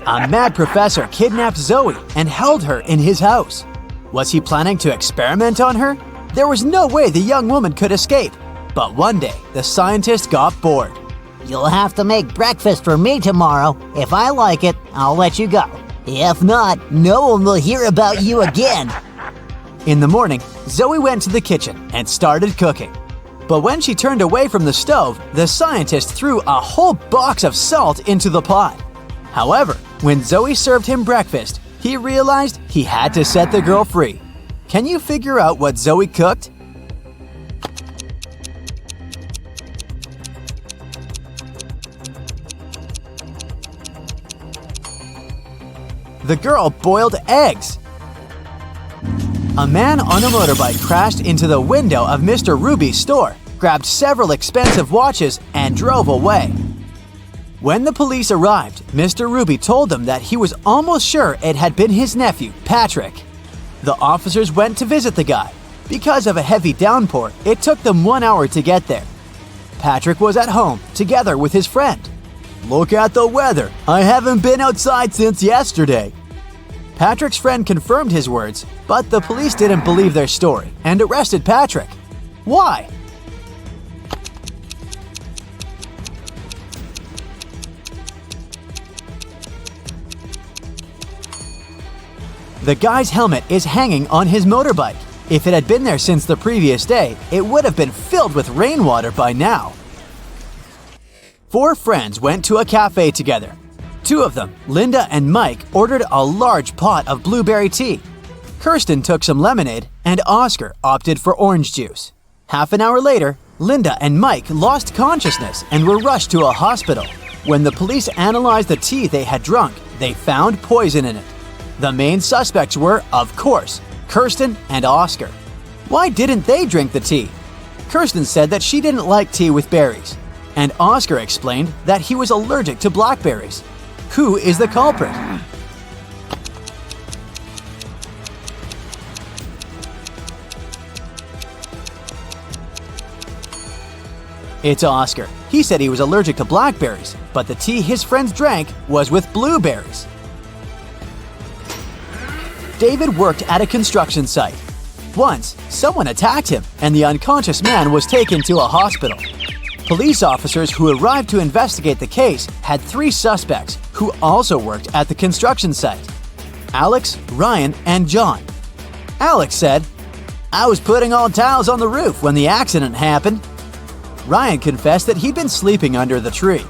A mad professor kidnapped Zoe and held her in his house. Was he planning to experiment on her? There was no way the young woman could escape. But one day, the scientist got bored. You'll have to make breakfast for me tomorrow. If I like it, I'll let you go. If not, no one will hear about you again. In the morning, Zoe went to the kitchen and started cooking. But when she turned away from the stove, the scientist threw a whole box of salt into the pot. However, when Zoe served him breakfast, he realized he had to set the girl free. Can you figure out what Zoe cooked? The girl boiled eggs. A man on a motorbike crashed into the window of Mr. Ruby's store, grabbed several expensive watches, and drove away. When the police arrived, Mr. Ruby told them that he was almost sure it had been his nephew, Patrick. The officers went to visit the guy. Because of a heavy downpour, it took them 1 hour to get there. Patrick was at home, together with his friend. "Look at the weather. I haven't been outside since yesterday." Patrick's friend confirmed his words, but the police didn't believe their story and arrested Patrick. Why? The guy's helmet is hanging on his motorbike. If it had been there since the previous day, it would have been filled with rainwater by now. 4 friends went to a cafe together. 2 of them, Linda and Mike, ordered a large pot of blueberry tea. Kirsten took some lemonade, and Oscar opted for orange juice. Half an hour later, Linda and Mike lost consciousness and were rushed to a hospital. When the police analyzed the tea they had drunk, they found poison in it. The main suspects were, of course, Kirsten and Oscar. Why didn't they drink the tea? Kirsten said that she didn't like tea with berries, and Oscar explained that he was allergic to blackberries. Who is the culprit? It's Oscar. He said he was allergic to blackberries, but the tea his friends drank was with blueberries. David worked at a construction site. Once, someone attacked him, and the unconscious man was taken to a hospital. Police officers who arrived to investigate the case had 3 suspects who also worked at the construction site: Alex, Ryan, and John. Alex said, "I was putting all tiles on the roof when the accident happened." Ryan confessed that he'd been sleeping under the tree,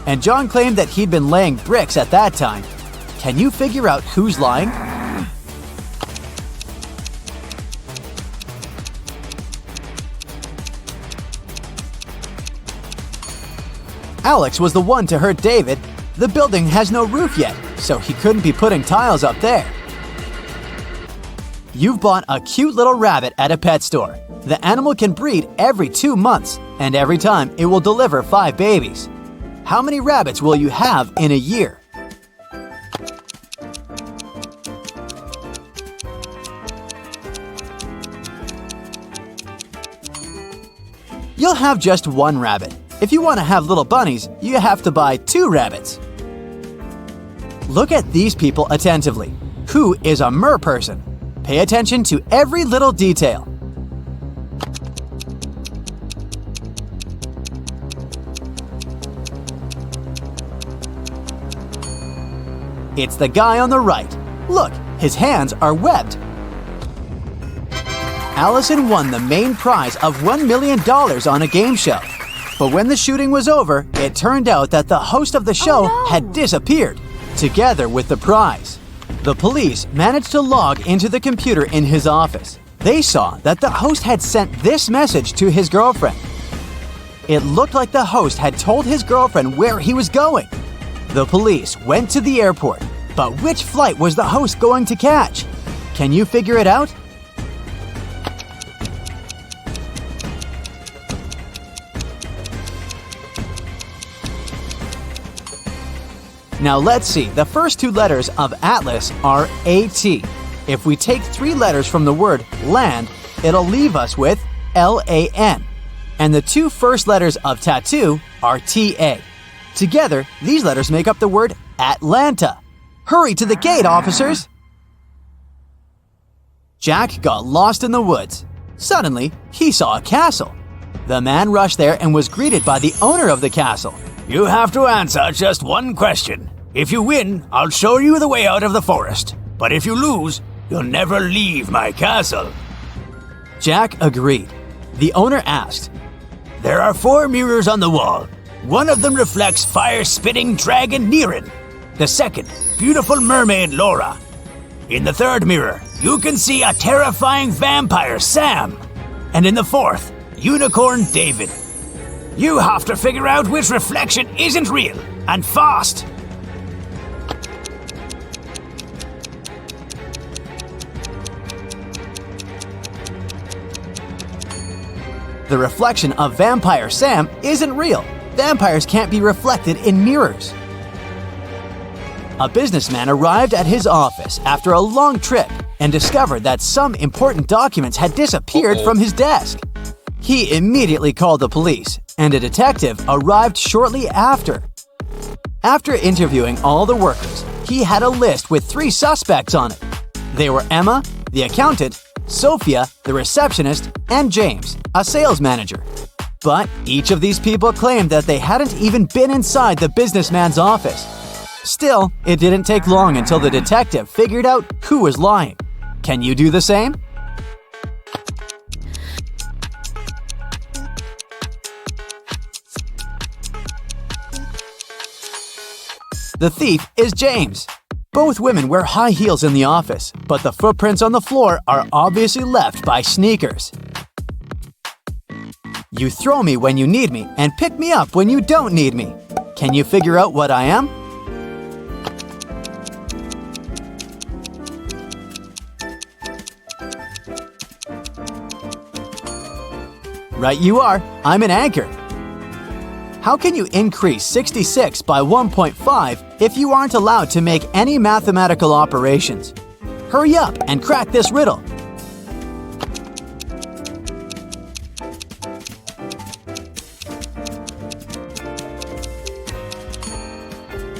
and John claimed that he'd been laying bricks at that time. Can you figure out who's lying? Alex was the one to hurt David. The building has no roof yet, so he couldn't be putting tiles up there. You've bought a cute little rabbit at a pet store. The animal can breed every 2 months, and every time it will deliver 5 babies. How many rabbits will you have in a year? You'll have just 1 rabbit. If you want to have little bunnies, you have to buy 2 rabbits. Look at these people attentively. Who is a mer person? Pay attention to every little detail. It's the guy on the right. Look, his hands are webbed. Allison won the main prize of $1 million on a game show. But when the shooting was over, it turned out that the host of the show had disappeared, together with the prize. The police managed to log into the computer in his office. They saw that the host had sent this message to his girlfriend. It looked like the host had told his girlfriend where he was going. The police went to the airport, but which flight was the host going to catch? Can you figure it out? Now let's see, the first 2 letters of Atlas are AT. If we take 3 letters from the word land, it'll leave us with LAN. And the 2 first letters of tattoo are TA. Together, these letters make up the word Atlanta. Hurry to the gate, officers! Jack got lost in the woods. Suddenly, he saw a castle. The man rushed there and was greeted by the owner of the castle. You have to answer just one question. If you win, I'll show you the way out of the forest. But if you lose, you'll never leave my castle. Jack agreed. The owner asked, There are 4 mirrors on the wall. One of them reflects fire-spitting dragon Nirin. The second, beautiful mermaid Laura. In the third mirror, you can see a terrifying vampire Sam. And in the fourth, unicorn David. You have to figure out which reflection isn't real, and fast. The reflection of Vampire Sam isn't real. Vampires can't be reflected in mirrors. A businessman arrived at his office after a long trip and discovered that some important documents had disappeared from his desk. He immediately called the police, and a detective arrived shortly after. After interviewing all the workers, he had a list with 3 suspects on it. They were Emma, the accountant, Sophia, the receptionist, and James, a sales manager. But each of these people claimed that they hadn't even been inside the businessman's office. Still, it didn't take long until the detective figured out who was lying. Can you do the same? The thief is James. Both women wear high heels in the office, but the footprints on the floor are obviously left by sneakers. You throw me when you need me and pick me up when you don't need me. Can you figure out what I am? Right you are. I'm an anchor. How can you increase 66 by 1.5 if you aren't allowed to make any mathematical operations? Hurry up and crack this riddle.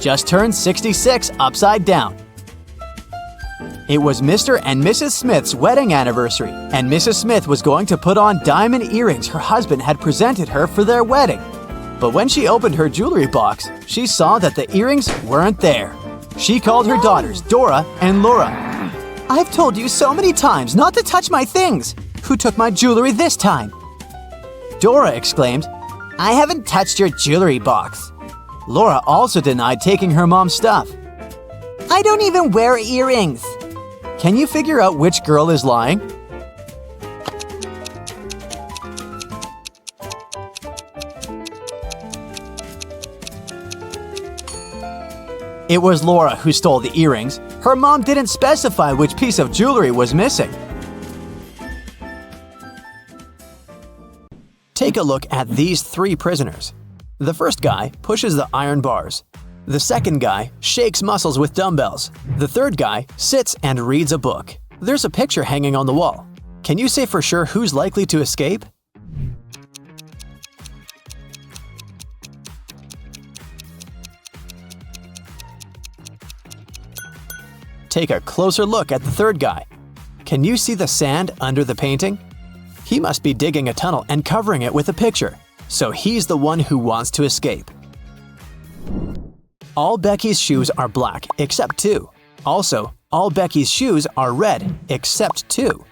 Just turn 66 upside down. It was Mr. and Mrs. Smith's wedding anniversary, and Mrs. Smith was going to put on diamond earrings her husband had presented her for their wedding. But when she opened her jewelry box, she saw that the earrings weren't there. She called her daughters, Dora and Laura. I've told you so many times not to touch my things. Who took my jewelry this time? Dora exclaimed, I haven't touched your jewelry box. Laura also denied taking her mom's stuff. I don't even wear earrings. Can you figure out which girl is lying? It was Laura who stole the earrings. Her mom didn't specify which piece of jewelry was missing. Take a look at these 3 prisoners. The first guy pushes the iron bars. The second guy shakes muscles with dumbbells. The third guy sits and reads a book. There's a picture hanging on the wall. Can you say for sure who's likely to escape? Take a closer look at the third guy. Can you see the sand under the painting? He must be digging a tunnel and covering it with a picture, so he's the one who wants to escape. All Becky's shoes are black except 2. Also, all Becky's shoes are red except 2.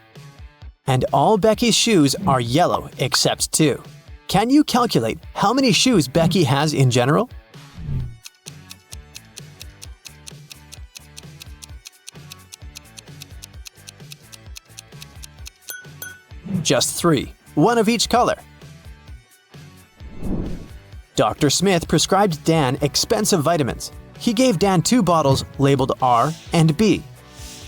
And all Becky's shoes are yellow except 2. Can you calculate how many shoes Becky has in general? Just 3, one of each color. Dr. Smith prescribed Dan expensive vitamins. He gave Dan 2 bottles labeled R and B.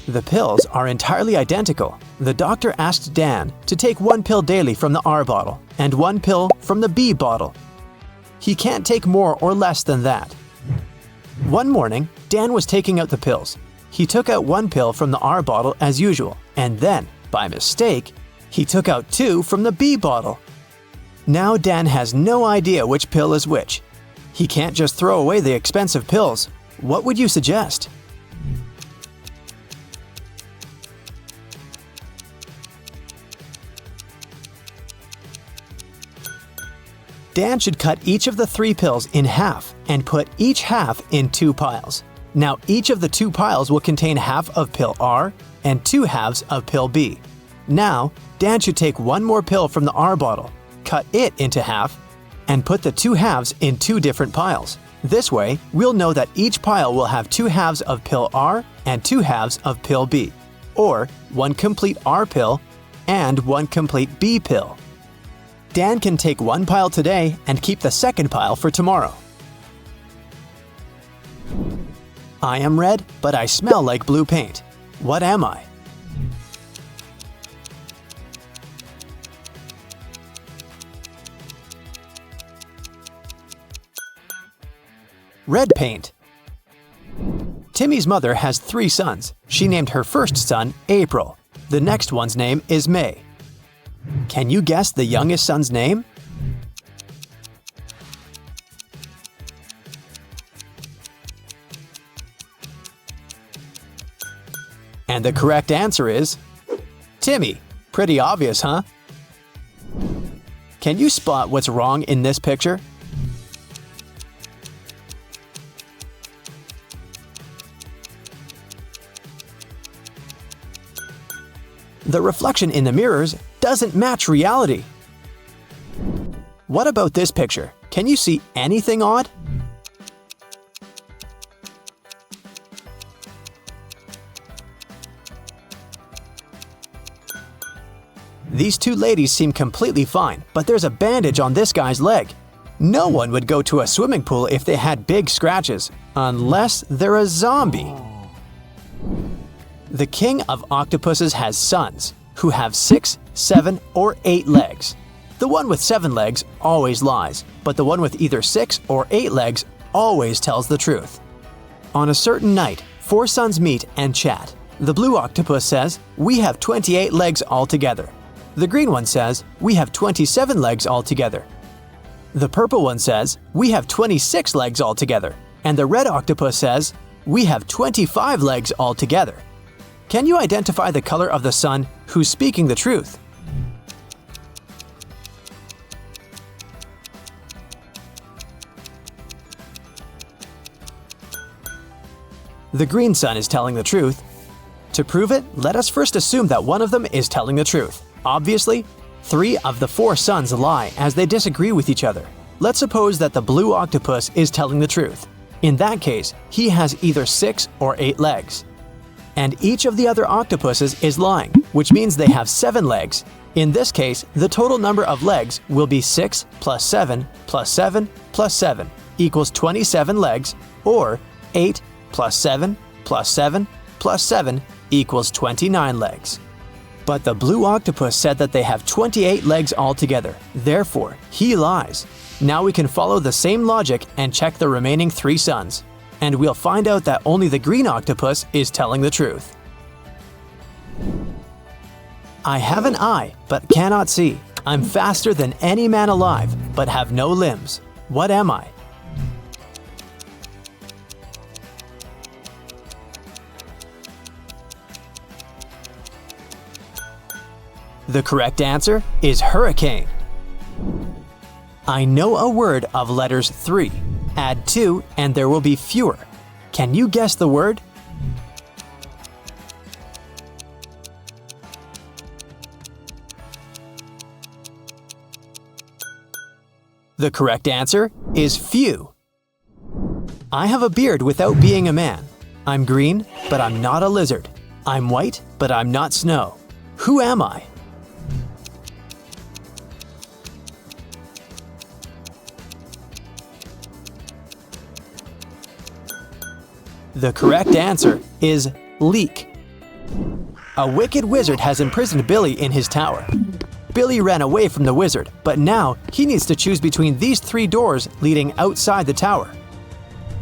The pills are entirely identical. The doctor asked Dan to take 1 pill daily from the R bottle and 1 pill from the B bottle. He can't take more or less than that. One morning, Dan was taking out the pills. He took out 1 pill from the R bottle as usual, and then, by mistake, he took out 2 from the B bottle. Now Dan has no idea which pill is which. He can't just throw away the expensive pills. What would you suggest? Dan should cut each of the 3 pills in half and put each half in 2 piles. Now each of the 2 piles will contain half of pill R and 2 halves of pill B. Now, Dan should take 1 more pill from the R bottle, cut it into half, and put the 2 halves in 2 different piles. This way, we'll know that each pile will have 2 halves of pill R and 2 halves of pill B, or 1 complete R pill and 1 complete B pill. Dan can take 1 pile today and keep the second pile for tomorrow. I am red, but I smell like blue paint. What am I? Red paint. Timmy's mother has 3 sons. She named her first son April. The next one's name is May. Can you guess the youngest son's name? And the correct answer is Timmy. Pretty obvious, huh? Can you spot what's wrong in this picture? The reflection in the mirrors doesn't match reality. What about this picture? Can you see anything odd? These 2 ladies seem completely fine, but there's a bandage on this guy's leg. No one would go to a swimming pool if they had big scratches, unless they're a zombie. The king of octopuses has sons, who have 6, 7, or 8 legs. The one with 7 legs always lies, but the one with either 6 or 8 legs always tells the truth. On a certain night, 4 sons meet and chat. The blue octopus says, "We have 28 legs altogether." The green one says, "We have 27 legs altogether." The purple one says, "We have 26 legs altogether." And the red octopus says, "We have 25 legs altogether." Can you identify the color of the son who's speaking the truth? The green son is telling the truth. To prove it, let us first assume that one of them is telling the truth. Obviously, 3 of the 4 sons lie as they disagree with each other. Let's suppose that the blue octopus is telling the truth. In that case, he has either 6 or 8 legs. And each of the other octopuses is lying, which means they have 7 legs. In this case, the total number of legs will be 6 plus 7 plus 7 plus 7 equals 27 legs, or 8 plus 7 plus 7 plus 7 equals 29 legs. But the blue octopus said that they have 28 legs altogether. Therefore, he lies. Now we can follow the same logic and check the remaining 3 sons. And we'll find out that only the green octopus is telling the truth. I have an eye, but cannot see. I'm faster than any man alive, but have no limbs. What am I? The correct answer is hurricane. I know a word of letters 3. Add 2 and there will be fewer. Can you guess the word? The correct answer is few. I have a beard without being a man. I'm green, but I'm not a lizard. I'm white, but I'm not snow. Who am I? The correct answer is leek. A wicked wizard has imprisoned Billy in his tower. Billy ran away from the wizard, but now he needs to choose between these 3 doors leading outside the tower.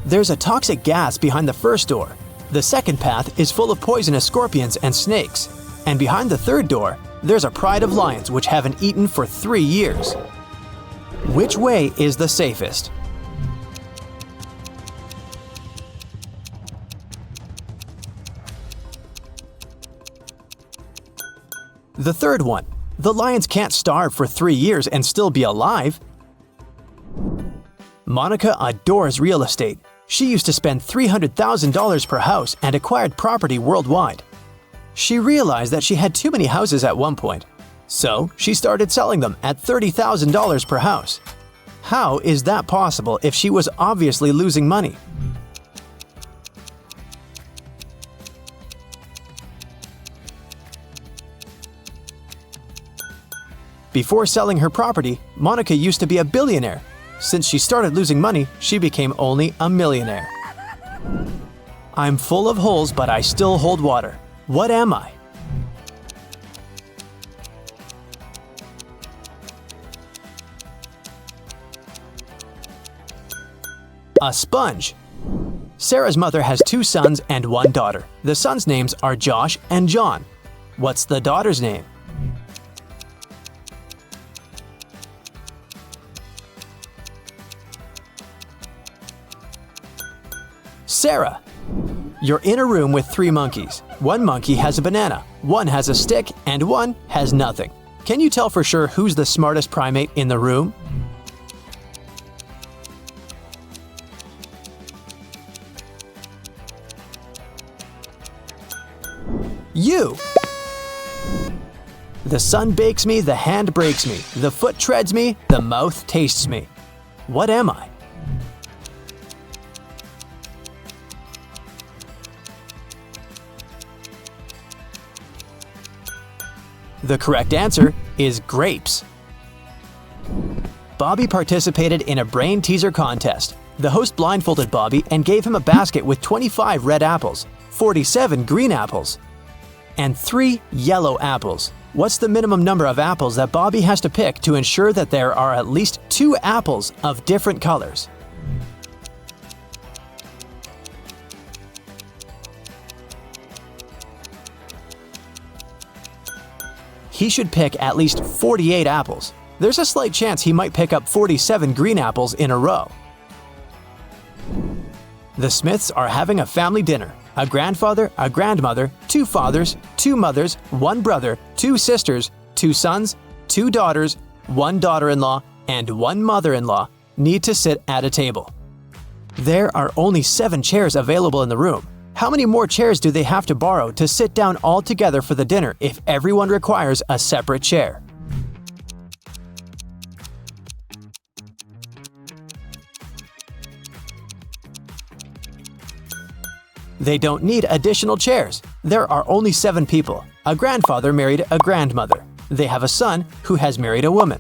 There's a toxic gas behind the first door. The second path is full of poisonous scorpions and snakes. And behind the third door, there's a pride of lions which haven't eaten for 3 years. Which way is the safest? The third one. The lions can't starve for 3 years and still be alive. Monica adores real estate. She used to spend $300,000 per house and acquired property worldwide. She realized that she had too many houses at one point, so she started selling them at $30,000 per house. How is that possible if she was obviously losing money? Before selling her property, Monica used to be a billionaire. Since she started losing money, she became only a millionaire. I'm full of holes, but I still hold water. What am I? A sponge. Sarah's mother has 2 sons and 1 daughter. The sons' names are Josh and John. What's the daughter's name? Sarah. You're in a room with 3 monkeys. 1 monkey has a banana, 1 has a stick, and 1 has nothing. Can you tell for sure who's the smartest primate in the room? You! The sun bakes me, the hand breaks me, the foot treads me, the mouth tastes me. What am I? The correct answer is grapes. Bobby participated in a brain teaser contest. The host blindfolded Bobby and gave him a basket with 25 red apples, 47 green apples, and 3 yellow apples. What's the minimum number of apples that Bobby has to pick to ensure that there are at least 2 apples of different colors? He should pick at least 48 apples. There's a slight chance he might pick up 47 green apples in a row. The Smiths are having a family dinner. A grandfather, a grandmother, 2 fathers, 2 mothers, 1 brother, 2 sisters, 2 sons, 2 daughters, 1 daughter-in-law, and 1 mother-in-law need to sit at a table. There are only 7 chairs available in the room. How many more chairs do they have to borrow to sit down all together for the dinner if everyone requires a separate chair? They don't need additional chairs. There are only 7 people. A grandfather married a grandmother. They have a son who has married a woman.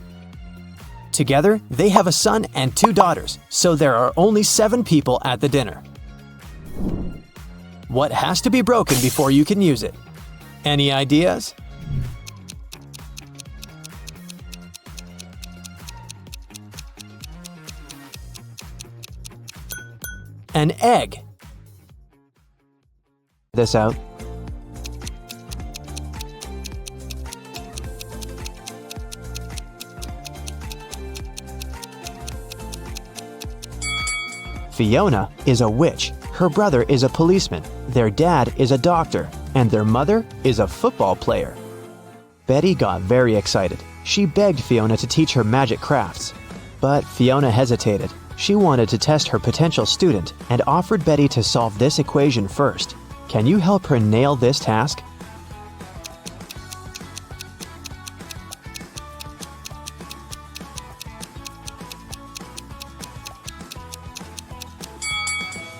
Together, they have a son and 2 daughters, so there are only 7 people at the dinner. What has to be broken before you can use it? Any ideas? An egg. This out. Fiona is a witch. Her brother is a policeman. Their dad is a doctor. And their mother is a football player. Betty got very excited. She begged Fiona to teach her magic crafts. But Fiona hesitated. She wanted to test her potential student and offered Betty to solve this equation first. Can you help her nail this task?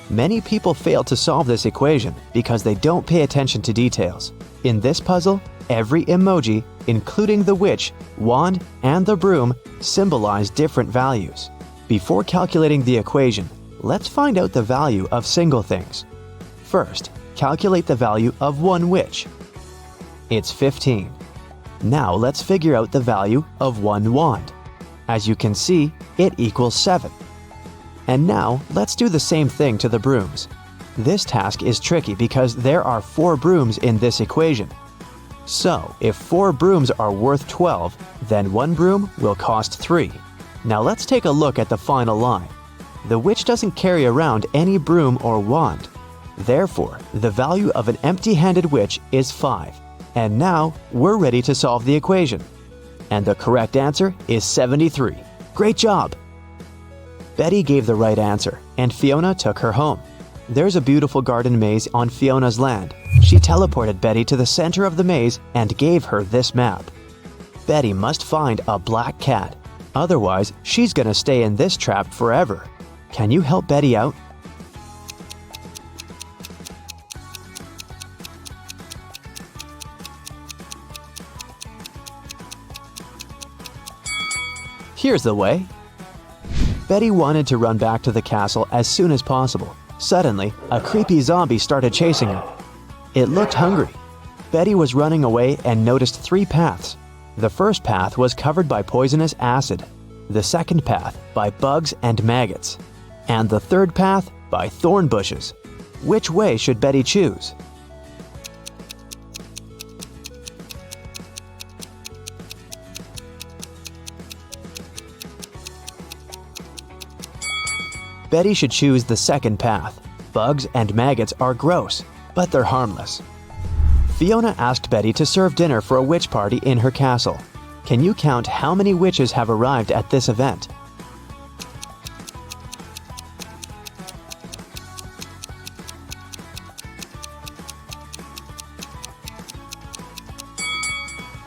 Many people fail to solve this equation because they don't pay attention to details. In this puzzle, every emoji, including the witch, wand, and the broom, symbolize different values. Before calculating the equation, let's find out the value of single things. First, calculate the value of 1 witch. It's 15. Now let's figure out the value of 1 wand. As you can see, it equals 7. And now, let's do the same thing to the brooms. This task is tricky because there are 4 brooms in this equation. So, if 4 brooms are worth 12, then 1 broom will cost 3. Now let's take a look at the final line. The witch doesn't carry around any broom or wand. Therefore, the value of an empty-handed witch is 5. And now, we're ready to solve the equation. And the correct answer is 73. Great job! Betty gave the right answer, and Fiona took her home. There's a beautiful garden maze on Fiona's land. She teleported Betty to the center of the maze and gave her this map. Betty must find a black cat. Otherwise, she's gonna stay in this trap forever. Can you help Betty out? Here's the way. Betty wanted to run back to the castle as soon as possible. Suddenly, a creepy zombie started chasing her. It looked hungry. Betty was running away and noticed 3 paths. The first path was covered by poisonous acid, the second path by bugs and maggots, and the third path by thorn bushes. Which way should Betty choose? Betty should choose the second path. Bugs and maggots are gross, but they're harmless. Fiona asked Betty to serve dinner for a witch party in her castle. Can you count how many witches have arrived at this event?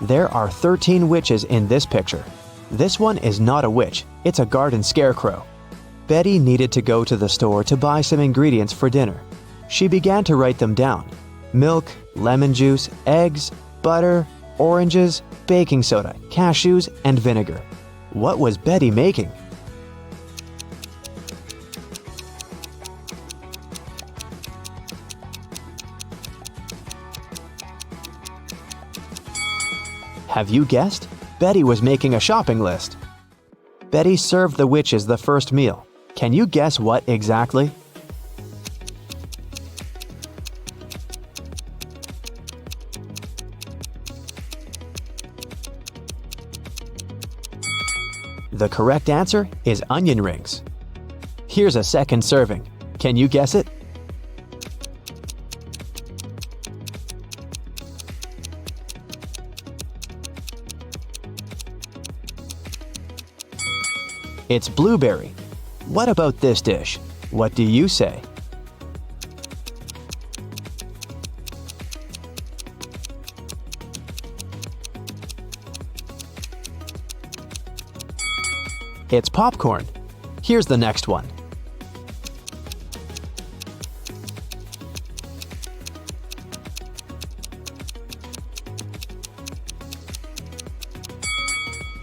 There are 13 witches in this picture. This one is not a witch, it's a garden scarecrow. Betty needed to go to the store to buy some ingredients for dinner. She began to write them down: milk, lemon juice, eggs, butter, oranges, baking soda, cashews, and vinegar. What was Betty making? Have you guessed? Betty was making a shopping list. Betty served the witches the first meal. Can you guess what exactly? The correct answer is onion rings. Here's a second serving. Can you guess it? It's blueberry. What about this dish? What do you say? It's popcorn. Here's the next one.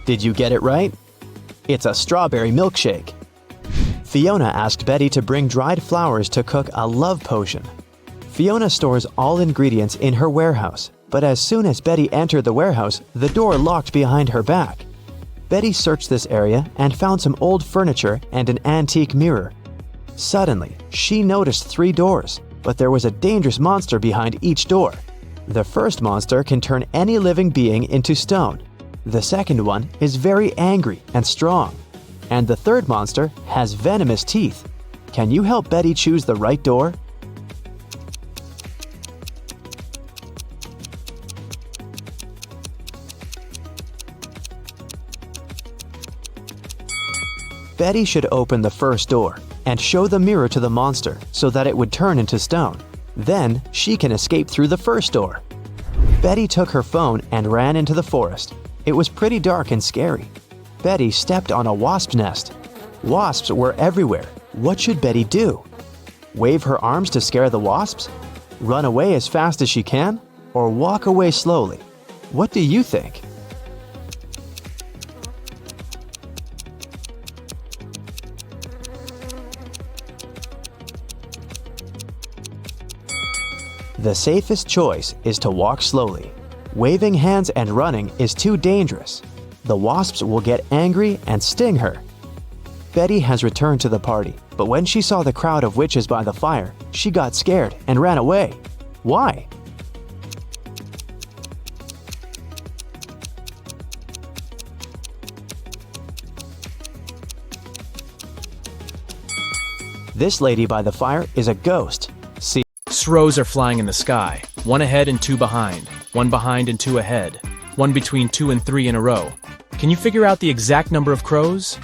Did you get it right? It's a strawberry milkshake. Fiona asked Betty to bring dried flowers to cook a love potion. Fiona stores all ingredients in her warehouse, but as soon as Betty entered the warehouse, the door locked behind her back. Betty searched this area and found some old furniture and an antique mirror. Suddenly, she noticed 3 doors, but there was a dangerous monster behind each door. The first monster can turn any living being into stone. The second one is very angry and strong. And the third monster has venomous teeth. Can you help Betty choose the right door? Betty should open the first door and show the mirror to the monster so that it would turn into stone. Then she can escape through the first door. Betty took her phone and ran into the forest. It was pretty dark and scary. Betty stepped on a wasp nest. Wasps were everywhere. What should Betty do? Wave her arms to scare the wasps? Run away as fast as she can? Or walk away slowly? What do you think? The safest choice is to walk slowly. Waving hands and running is too dangerous. The wasps will get angry and sting her. Betty has returned to the party, but when she saw the crowd of witches by the fire, she got scared and ran away. Why? This lady by the fire is a ghost. See? Crows are flying in the sky, 1 ahead and 2 behind, 1 behind and 2 ahead, 1 between 2 and 3 in a row. Can you figure out the exact number of crows?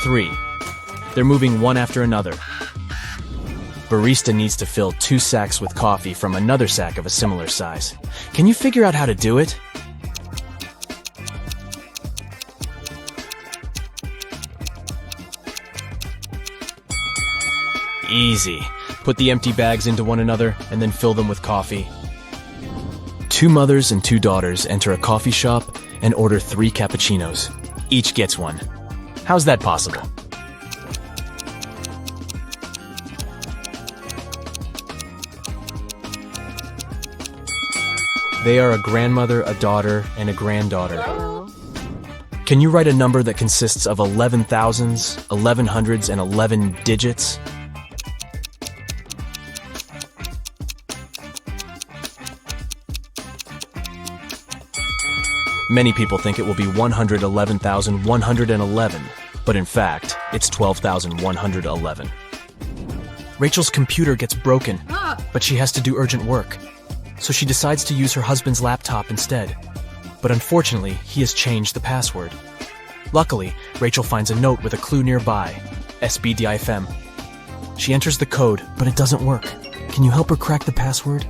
3. They're moving one after another. Barista needs to fill 2 sacks with coffee from another sack of a similar size. Can you figure out how to do it? Easy. Put the empty bags into one another and then fill them with coffee. 2 mothers and 2 daughters enter a coffee shop and order 3 cappuccinos. Each gets one. How's that possible? They are a grandmother, a daughter, and a granddaughter. Can you write a number that consists of 11 thousands, 11 hundreds, and 11 digits? Many people think it will be 111,111, but in fact, it's 12,111. Rachel's computer gets broken, but she has to do urgent work. So she decides to use her husband's laptop instead. But unfortunately, he has changed the password. Luckily, Rachel finds a note with a clue nearby, SBDIFM. She enters the code, but it doesn't work. Can you help her crack the password?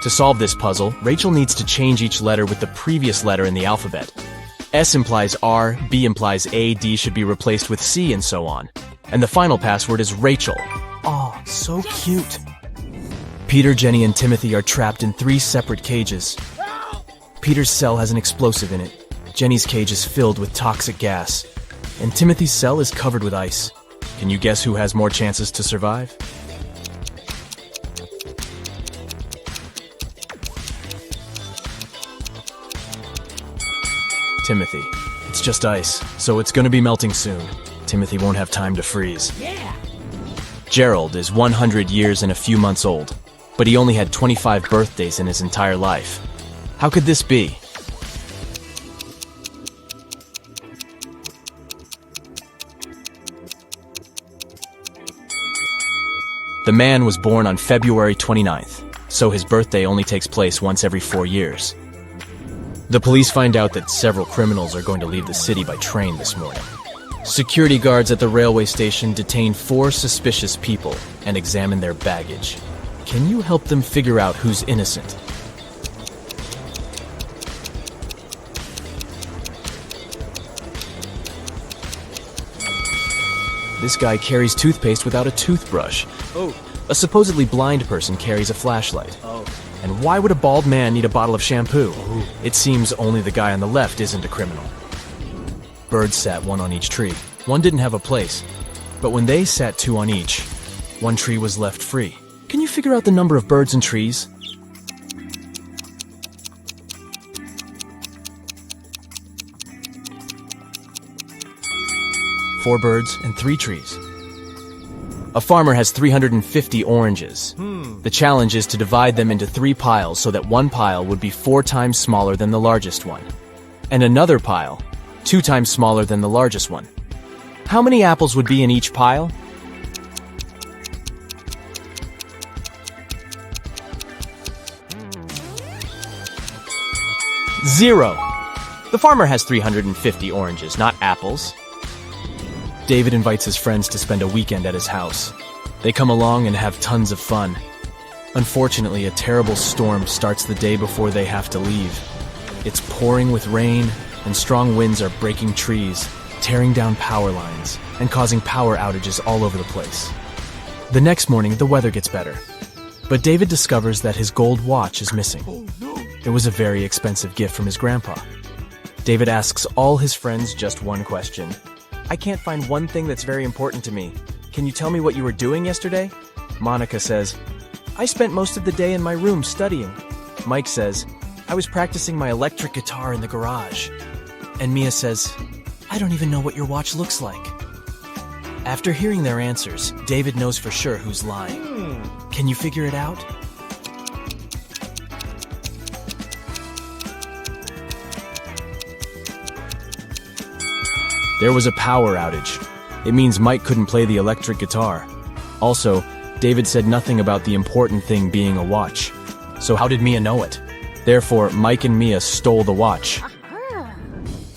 To solve this puzzle, Rachel needs to change each letter with the previous letter in the alphabet. S implies R, B implies A, D should be replaced with C, and so on. And the final password is Rachel. Oh, so cute. Peter, Jenny, and Timothy are trapped in 3 separate cages. Peter's cell has an explosive in it. Jenny's cage is filled with toxic gas. And Timothy's cell is covered with ice. Can you guess who has more chances to survive? Timothy. It's just ice, so it's gonna be melting soon. Timothy won't have time to freeze. Yeah. Gerald is 100 years and a few months old, but he only had 25 birthdays in his entire life. How could this be? The man was born on February 29th, so his birthday only takes place once every 4 years. The police find out that several criminals are going to leave the city by train this morning. Security guards at the railway station detain 4 suspicious people and examine their baggage. Can you help them figure out who's innocent? This guy carries toothpaste without a toothbrush. Oh. A supposedly blind person carries a flashlight. Oh. And why would a bald man need a bottle of shampoo? Ooh. It seems only the guy on the left isn't a criminal. Birds sat 1 on each tree. One didn't have a place. But when they sat 2 on each, 1 tree was left free. Can you figure out the number of birds and trees? Four birds and 3 trees. A farmer has 350 oranges. The challenge is to divide them into 3 piles so that one pile would be 4 times smaller than the largest one, and another pile 2 times smaller than the largest one. How many apples would be in each pile? Zero. The farmer has 350 oranges, not apples. David invites his friends to spend a weekend at his house. They come along and have tons of fun. Unfortunately, a terrible storm starts the day before they have to leave. It's pouring with rain, and strong winds are breaking trees, tearing down power lines, and causing power outages all over the place. The next morning, the weather gets better. But David discovers that his gold watch is missing. It was a very expensive gift from his grandpa. David asks all his friends just one question. I can't find one thing that's very important to me. Can you tell me what you were doing yesterday? Monica says, I spent most of the day in my room studying. Mike says, I was practicing my electric guitar in the garage. And Mia says, I don't even know what your watch looks like. After hearing their answers, David knows for sure who's lying. Can you figure it out? There was a power outage. It means Mike couldn't play the electric guitar. Also, David said nothing about the important thing being a watch. So how did Mia know it? Therefore, Mike and Mia stole the watch.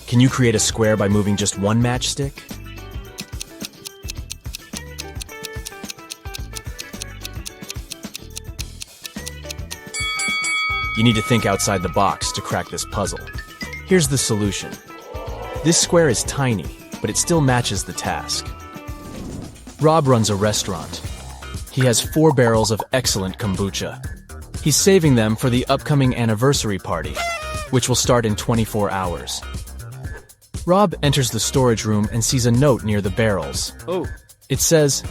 Can you create a square by moving just one matchstick? You need to think outside the box to crack this puzzle. Here's the solution. This square is tiny, but it still matches the task. Rob runs a restaurant. He has 4 barrels of excellent kombucha. He's saving them for the upcoming anniversary party, which will start in 24 hours. Rob enters the storage room and sees a note near the barrels. Oh. It says,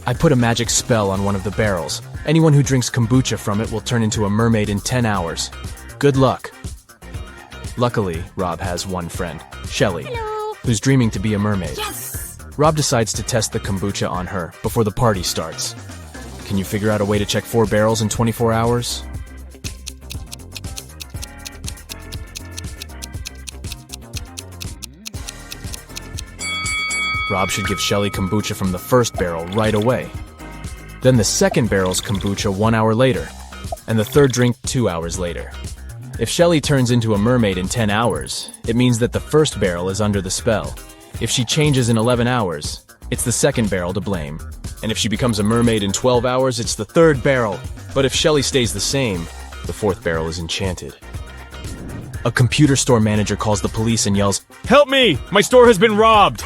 I put a magic spell on one of the barrels. Anyone who drinks kombucha from it will turn into a mermaid in 10 hours. Good luck. Luckily, Rob has one friend, Shelly, who's dreaming to be a mermaid. Yes! Rob decides to test the kombucha on her before the party starts. Can you figure out a way to check 4 barrels in 24 hours? Rob should give Shelly kombucha from the first barrel right away. Then the second barrel's kombucha 1 hour later, and the third drink 2 hours later. If Shelly turns into a mermaid in 10 hours, it means that the first barrel is under the spell. If she changes in 11 hours, it's the second barrel to blame. And if she becomes a mermaid in 12 hours, it's the third barrel. But if Shelly stays the same, the fourth barrel is enchanted. A computer store manager calls the police and yells, Help me! My store has been robbed!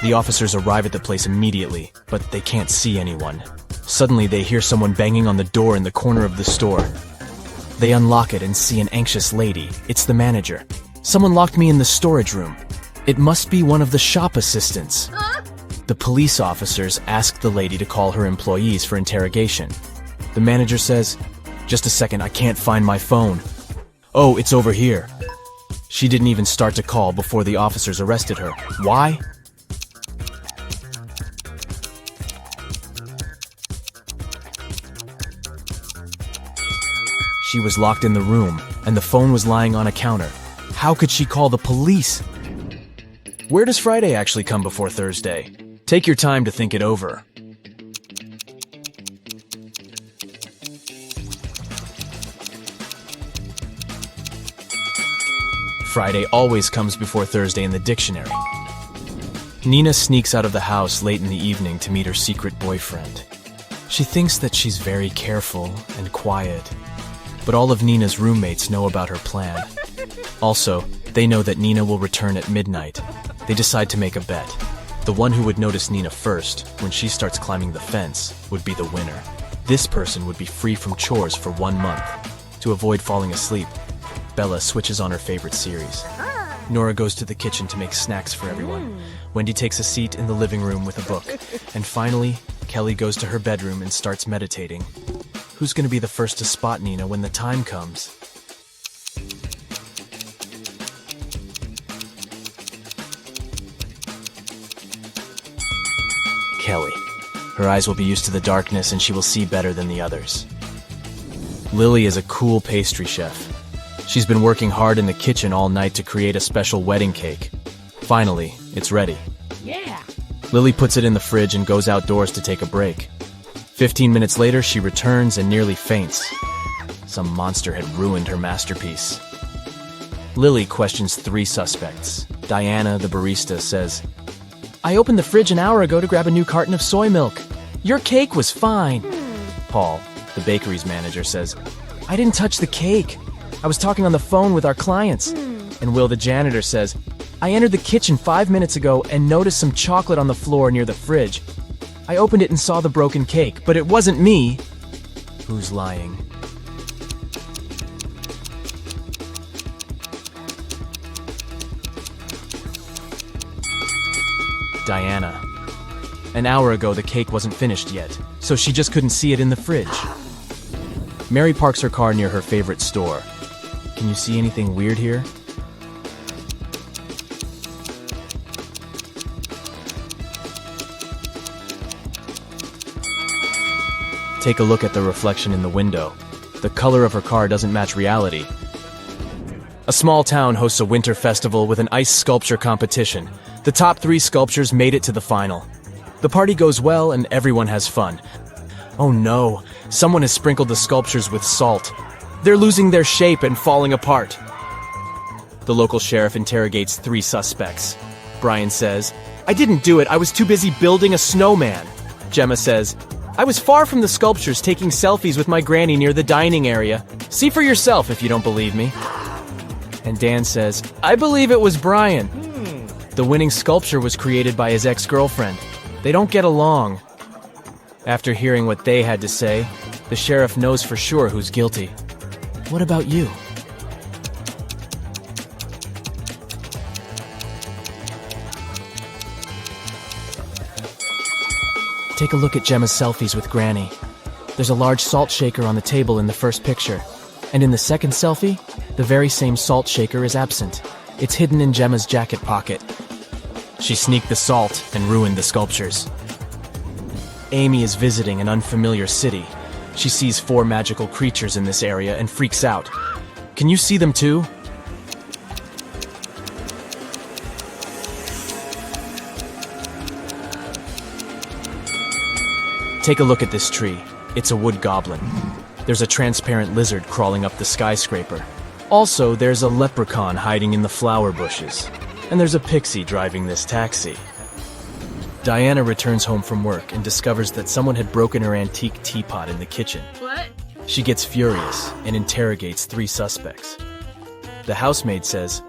The officers arrive at the place immediately, but they can't see anyone. Suddenly, they hear someone banging on the door in the corner of the store. They unlock it and see an anxious lady. It's the manager. Someone locked me in the storage room. It must be one of the shop assistants. The police officers ask the lady to call her employees for interrogation. The manager says, Just a second, I can't find my phone. Oh, it's over here. She didn't even start to call before the officers arrested her. Why? She was locked in the room, and the phone was lying on a counter. How could she call the police? Where does Friday actually come before Thursday? Take your time to think it over. Friday always comes before Thursday in the dictionary. Nina sneaks out of the house late in the evening to meet her secret boyfriend. She thinks that she's very careful and quiet. But all of Nina's roommates know about her plan. Also, they know that Nina will return at midnight. They decide to make a bet. The one who would notice Nina first, when she starts climbing the fence, would be the winner. This person would be free from chores for 1 month. To avoid falling asleep, Bella switches on her favorite series. Nora goes to the kitchen to make snacks for everyone. Wendy takes a seat in the living room with a book. And finally, Kelly goes to her bedroom and starts meditating. Who's going to be the first to spot Nina when the time comes? Kelly. Her eyes will be used to the darkness and she will see better than the others. Lily is a cool pastry chef. She's been working hard in the kitchen all night to create a special wedding cake. Finally, it's ready. Yeah! Lily puts it in the fridge and goes outdoors to take a break. 15 minutes later, she returns and nearly faints. Some monster had ruined her masterpiece. Lily questions 3 suspects. Diana, the barista, says, I opened the fridge an hour ago to grab a new carton of soy milk. Your cake was fine. Paul, the bakery's manager, says, I didn't touch the cake. I was talking on the phone with our clients. And Will, the janitor, says, I entered the kitchen 5 minutes ago and noticed some chocolate on the floor near the fridge. I opened it and saw the broken cake, but it wasn't me. Who's lying? Diana. An hour ago, the cake wasn't finished yet, so she just couldn't see it in the fridge. Mary parks her car near her favorite store. Can you see anything weird here? Take a look at the reflection in the window. The color of her car doesn't match reality. A small town hosts a winter festival with an ice sculpture competition. The top 3 sculptures made it to the final. The party goes well and everyone has fun. Oh no, Someone has sprinkled the sculptures with salt. They're losing their shape and falling apart. The local sheriff interrogates 3 suspects. Brian says, "I didn't do it. I was too busy building a snowman." Gemma says, "I was far from the sculptures taking selfies with my granny near the dining area. See for yourself if you don't believe me." And Dan says, "I believe it was Brian. The winning sculpture was created by his ex-girlfriend. They don't get along." After hearing what they had to say, the sheriff knows for sure who's guilty. What about you? Take a look at Gemma's selfies with Granny. There's a large salt shaker on the table in the first picture. And in the second selfie, the very same salt shaker is absent. It's hidden in Gemma's jacket pocket. She sneaked the salt and ruined the sculptures. Amy is visiting an unfamiliar city. She sees 4 magical creatures in this area and freaks out. Can you see them too? Take a look at this tree. It's a wood goblin. There's a transparent lizard crawling up the skyscraper. Also, there's a leprechaun hiding in the flower bushes. And there's a pixie driving this taxi. Diana returns home from work and discovers that someone had broken her antique teapot in the kitchen. What? She gets furious and interrogates 3 suspects. The housemaid says,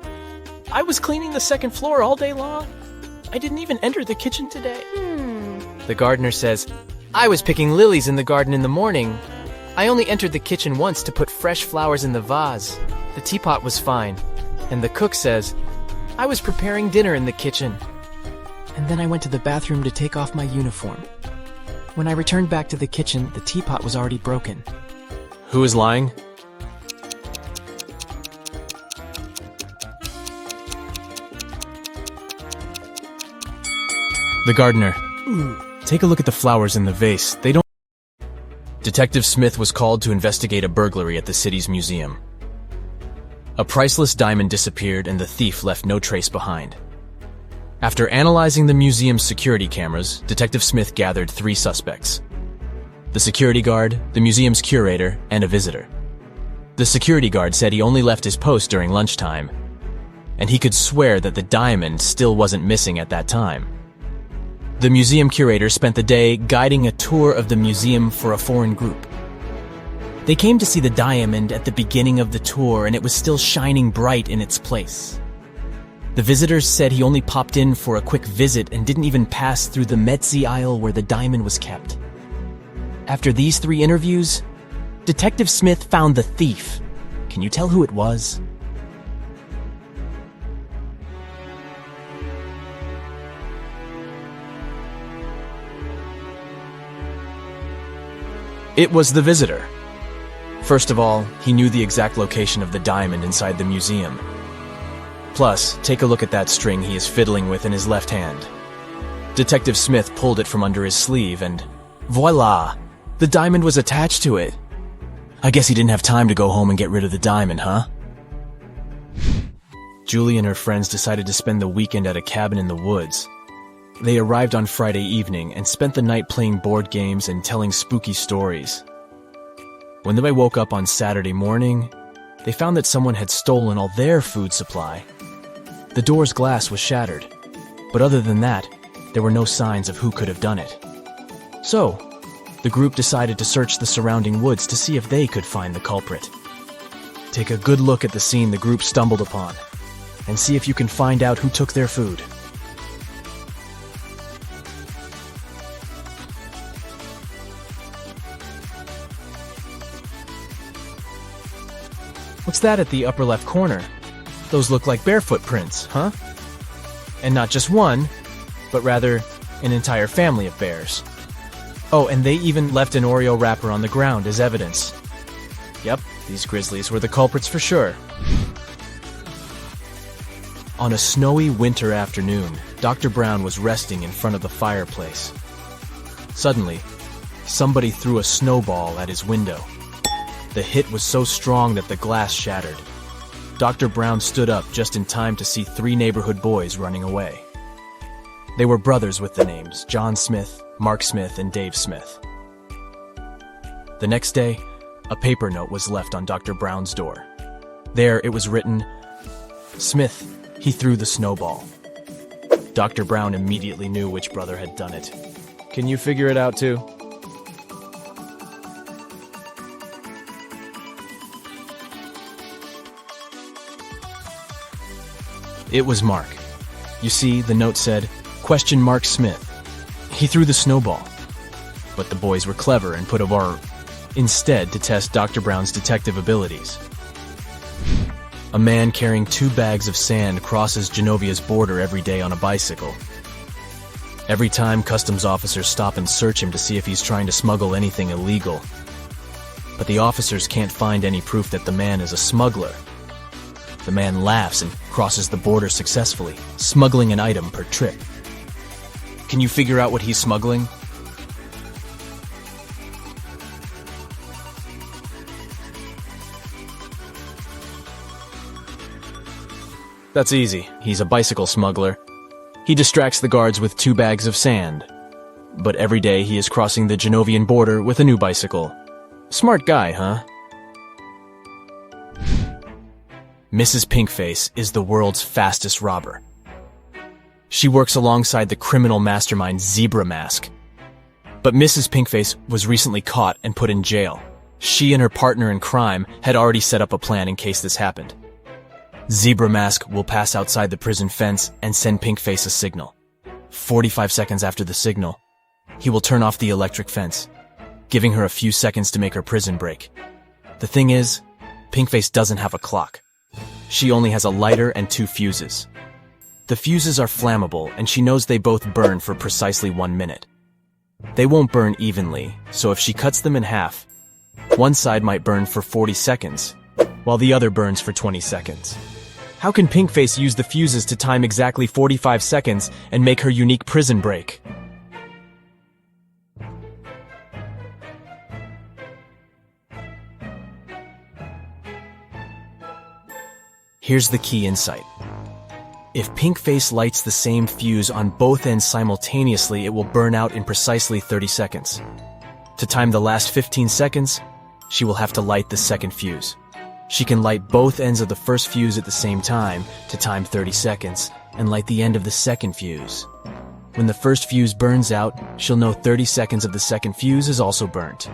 "I was cleaning the second floor all day long. I didn't even enter the kitchen today." The gardener says, "I was picking lilies in the garden in the morning. I only entered the kitchen once to put fresh flowers in the vase. The teapot was fine." And the cook says, "I was preparing dinner in the kitchen. And then I went to the bathroom to take off my uniform. When I returned back to the kitchen, the teapot was already broken." Who is lying? The gardener. Take a look at the flowers in the vase. They don't... Detective Smith was called to investigate a burglary at the city's museum. A priceless diamond disappeared and the thief left no trace behind. After analyzing the museum's security cameras, Detective Smith gathered 3 suspects: the security guard, the museum's curator, and a visitor. The security guard said he only left his post during lunchtime, and he could swear that the diamond still wasn't missing at that time. The museum curator spent the day guiding a tour of the museum for a foreign group. They came to see the diamond at the beginning of the tour, and it was still shining bright in its place. The visitors said he only popped in for a quick visit and didn't even pass through the Metzi aisle where the diamond was kept. After these 3 interviews, Detective Smith found the thief. Can you tell who it was? It was the visitor. First of all, he knew the exact location of the diamond inside the museum. Plus, take a look at that string he is fiddling with in his left hand. Detective Smith pulled it from under his sleeve and voila! The diamond was attached to it. I guess he didn't have time to go home and get rid of the diamond, huh? Julie and her friends decided to spend the weekend at a cabin in the woods. They arrived on Friday evening and spent the night playing board games and telling spooky stories. When they woke up on Saturday morning, they found that someone had stolen all their food supply. The door's glass was shattered, but other than that, there were no signs of who could have done it. So, the group decided to search the surrounding woods to see if they could find the culprit. Take a good look at the scene the group stumbled upon, and see if you can find out who took their food. What's that at the upper left corner? Those look like bare footprints, huh? And not just one, but rather an entire family of bears. Oh, and they even left an Oreo wrapper on the ground as evidence. Yep, these grizzlies were the culprits for sure. On a snowy winter afternoon, Dr. Brown was resting in front of the fireplace. Suddenly, somebody threw a snowball at his window. The hit was so strong that the glass shattered. Dr. Brown stood up just in time to see 3 neighborhood boys running away. They were brothers with the names John Smith, Mark Smith, and Dave Smith. The next day, a paper note was left on Dr. Brown's door. There it was written, "Smith, he threw the snowball." Dr. Brown immediately knew which brother had done it. Can you figure it out too? It was Mark. You see, the note said, "Smith. He threw the snowball." But the boys were clever and put a bar instead to test Dr. Brown's detective abilities. A man carrying 2 bags of sand crosses Genovia's border every day on a bicycle. Every time, customs officers stop and search him to see if he's trying to smuggle anything illegal. But the officers can't find any proof that the man is a smuggler. The man laughs and crosses the border successfully, smuggling an item per trip. Can you figure out what he's smuggling? That's easy. He's a bicycle smuggler. He distracts the guards with 2 bags of sand. But every day he is crossing the Genovian border with a new bicycle. Smart guy, huh? Mrs. Pinkface is the world's fastest robber. She works alongside the criminal mastermind Zebra Mask. But Mrs. Pinkface was recently caught and put in jail. She and her partner in crime had already set up a plan in case this happened. Zebra Mask will pass outside the prison fence and send Pinkface a signal. 45 seconds after the signal, he will turn off the electric fence, giving her a few seconds to make her prison break. The thing is, Pinkface doesn't have a clock. She only has a lighter and 2 fuses. The fuses are flammable, and she knows they both burn for precisely 1 minute. They won't burn evenly, so if she cuts them in half, one side might burn for 40 seconds, while the other burns for 20 seconds. How can Pinkface use the fuses to time exactly 45 seconds and make her unique prison break? Here's the key insight. If Pinkface lights the same fuse on both ends simultaneously, it will burn out in precisely 30 seconds. To time the last 15 seconds, she will have to light the second fuse. She can light both ends of the first fuse at the same time to time 30 seconds and light the end of the second fuse. When the first fuse burns out, she'll know 30 seconds of the second fuse is also burnt.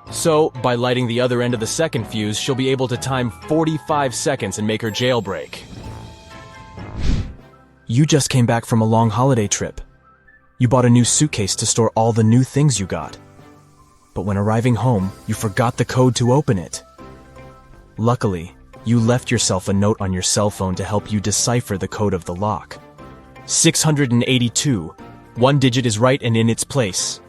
So, by lighting the other end of the second fuse, she'll be able to time 45 seconds and make her jailbreak. You just came back from a long holiday trip. You bought a new suitcase to store all the new things you got. But when arriving home, you forgot the code to open it. Luckily, you left yourself a note on your cell phone to help you decipher the code of the lock. 682. 1 digit is right and in its place.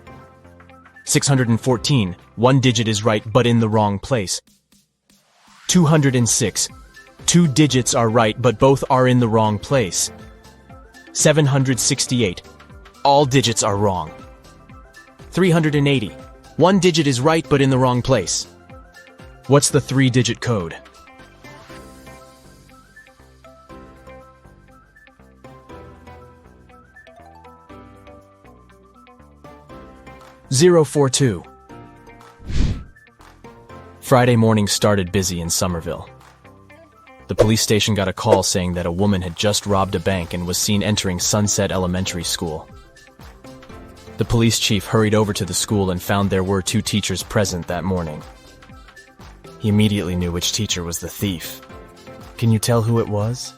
614. 1 digit is right but in the wrong place. 206. 2 digits are right but both are in the wrong place. 768. All digits are wrong. 380. 1 digit is right but in the wrong place. What's the 3-digit code? (042). Friday morning started busy in Somerville. The police station got a call saying that a woman had just robbed a bank and was seen entering Sunset Elementary School. The police chief hurried over to the school and found there were 2 teachers present that morning. He immediately knew which teacher was the thief. Can you tell who it was?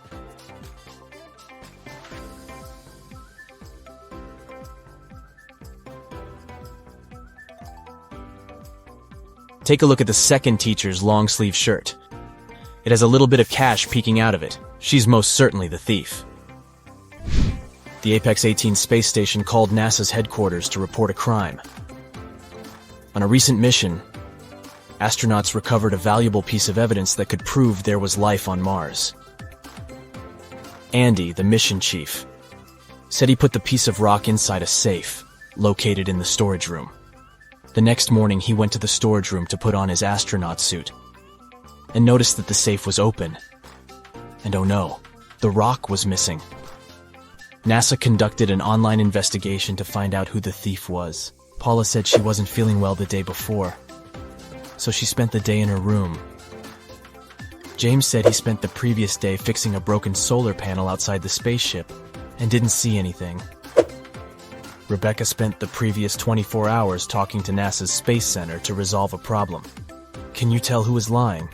Take a look at the second teacher's long-sleeve shirt. It has a little bit of cash peeking out of it. She's most certainly the thief. The Apex 18 space station called NASA's headquarters to report a crime. On a recent mission, astronauts recovered a valuable piece of evidence that could prove there was life on Mars. Andy, the mission chief, said he put the piece of rock inside a safe located in the storage room. The next morning, he went to the storage room to put on his astronaut suit and noticed that the safe was open. And oh no, the rock was missing. NASA conducted an online investigation to find out who the thief was. Paula said she wasn't feeling well the day before. so she spent the day in her room. James said he spent the previous day fixing a broken solar panel outside the spaceship and didn't see anything. Rebecca spent the previous 24 hours talking to NASA's Space Center to resolve a problem. Can you tell who is lying?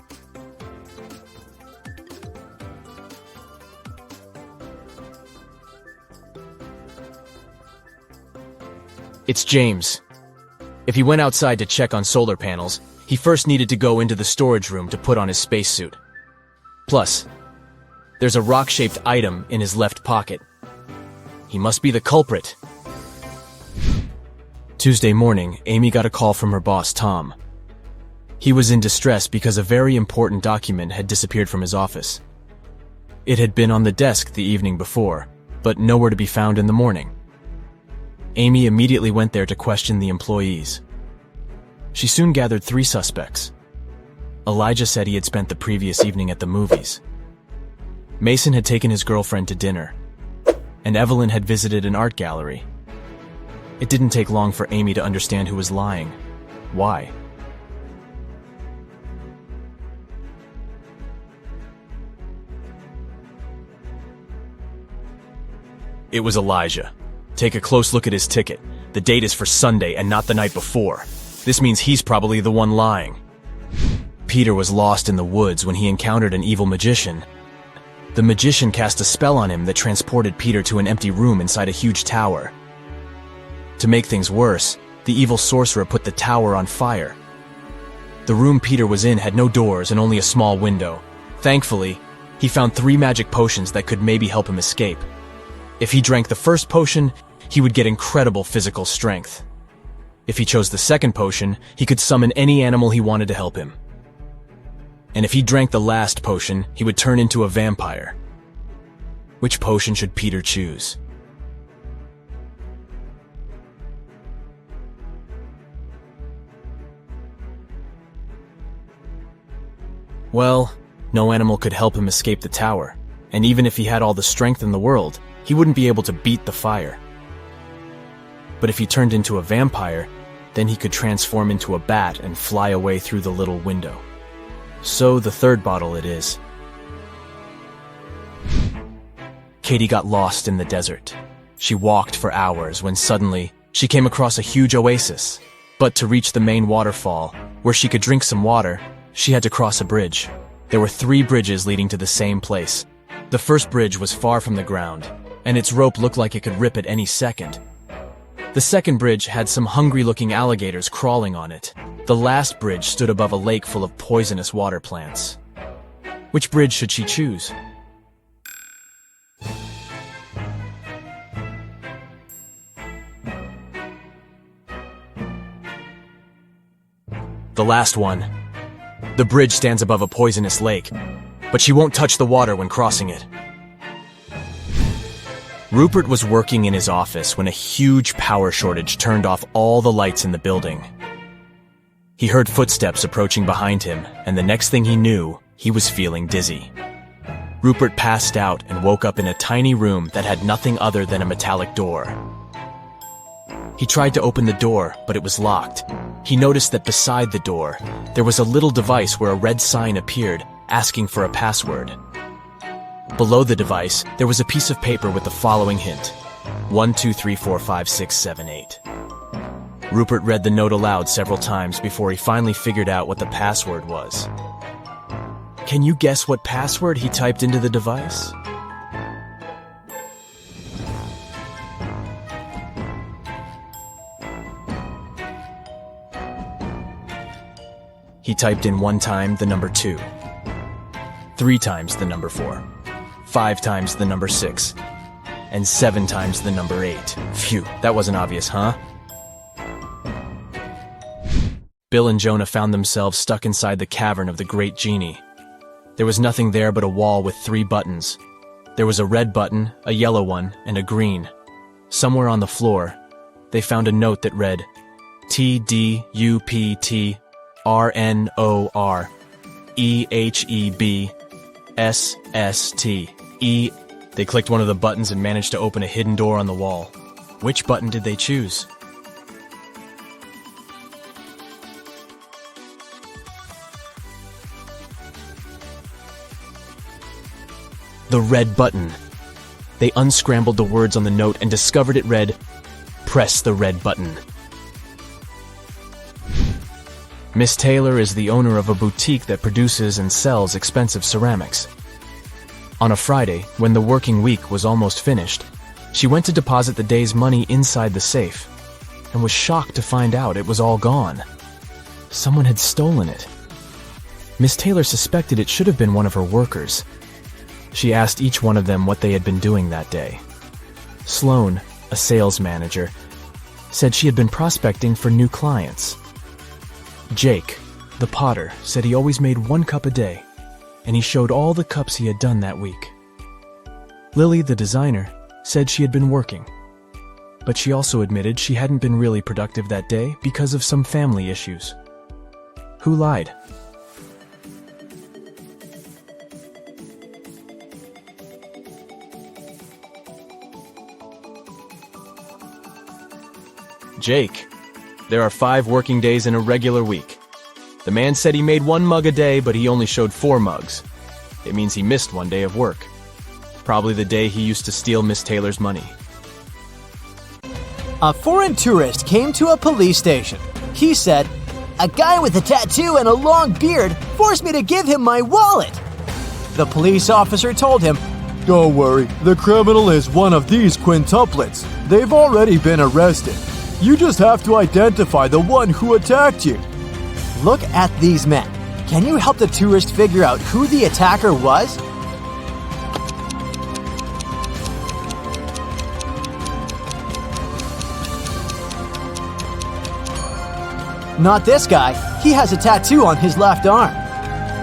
It's James. If he went outside to check on solar panels, he first needed to go into the storage room to put on his spacesuit. Plus, there's a rock-shaped item in his left pocket. He must be the culprit. Tuesday morning, Amy got a call from her boss, Tom. He was in distress because a very important document had disappeared from his office. It had been on the desk the evening before, but nowhere to be found in the morning. Amy immediately went there to question the employees. She soon gathered 3 suspects. Elijah said he had spent the previous evening at the movies. Mason had taken his girlfriend to dinner, and Evelyn had visited an art gallery. It didn't take long for Amy to understand who was lying. Why? It was Elijah. Take a close look at his ticket. The date is for Sunday and not the night before. This means he's probably the one lying. Peter was lost in the woods when he encountered an evil magician. The magician cast a spell on him that transported Peter to an empty room inside a huge tower. To make things worse, the evil sorcerer put the tower on fire. The room Peter was in had no doors and only a small window. Thankfully, he found 3 magic potions that could maybe help him escape. If he drank the first potion, he would get incredible physical strength. If he chose the second potion, he could summon any animal he wanted to help him. And if he drank the last potion, he would turn into a vampire. Which potion should Peter choose? Well, no animal could help him escape the tower, and even if he had all the strength in the world, he wouldn't be able to beat the fire. But if he turned into a vampire, then he could transform into a bat and fly away through the little window. So the third bottle it is. Katie got lost in the desert. She walked for hours when suddenly she came across a huge oasis. But to reach the main waterfall, where she could drink some water, she had to cross a bridge. There were 3 bridges leading to the same place. The first bridge was far from the ground, and its rope looked like it could rip at any second. The second bridge had some hungry-looking alligators crawling on it. The last bridge stood above a lake full of poisonous water plants. Which bridge should she choose? The last one. The bridge stands above a poisonous lake, but she won't touch the water when crossing it. Rupert was working in his office when a huge power shortage turned off all the lights in the building. He heard footsteps approaching behind him, and the next thing he knew, he was feeling dizzy. Rupert passed out and woke up in a tiny room that had nothing other than a metallic door. He tried to open the door, but it was locked. He noticed that beside the door, there was a little device where a red sign appeared, asking for a password. Below the device, there was a piece of paper with the following hint: 1, 2, 3, 4, 5, 6, 7, 8. Rupert read the note aloud several times before he finally figured out what the password was. Can you guess what password he typed into the device? He typed in 1 time the number 2, 3 times the number 4, 5 times the number 6, and 7 times the number 8. Phew, that wasn't obvious, huh? Bill and Jonah found themselves stuck inside the cavern of the Great Genie. There was nothing there but a wall with 3 buttons. There was a red button, a yellow one, and a green. Somewhere on the floor, they found a note that read, TDUPTRNOREHEBSSTE. They clicked one of the buttons and managed to open a hidden door on the wall. Which button did they choose? The red button. They unscrambled the words on the note and discovered it read, "Press the red button." Miss Taylor is the owner of a boutique that produces and sells expensive ceramics. On a Friday, when the working week was almost finished, she went to deposit the day's money inside the safe and was shocked to find out it was all gone. Someone had stolen it. Miss Taylor suspected it should have been one of her workers. She asked each one of them what they had been doing that day. Sloan, a sales manager, said she had been prospecting for new clients. Jake, the potter, said he always made 1 cup a day, and he showed all the cups he had done that week. Lily, the designer, said she had been working, but she also admitted she hadn't been really productive that day because of some family issues. Who lied? Jake. There are 5 working days in a regular week. The man said he made 1 mug a day, but he only showed 4 mugs. It means he missed 1 day of work. Probably the day he used to steal Miss Taylor's money. A foreign tourist came to a police station. He said, A guy with a tattoo and a long beard forced me to give him my wallet. the police officer told him, "Don't worry, the criminal is one of these quintuplets. They've already been arrested. You just have to identify the one who attacked you." Look at these men. Can you help the tourist figure out who the attacker was? Not this guy. He has a tattoo on his left arm.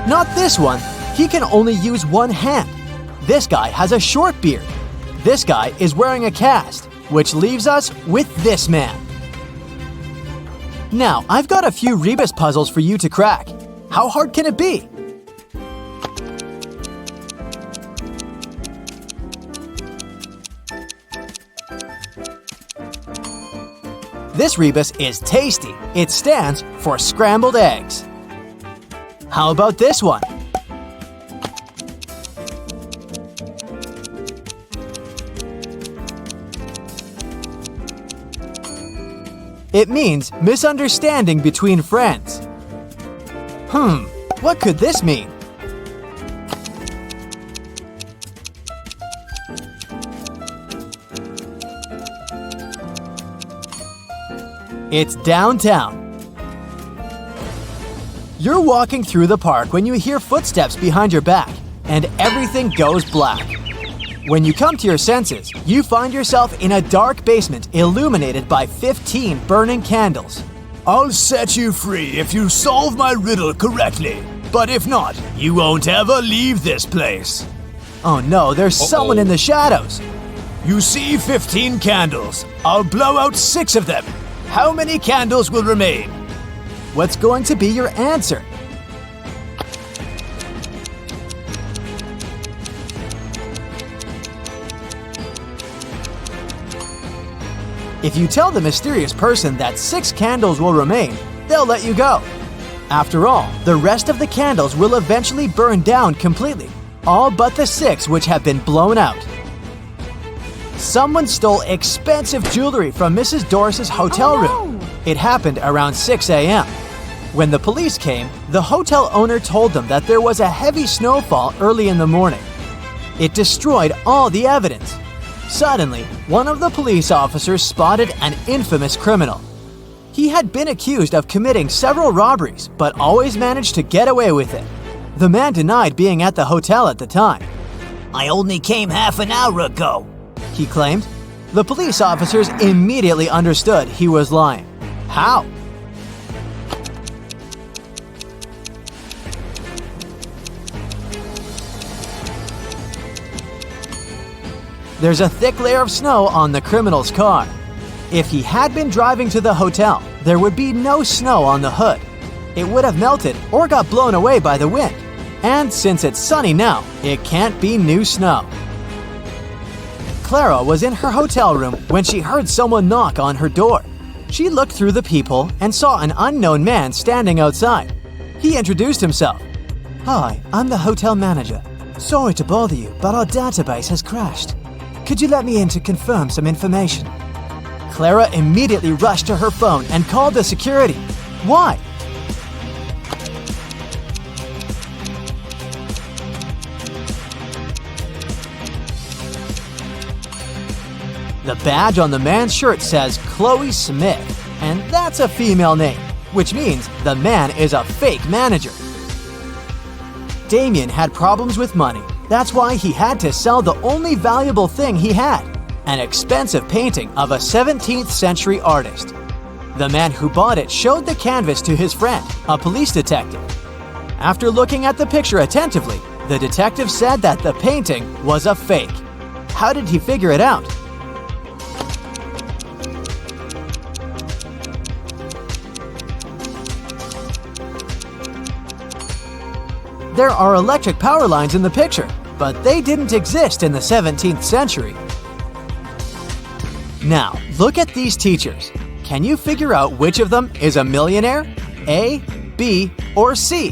Not this one. He can only use one hand. This guy has a short beard. This guy is wearing a cast, which leaves us with this man. Now, I've got a few rebus puzzles for you to crack. How hard can it be? This rebus is tasty. It stands for scrambled eggs. How about this one? It means misunderstanding between friends. What could this mean? It's downtown. You're walking through the park when you hear footsteps behind your back, and everything goes black. When you come to your senses, you find yourself in a dark basement illuminated by 15 burning candles. I'll set you free if you solve my riddle correctly. But if not, you won't ever leave this place. Oh no, there's someone in the shadows. You see 15 candles. I'll blow out 6 of them. How many candles will remain? What's going to be your answer? If you tell the mysterious person that 6 candles will remain, they'll let you go. After all, the rest of the candles will eventually burn down completely, all but the 6 which have been blown out. Someone stole expensive jewelry from Mrs. Doris's hotel room. It happened around 6 a.m. When the police came, the hotel owner told them that there was a heavy snowfall early in the morning. It destroyed all the evidence. Suddenly, one of the police officers spotted an infamous criminal. He had been accused of committing several robberies, but always managed to get away with it. The man denied being at the hotel at the time. I only came half an hour ago, he claimed. The police officers immediately understood he was lying. How? There's a thick layer of snow on the criminal's car. If he had been driving to the hotel, there would be no snow on the hood. It would have melted or got blown away by the wind. And since it's sunny now, it can't be new snow. Clara was in her hotel room when she heard someone knock on her door. She looked through the peephole and saw an unknown man standing outside. He introduced himself. "Hi, I'm the hotel manager. Sorry to bother you, but our database has crashed. Could you let me in to confirm some information? Clara immediately rushed to her phone and called the security. Why? The badge on the man's shirt says Chloe Smith, and that's a female name, which means the man is a fake manager. Damien had problems with money. That's why he had to sell the only valuable thing he had, an expensive painting of a 17th century artist. The man who bought it showed the canvas to his friend, a police detective. After looking at the picture attentively, the detective said that the painting was a fake. How did he figure it out? There are electric power lines in the picture, but they didn't exist in the 17th century. Now, look at these teachers. Can you figure out which of them is a millionaire? A, B, or C?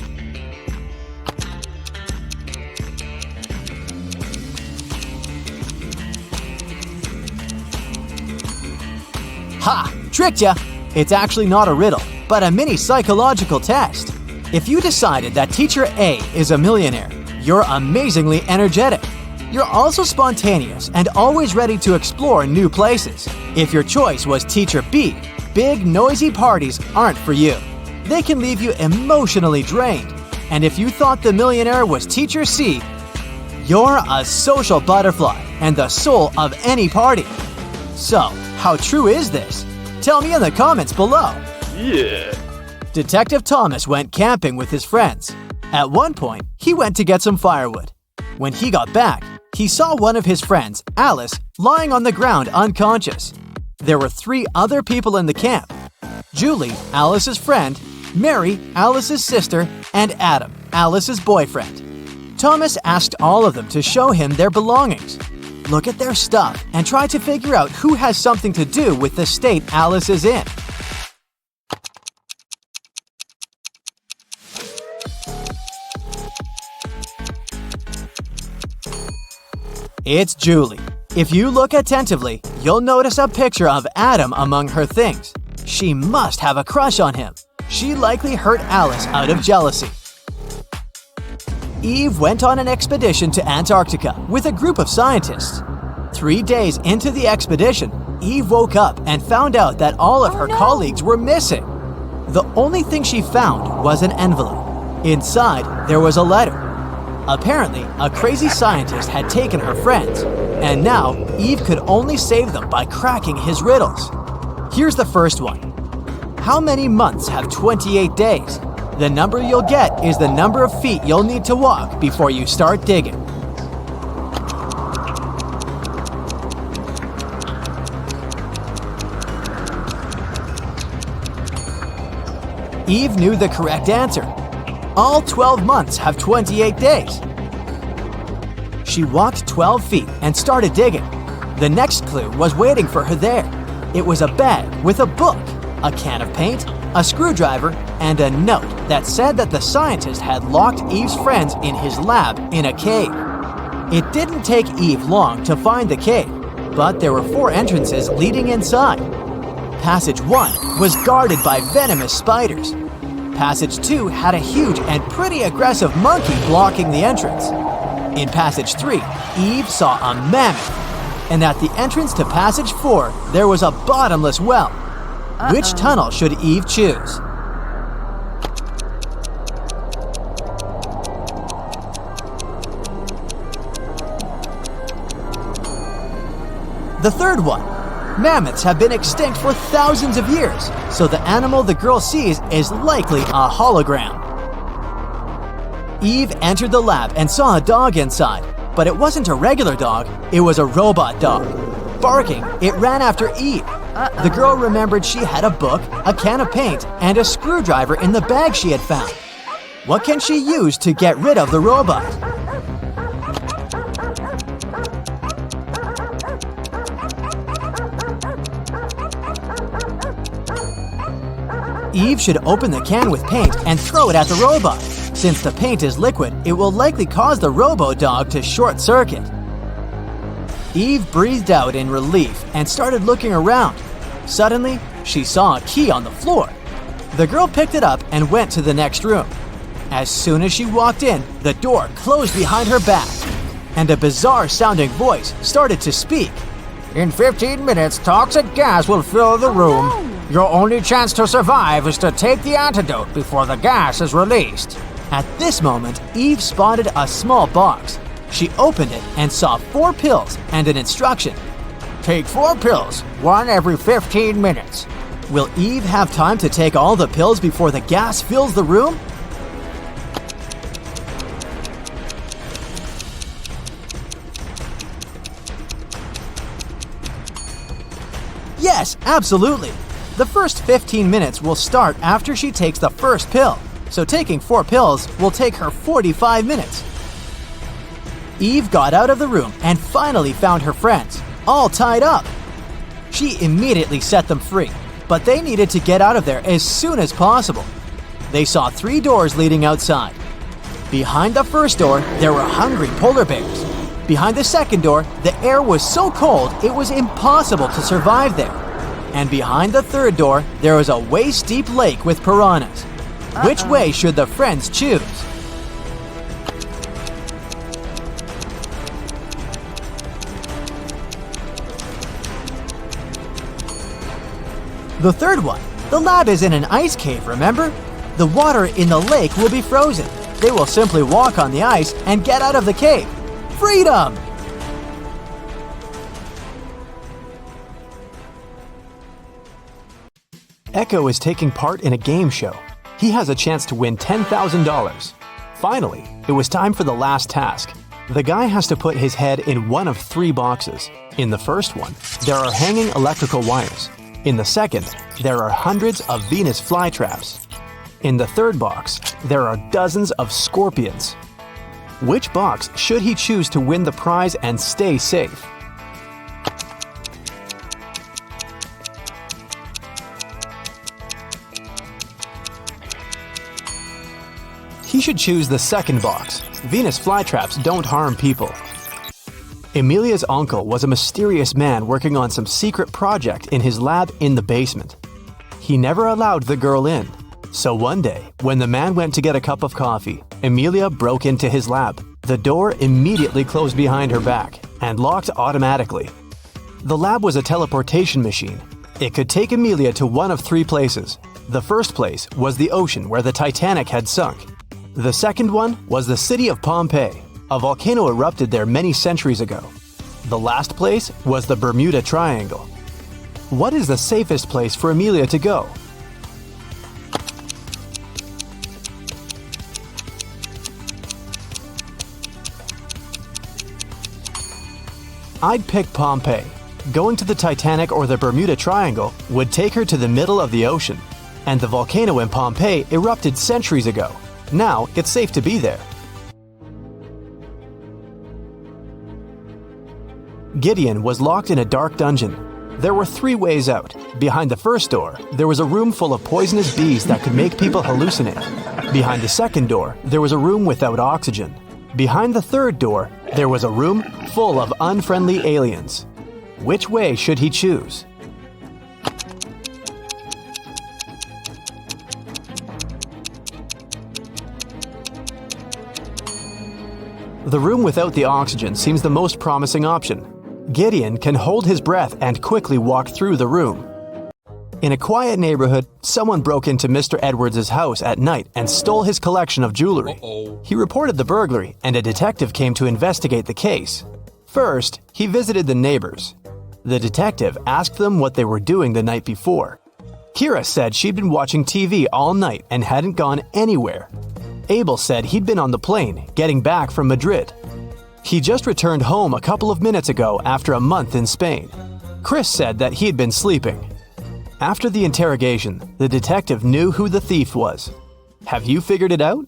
Ha! Tricked ya! It's actually not a riddle, but a mini psychological test. If you decided that teacher A is a millionaire, you're amazingly energetic. You're also spontaneous and always ready to explore new places. If your choice was teacher B, big noisy parties aren't for you. They can leave you emotionally drained. And if you thought the millionaire was teacher C, you're a social butterfly and the soul of any party. So, how true is this? Tell me in the comments below. Yeah. Detective Thomas went camping with his friends. At one point, he went to get some firewood. When he got back, he saw one of his friends, Alice, lying on the ground unconscious. There were 3 other people in the camp: Julie, Alice's friend, Mary, Alice's sister, and Adam, Alice's boyfriend. Thomas asked all of them to show him their belongings. Look at their stuff and try to figure out who has something to do with the state Alice is in. It's Julie. If you look attentively, you'll notice a picture of Adam among her things. She must have a crush on him. She likely hurt Alice out of jealousy. Eve went on an expedition to Antarctica with a group of scientists. 3 days into the expedition, Eve woke up and found out that all of her colleagues were missing. The only thing she found was an envelope. Inside, there was a letter. Apparently, a crazy scientist had taken her friends, and now Eve could only save them by cracking his riddles. Here's the first one. How many months have 28 days? The number you'll get is the number of feet you'll need to walk before you start digging. Eve knew the correct answer. All 12 months have 28 days. She walked 12 feet and started digging. The next clue was waiting for her there. It was a bag with a book, a can of paint, a screwdriver, and a note that said that the scientist had locked Eve's friends in his lab in a cave. It didn't take Eve long to find the cave, but there were 4 entrances leading inside. Passage 1 was guarded by venomous spiders. Passage 2 had a huge and pretty aggressive monkey blocking the entrance. In Passage 3, Eve saw a mammoth. And at the entrance to Passage 4, there was a bottomless well. Which tunnel should Eve choose? The third one. Mammoths have been extinct for thousands of years, so the animal the girl sees is likely a hologram. Eve entered the lab and saw a dog inside, but it wasn't a regular dog, it was a robot dog. Barking, it ran after Eve. The girl remembered she had a book, a can of paint, and a screwdriver in the bag she had found. What can she use to get rid of the robot? Eve should open the can with paint and throw it at the robot. Since the paint is liquid, it will likely cause the robo-dog to short-circuit. Eve breathed out in relief and started looking around. Suddenly, she saw a key on the floor. The girl picked it up and went to the next room. As soon as she walked in, the door closed behind her back, and a bizarre-sounding voice started to speak. In 15 minutes, toxic gas will fill the room. Your only chance to survive is to take the antidote before the gas is released. At this moment, Eve spotted a small box. She opened it and saw 4 pills and an instruction. Take 4 pills, one every 15 minutes. Will Eve have time to take all the pills before the gas fills the room? Yes, absolutely. The first 15 minutes will start after she takes the first pill, so taking 4 pills will take her 45 minutes. Eve got out of the room and finally found her friends, all tied up. She immediately set them free, but they needed to get out of there as soon as possible. They saw 3 doors leading outside. Behind the first door, there were hungry polar bears. Behind the second door, the air was so cold it was impossible to survive there. And behind the third door, there was a waist-deep lake with piranhas. Which way should the friends choose? The third one. The lab is in an ice cave, remember? The water in the lake will be frozen. They will simply walk on the ice and get out of the cave. Freedom! Echo is taking part in a game show. He has a chance to win $10,000. Finally, it was time for the last task. The guy has to put his head in one of 3 boxes. In the first one, there are hanging electrical wires. In the second, there are hundreds of Venus flytraps. In the third box, there are dozens of scorpions. Which box should he choose to win the prize and stay safe? He should choose the second box. Venus flytraps don't harm people. Emilia's uncle was a mysterious man working on some secret project in his lab in the basement. He never allowed the girl in. So one day, when the man went to get a cup of coffee, Emilia broke into his lab. The door immediately closed behind her back and locked automatically. The lab was a teleportation machine. It could take Emilia to one of 3 places. The first place was the ocean where the Titanic had sunk. The second one was the city of Pompeii. A volcano erupted there many centuries ago. The last place was the Bermuda Triangle. What is the safest place for Emilia to go? I'd pick Pompeii. Going to the Titanic or the Bermuda Triangle would take her to the middle of the ocean. And the volcano in Pompeii erupted centuries ago. Now it's safe to be there. Gideon was locked in a dark dungeon. There were 3 ways out. Behind the first door, there was a room full of poisonous bees that could make people hallucinate. Behind the second door, there was a room without oxygen. Behind the third door, there was a room full of unfriendly aliens. Which way should he choose? The room without the oxygen seems the most promising option. Gideon can hold his breath and quickly walk through the room. In a quiet neighborhood, someone broke into Mr. Edwards' house at night and stole his collection of jewelry. He reported the burglary, and a detective came to investigate the case. First, he visited the neighbors. The detective asked them what they were doing the night before. Kira said she'd been watching TV all night and hadn't gone anywhere. Abel said he'd been on the plane, getting back from Madrid. He just returned home a couple of minutes ago after a month in Spain. Chris said that he'd been sleeping. After the interrogation, the detective knew who the thief was. Have you figured it out?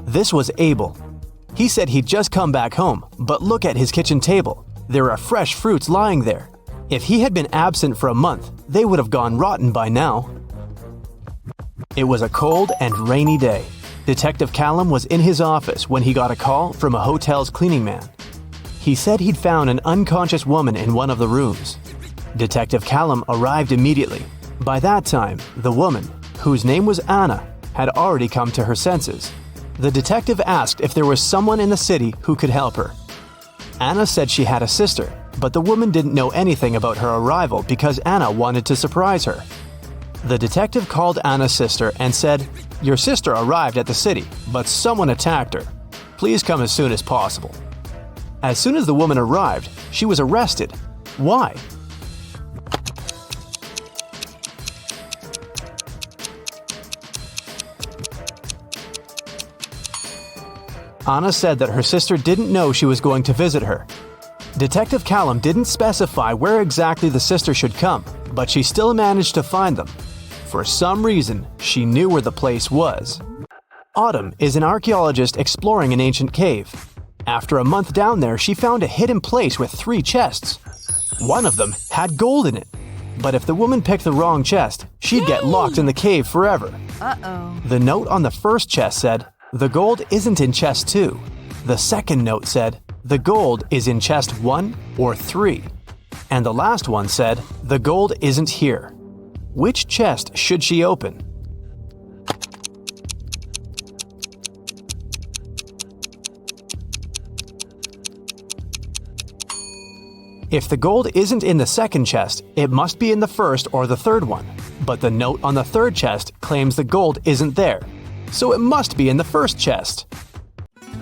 This was Abel. He said he'd just come back home, but look at his kitchen table. There are fresh fruits lying there. If he had been absent for a month, they would have gone rotten by now. It was a cold and rainy day. Detective Callum was in his office when he got a call from a hotel's cleaning man. He said he'd found an unconscious woman in one of the rooms. Detective Callum arrived immediately. By that time, the woman, whose name was Anna, had already come to her senses. The detective asked if there was someone in the city who could help her. Anna said she had a sister, but the woman didn't know anything about her arrival because Anna wanted to surprise her. The detective called Anna's sister and said, "Your sister arrived at the city, but someone attacked her. Please come as soon as possible." As soon as the woman arrived, she was arrested. Why? Anna said that her sister didn't know she was going to visit her. Detective Callum didn't specify where exactly the sister should come, but she still managed to find them. For some reason, she knew where the place was. Autumn is an archaeologist exploring an ancient cave. After a month down there, she found a hidden place with 3 chests. One of them had gold in it. But if the woman picked the wrong chest, she'd get locked in the cave forever. The note on the first chest said, "The gold isn't in chest 2." The second note said, "The gold is in chest 1 or 3." And the last one said, "The gold isn't here." Which chest should she open? If the gold isn't in the second chest, it must be in the first or the third one. But the note on the third chest claims the gold isn't there, so it must be in the first chest.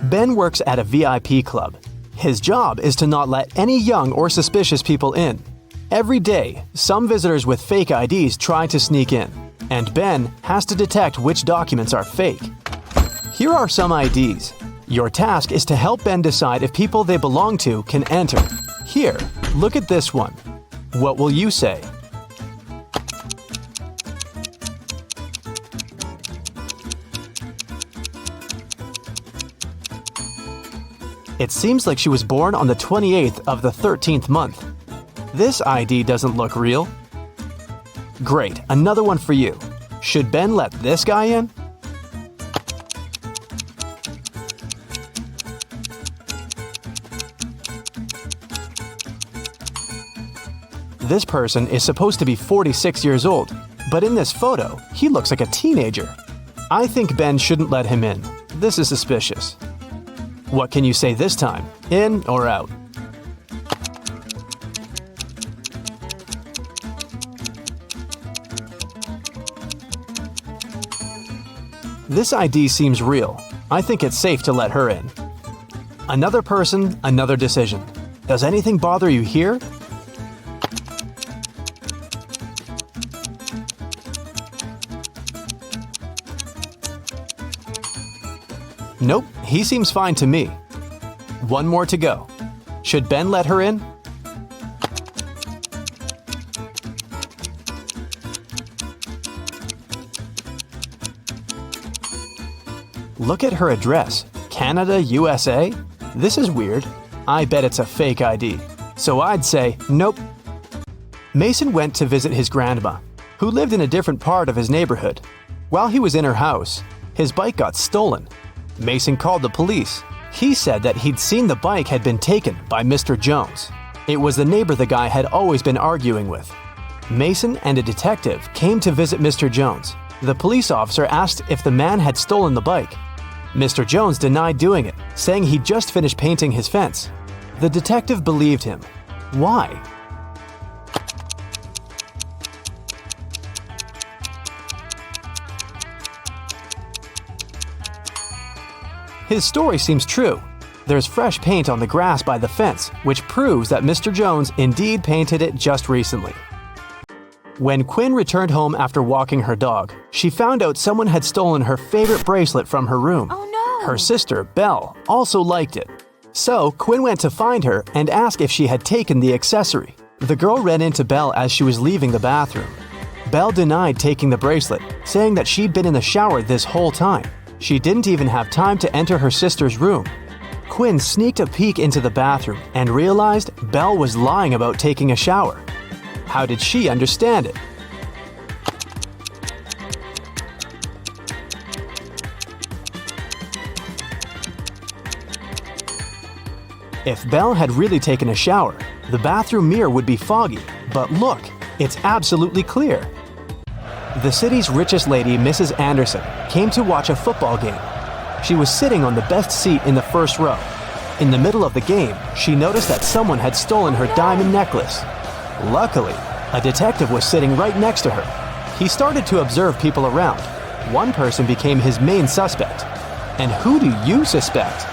Ben works at a VIP club. His job is to not let any young or suspicious people in. Every day, some visitors with fake IDs try to sneak in, and Ben has to detect which documents are fake. Here are some IDs. Your task is to help Ben decide if people they belong to can enter. Here, look at this one. What will you say? It seems like she was born on the 28th of the 13th month. This ID doesn't look real. Great, another one for you. Should Ben let this guy in? This person is supposed to be 46 years old, but in this photo, he looks like a teenager. I think Ben shouldn't let him in. This is suspicious. What can you say this time? In or out? This ID seems real. I think it's safe to let her in. Another person, another decision. Does anything bother you here? Nope, he seems fine to me. One more to go. Should Ben let her in? Look at her address. Canada, USA? This is weird. I bet it's a fake ID. So I'd say, nope. Mason went to visit his grandma, who lived in a different part of his neighborhood. While he was in her house, his bike got stolen. Mason called the police. He said that he'd seen the bike had been taken by Mr. Jones. It was the neighbor the guy had always been arguing with. Mason and a detective came to visit Mr. Jones. The police officer asked if the man had stolen the bike. Mr. Jones denied doing it, saying he'd just finished painting his fence. The detective believed him. Why? His story seems true. There's fresh paint on the grass by the fence, which proves that Mr. Jones indeed painted it just recently. When Quinn returned home after walking her dog, she found out someone had stolen her favorite bracelet from her room. Oh no! Her sister, Belle, also liked it. So Quinn went to find her and asked if she had taken the accessory. The girl ran into Belle as she was leaving the bathroom. Belle denied taking the bracelet, saying that she'd been in the shower this whole time. She didn't even have time to enter her sister's room. Quinn sneaked a peek into the bathroom and realized Belle was lying about taking a shower. How did she understand it? If Belle had really taken a shower, the bathroom mirror would be foggy, but look, it's absolutely clear. The city's richest lady, Mrs. Anderson, came to watch a football game. She was sitting on the best seat in the first row. In the middle of the game, she noticed that someone had stolen her diamond necklace. Luckily, a detective was sitting right next to her. He started to observe people around. One person became his main suspect. And who do you suspect?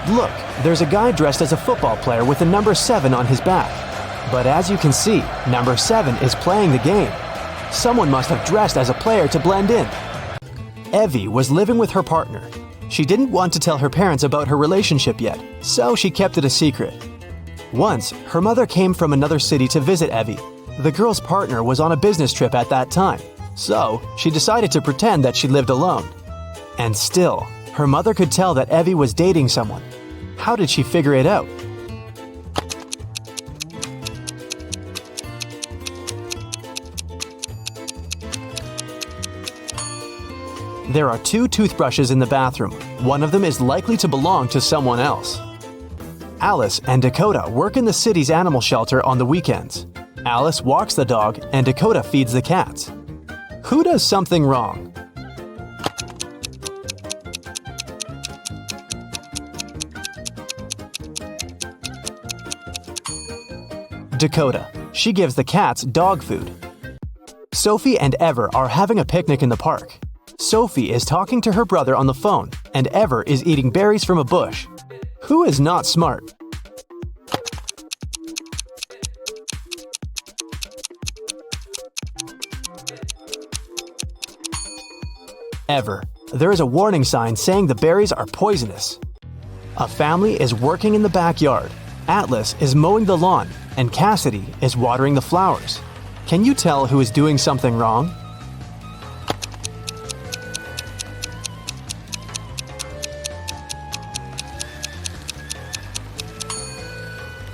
Look, there's a guy dressed as a football player with a number 7 on his back. But as you can see, number 7 is playing the game. Someone must have dressed as a player to blend in. Evie was living with her partner. She didn't want to tell her parents about her relationship yet, so she kept it a secret. Once, her mother came from another city to visit Evie. The girl's partner was on a business trip at that time, so she decided to pretend that she lived alone. And still, her mother could tell that Evie was dating someone. How did she figure it out? There are 2 toothbrushes in the bathroom. One of them is likely to belong to someone else. Alice and Dakota work in the city's animal shelter on the weekends. Alice walks the dog and Dakota feeds the cats. Who does something wrong? Dakota. She gives the cats dog food. Sophie and Ever are having a picnic in the park. Sophie is talking to her brother on the phone, and Ever is eating berries from a bush. Who is not smart? Ever. There is a warning sign saying the berries are poisonous. A family is working in the backyard. Atlas is mowing the lawn, and Cassidy is watering the flowers. Can you tell who is doing something wrong?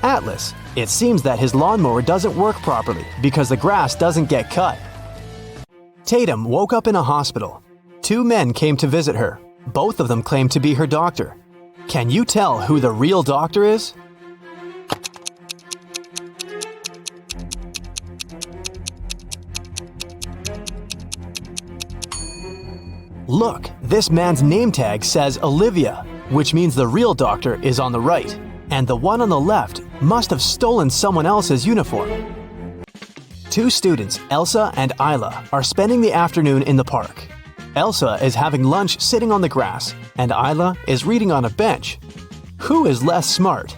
Atlas. It seems that his lawnmower doesn't work properly because the grass doesn't get cut. Tatum woke up in a hospital. 2 men came to visit her. Both of them claim to be her doctor. Can you tell who the real doctor is? Look, this man's name tag says Olivia, which means the real doctor is on the right, and the one on the left must have stolen someone else's uniform. 2 students, Elsa and Isla, are spending the afternoon in the park. Elsa is having lunch sitting on the grass, and Isla is reading on a bench. Who is less smart?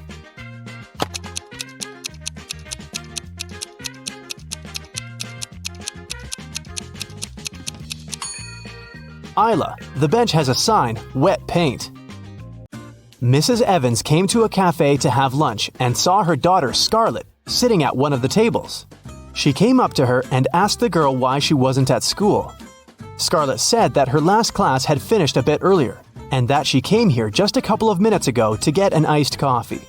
Isla. The bench has a sign, wet paint. Mrs. Evans came to a cafe to have lunch and saw her daughter Scarlett sitting at one of the tables. She came up to her and asked the girl why she wasn't at school. Scarlett said that her last class had finished a bit earlier and that she came here just a couple of minutes ago to get an iced coffee.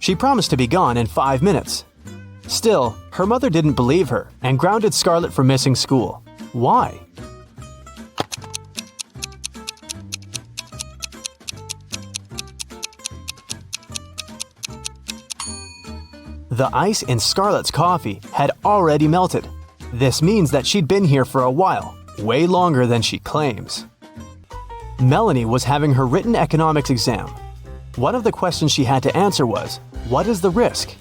She promised to be gone in 5 minutes. Still, her mother didn't believe her and grounded Scarlett for missing school. Why? The ice in Scarlett's coffee had already melted. This means that she'd been here for a while, way longer than she claims. Melanie was having her written economics exam. One of the questions she had to answer was, what is the risk?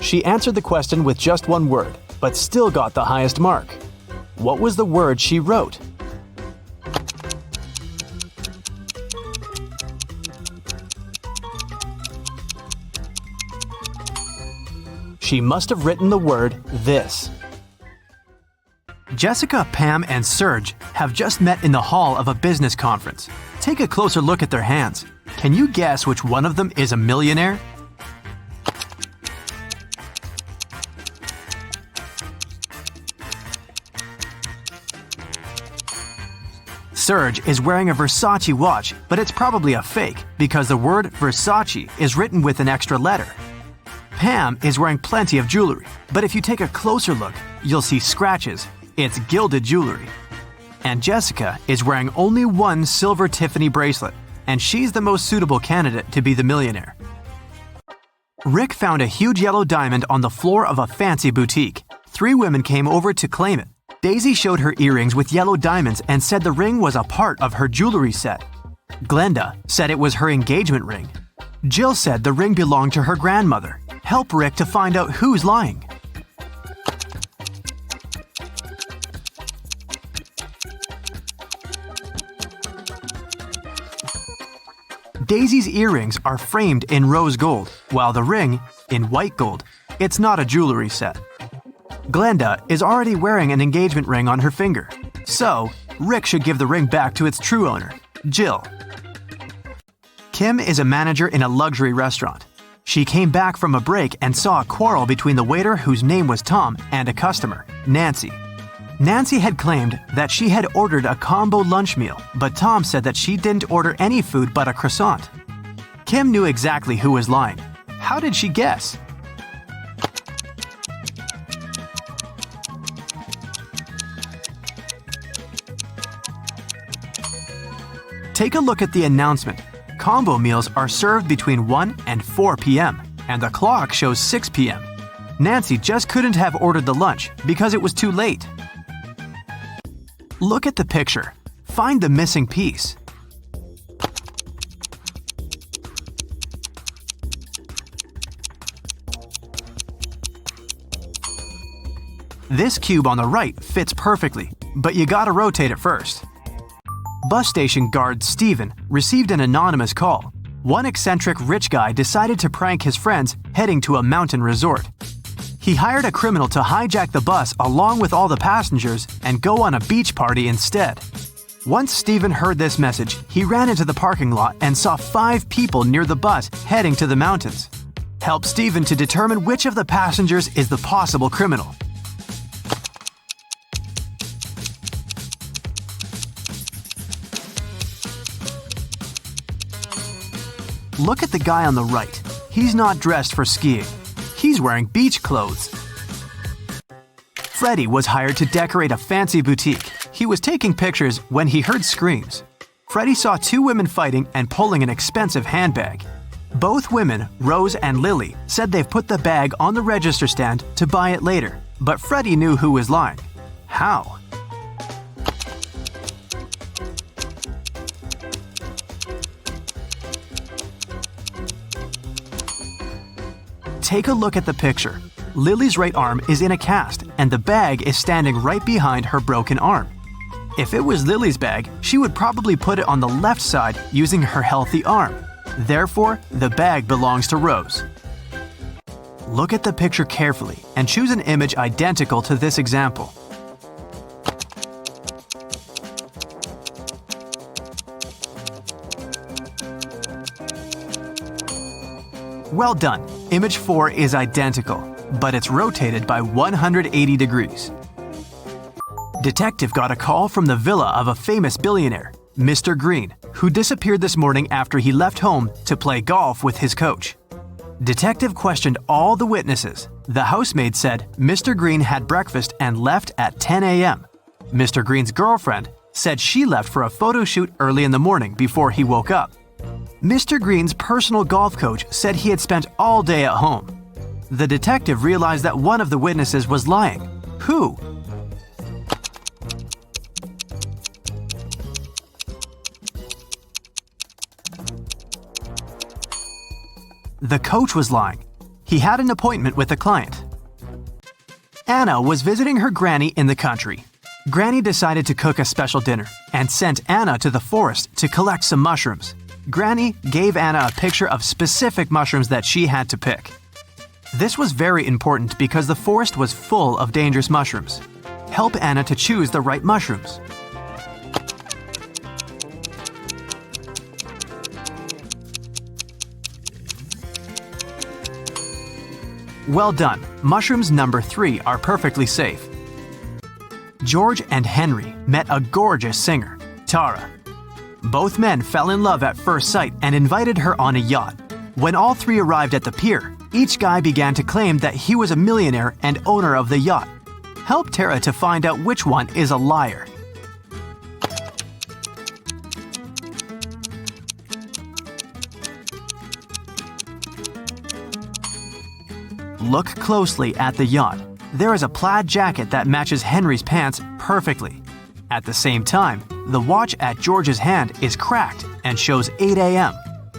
She answered the question with just one word, but still got the highest mark. What was the word she wrote? She must have written the word this. Jessica, Pam, and Serge have just met in the hall of a business conference. Take a closer look at their hands. Can you guess which one of them is a millionaire? Serge is wearing a Versace watch, but it's probably a fake because the word Versace is written with an extra letter. Pam is wearing plenty of jewelry, but if you take a closer look, you'll see scratches. It's gilded jewelry. And Jessica is wearing only one silver Tiffany bracelet, and she's the most suitable candidate to be the millionaire. Rick found a huge yellow diamond on the floor of a fancy boutique. 3 women came over to claim it. Daisy showed her earrings with yellow diamonds and said the ring was a part of her jewelry set. Glenda said it was her engagement ring. Jill said the ring belonged to her grandmother. Help Rick to find out who's lying. Daisy's earrings are framed in rose gold, while the ring in white gold. It's not a jewelry set. Glenda is already wearing an engagement ring on her finger, so Rick should give the ring back to its true owner, Jill. Kim is a manager in a luxury restaurant. She came back from a break and saw a quarrel between the waiter whose name was Tom and a customer, Nancy. Nancy had claimed that she had ordered a combo lunch meal, but Tom said that she didn't order any food but a croissant. Kim knew exactly who was lying. How did she guess? Take a look at the announcement. Combo meals are served between 1 and 4 p.m., and the clock shows 6 p.m. Nancy just couldn't have ordered the lunch because it was too late. Look at the picture. Find the missing piece. This cube on the right fits perfectly, but you gotta rotate it first. Bus station guard Steven received an anonymous call. One eccentric rich guy decided to prank his friends heading to a mountain resort. He hired a criminal to hijack the bus along with all the passengers and go on a beach party instead. Once Steven heard this message, he ran into the parking lot and saw 5 people near the bus heading to the mountains. Help Steven to determine which of the passengers is the possible criminal. Look at the guy on the right. He's not dressed for skiing. He's wearing beach clothes. Freddie was hired to decorate a fancy boutique. He was taking pictures when he heard screams. Freddie saw 2 women fighting and pulling an expensive handbag. Both women, Rose and Lily, said they've put the bag on the register stand to buy it later, but Freddie knew who was lying. How? Take a look at the picture. Lily's right arm is in a cast, and the bag is standing right behind her broken arm. If it was Lily's bag, she would probably put it on the left side using her healthy arm. Therefore, the bag belongs to Rose. Look at the picture carefully and choose an image identical to this example. Well done. Image 4 is identical, but it's rotated by 180 degrees. Detective got a call from the villa of a famous billionaire, Mr. Green, who disappeared this morning after he left home to play golf with his coach. Detective questioned all the witnesses. The housemaid said Mr. Green had breakfast and left at 10 a.m. Mr. Green's girlfriend said she left for a photo shoot early in the morning before he woke up. Mr. Green's personal golf coach said he had spent all day at home. The detective realized that one of the witnesses was lying. Who? The coach was lying. He had an appointment with a client. Anna was visiting her granny in the country. Granny decided to cook a special dinner and sent Anna to the forest to collect some mushrooms. Granny gave Anna a picture of specific mushrooms that she had to pick. This was very important because the forest was full of dangerous mushrooms. Help Anna to choose the right mushrooms. Well done. Mushrooms number 3 are perfectly safe. George and Henry met a gorgeous singer. Tara. Both men fell in love at first sight and invited her on a yacht. When all three arrived at the pier, each guy began to claim that he was a millionaire and owner of the yacht. Help Tara to find out which one is a liar. Look closely at the yacht. There is a plaid jacket that matches Henry's pants perfectly. At the same time, the watch at George's hand is cracked and shows 8 a.m.,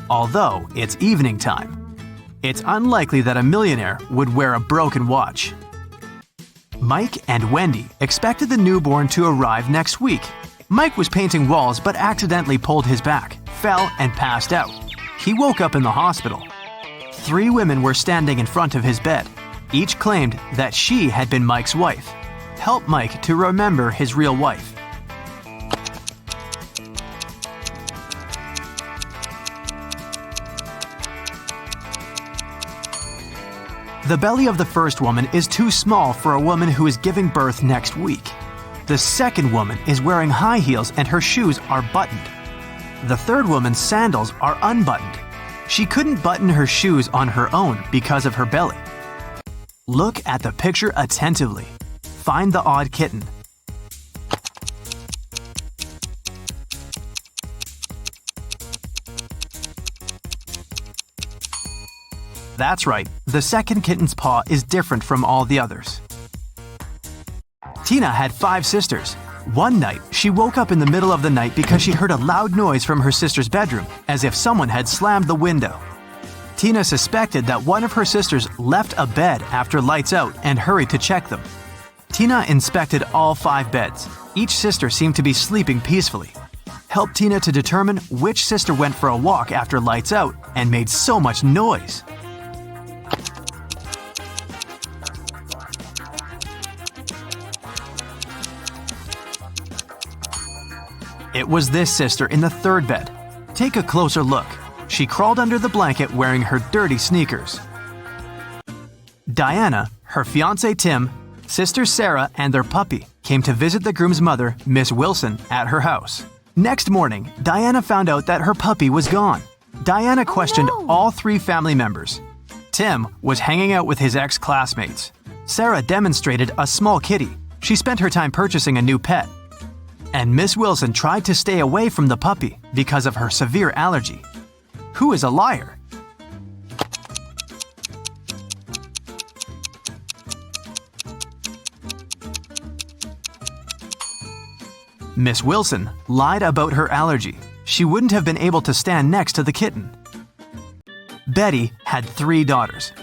although it's evening time. It's unlikely that a millionaire would wear a broken watch. Mike and Wendy expected the newborn to arrive next week. Mike was painting walls but accidentally pulled his back, fell, and passed out. He woke up in the hospital. 3 women were standing in front of his bed. Each claimed that she had been Mike's wife. Help Mike to remember his real wife. The belly of the first woman is too small for a woman who is giving birth next week. The second woman is wearing high heels and her shoes are buttoned. The third woman's sandals are unbuttoned. She couldn't button her shoes on her own because of her belly. Look at the picture attentively. Find the odd kitten. That's right, the second kitten's paw is different from all the others. Tina had 5 sisters. One night, she woke up in the middle of the night because she heard a loud noise from her sister's bedroom, as if someone had slammed the window. Tina suspected that one of her sisters left a bed after lights out and hurried to check them. Tina inspected all 5 beds. Each sister seemed to be sleeping peacefully. Help Tina to determine which sister went for a walk after lights out and made so much noise. It was this sister in the third bed. Take a closer look. She crawled under the blanket wearing her dirty sneakers. Diana, her fiancé Tim, sister Sarah, and their puppy came to visit the groom's mother, Miss Wilson, at her house. Next morning, Diana found out that her puppy was gone. Diana questioned all 3 family members. Tim was hanging out with his ex-classmates. Sarah demonstrated a small kitty. She spent her time purchasing a new pet. And Miss Wilson tried to stay away from the puppy because of her severe allergy. Who is a liar? Miss Wilson lied about her allergy. She wouldn't have been able to stand next to the kitten. Betty had 3 daughters.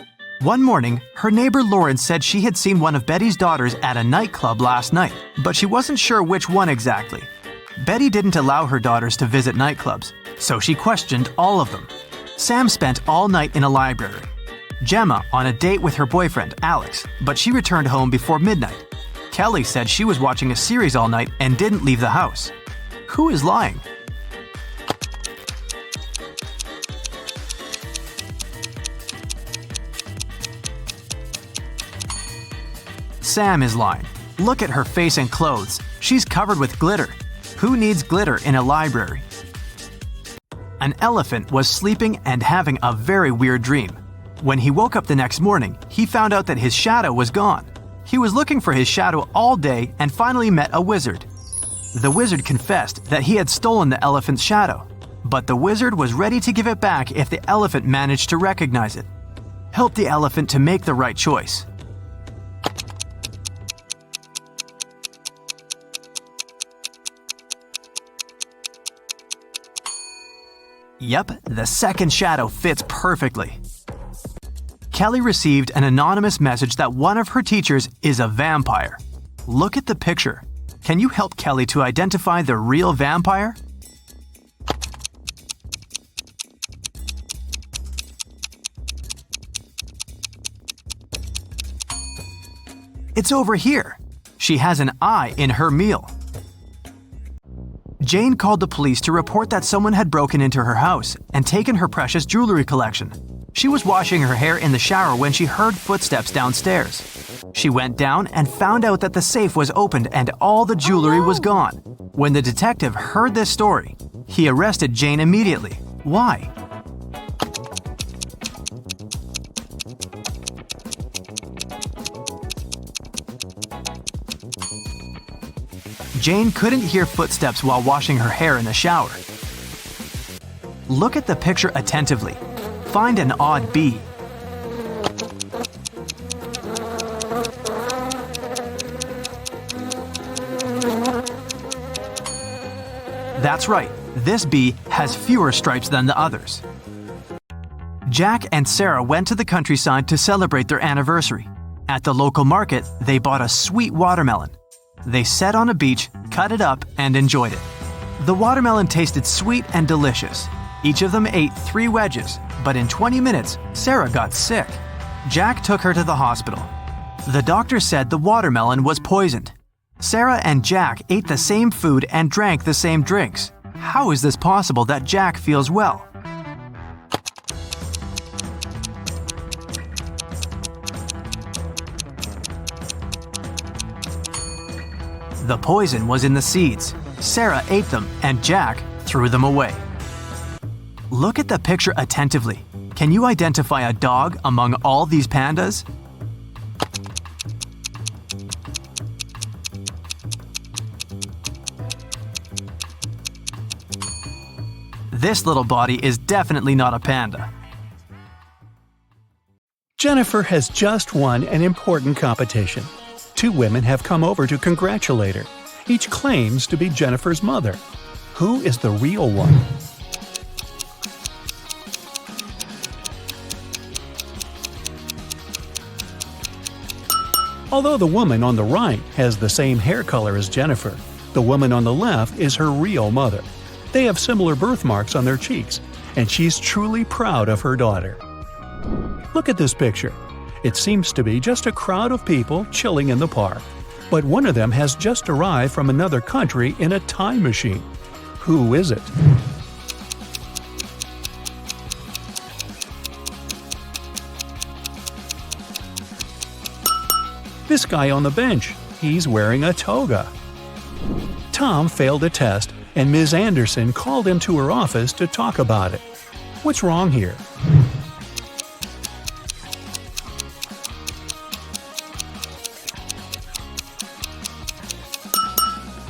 One morning, her neighbor Lauren said she had seen one of Betty's daughters at a nightclub last night, but she wasn't sure which one exactly. Betty didn't allow her daughters to visit nightclubs, so she questioned all of them. Sam spent all night in a library. Gemma on a date with her boyfriend, Alex, but she returned home before midnight. Kelly said she was watching a series all night and didn't leave the house. Who is lying? Sam is lying. Look at her face and clothes. She's covered with glitter. Who needs glitter in a library? An elephant was sleeping and having a very weird dream. When he woke up the next morning, he found out that his shadow was gone. He was looking for his shadow all day and finally met a wizard. The wizard confessed that he had stolen the elephant's shadow, but the wizard was ready to give it back if the elephant managed to recognize it. Help the elephant to make the right choice. Yep, the second shadow fits perfectly. Kelly received an anonymous message that one of her teachers is a vampire. Look at the picture. Can you help Kelly to identify the real vampire? It's over here. She has an eye in her meal. Jane called the police to report that someone had broken into her house and taken her precious jewelry collection. She was washing her hair in the shower when she heard footsteps downstairs. She went down and found out that the safe was opened and all the jewelry was gone. When the detective heard this story, he arrested Jane immediately. Why? Jane couldn't hear footsteps while washing her hair in the shower. Look at the picture attentively. Find an odd bee. That's right, this bee has fewer stripes than the others. Jack and Sarah went to the countryside to celebrate their anniversary. At the local market, they bought a sweet watermelon. They sat on a beach, cut it up, and enjoyed it. The watermelon tasted sweet and delicious. Each of them ate 3 wedges, but in 20 minutes, Sarah got sick. Jack took her to the hospital. The doctor said the watermelon was poisoned. Sarah and Jack ate the same food and drank the same drinks. How is this possible that Jack feels well? The poison was in the seeds. Sarah ate them and Jack threw them away. Look at the picture attentively. Can you identify a dog among all these pandas? This little body is definitely not a panda. Jennifer has just won an important competition. 2 women have come over to congratulate her. Each claims to be Jennifer's mother. Who is the real one? Although the woman on the right has the same hair color as Jennifer, the woman on the left is her real mother. They have similar birthmarks on their cheeks, and she's truly proud of her daughter. Look at this picture. It seems to be just a crowd of people chilling in the park. But one of them has just arrived from another country in a time machine. Who is it? This guy on the bench. He's wearing a toga. Tom failed a test, and Ms. Anderson called him to her office to talk about it. What's wrong here?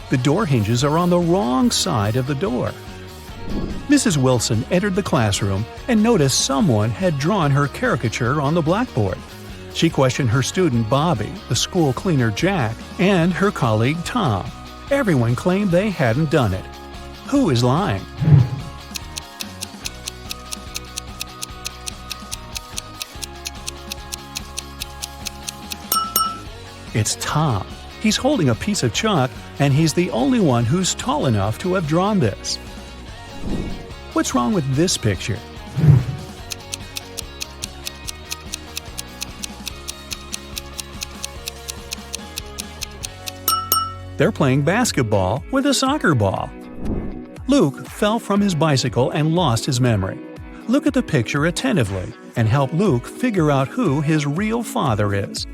The door hinges are on the wrong side of the door. Mrs. Wilson entered the classroom and noticed someone had drawn her caricature on the blackboard. She questioned her student Bobby, the school cleaner Jack, and her colleague Tom. Everyone claimed they hadn't done it. Who is lying? It's Tom. He's holding a piece of chalk, and he's the only one who's tall enough to have drawn this. What's wrong with this picture? They're playing basketball with a soccer ball. Luke fell from his bicycle and lost his memory. Look at the picture attentively and help Luke figure out who his real father is.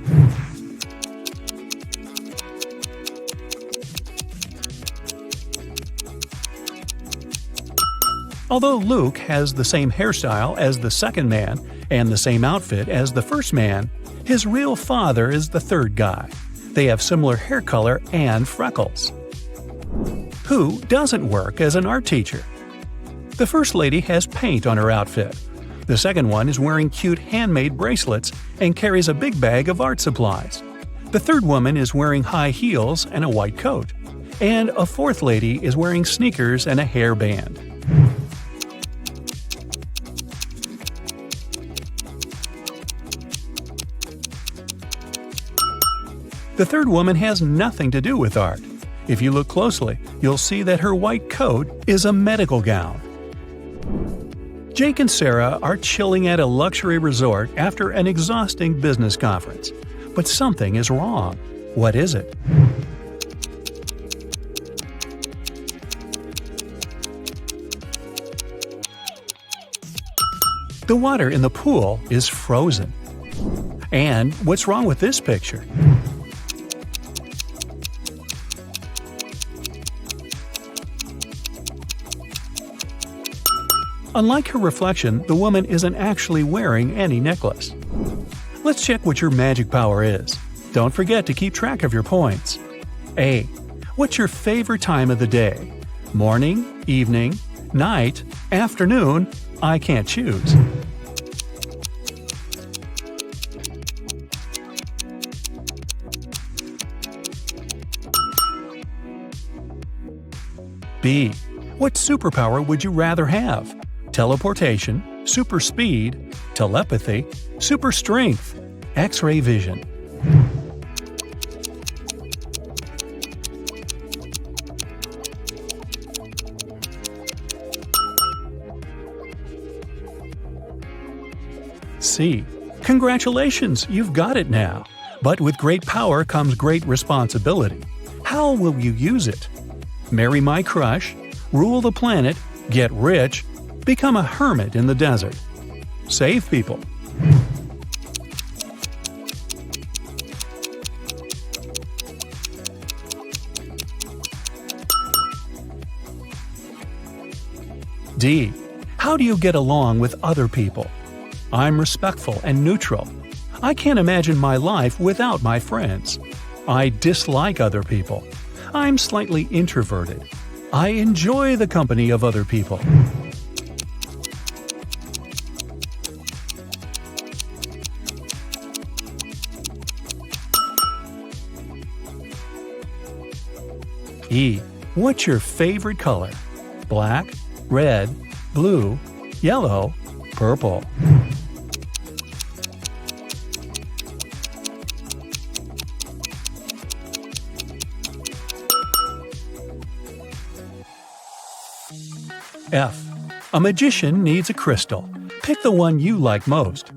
Although Luke has the same hairstyle as the second man and the same outfit as the first man, his real father is the third guy. They have similar hair color and freckles. Who doesn't work as an art teacher? The first lady has paint on her outfit. The second one is wearing cute handmade bracelets and carries a big bag of art supplies. The third woman is wearing high heels and a white coat. And a fourth lady is wearing sneakers and a hairband. The third woman has nothing to do with art. If you look closely, you'll see that her white coat is a medical gown. Jake and Sarah are chilling at a luxury resort after an exhausting business conference. But something is wrong. What is it? The water in the pool is frozen. And what's wrong with this picture? Unlike her reflection, the woman isn't actually wearing any necklace. Let's check what your magic power is. Don't forget to keep track of your points. A. What's your favorite time of the day? Morning, evening, night, afternoon? I can't choose. B. What superpower would you rather have? Teleportation, super speed, telepathy, super strength, X-ray vision. C. Congratulations, you've got it now. But with great power comes great responsibility. How will you use it? Marry my crush, rule the planet, get rich, become a hermit in the desert. Save people. D. How do you get along with other people? I'm respectful and neutral. I can't imagine my life without my friends. I dislike other people. I'm slightly introverted. I enjoy the company of other people. E. What's your favorite color? Black, red, blue, yellow, purple. F. A magician needs a crystal. Pick the one you like most.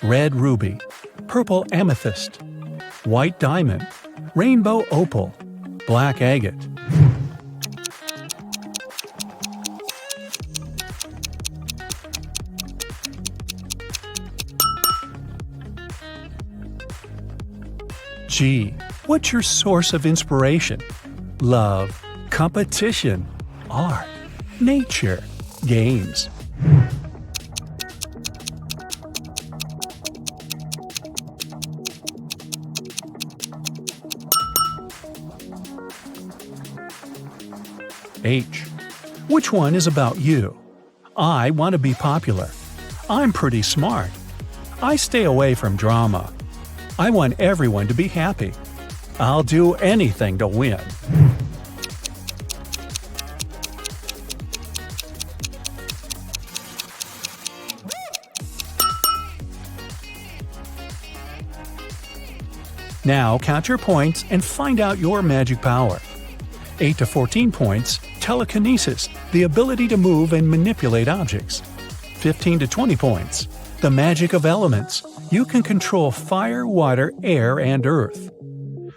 Red ruby, purple amethyst, white diamond, rainbow opal, black agate. G. What's your source of inspiration? Love, competition, art, nature, games. H. Which one is about you? I want to be popular. I'm pretty smart. I stay away from drama. I want everyone to be happy. I'll do anything to win. Now count your points and find out your magic power. 8 to 14 points, telekinesis, the ability to move and manipulate objects. 15 to 20 points, the magic of elements. You can control fire, water, air, and earth.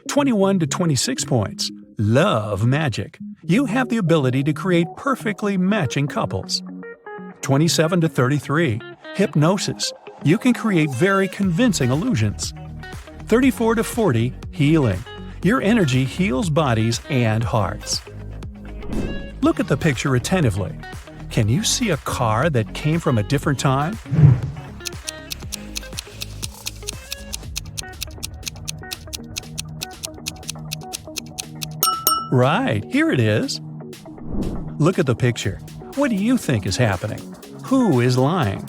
21 to 26 points, love magic. You have the ability to create perfectly matching couples. 27 to 33, hypnosis. You can create very convincing illusions. 34 to 40, healing. Your energy heals bodies and hearts. Look at the picture attentively. Can you see a car that came from a different time? Right, here it is. Look at the picture. What do you think is happening? Who is lying?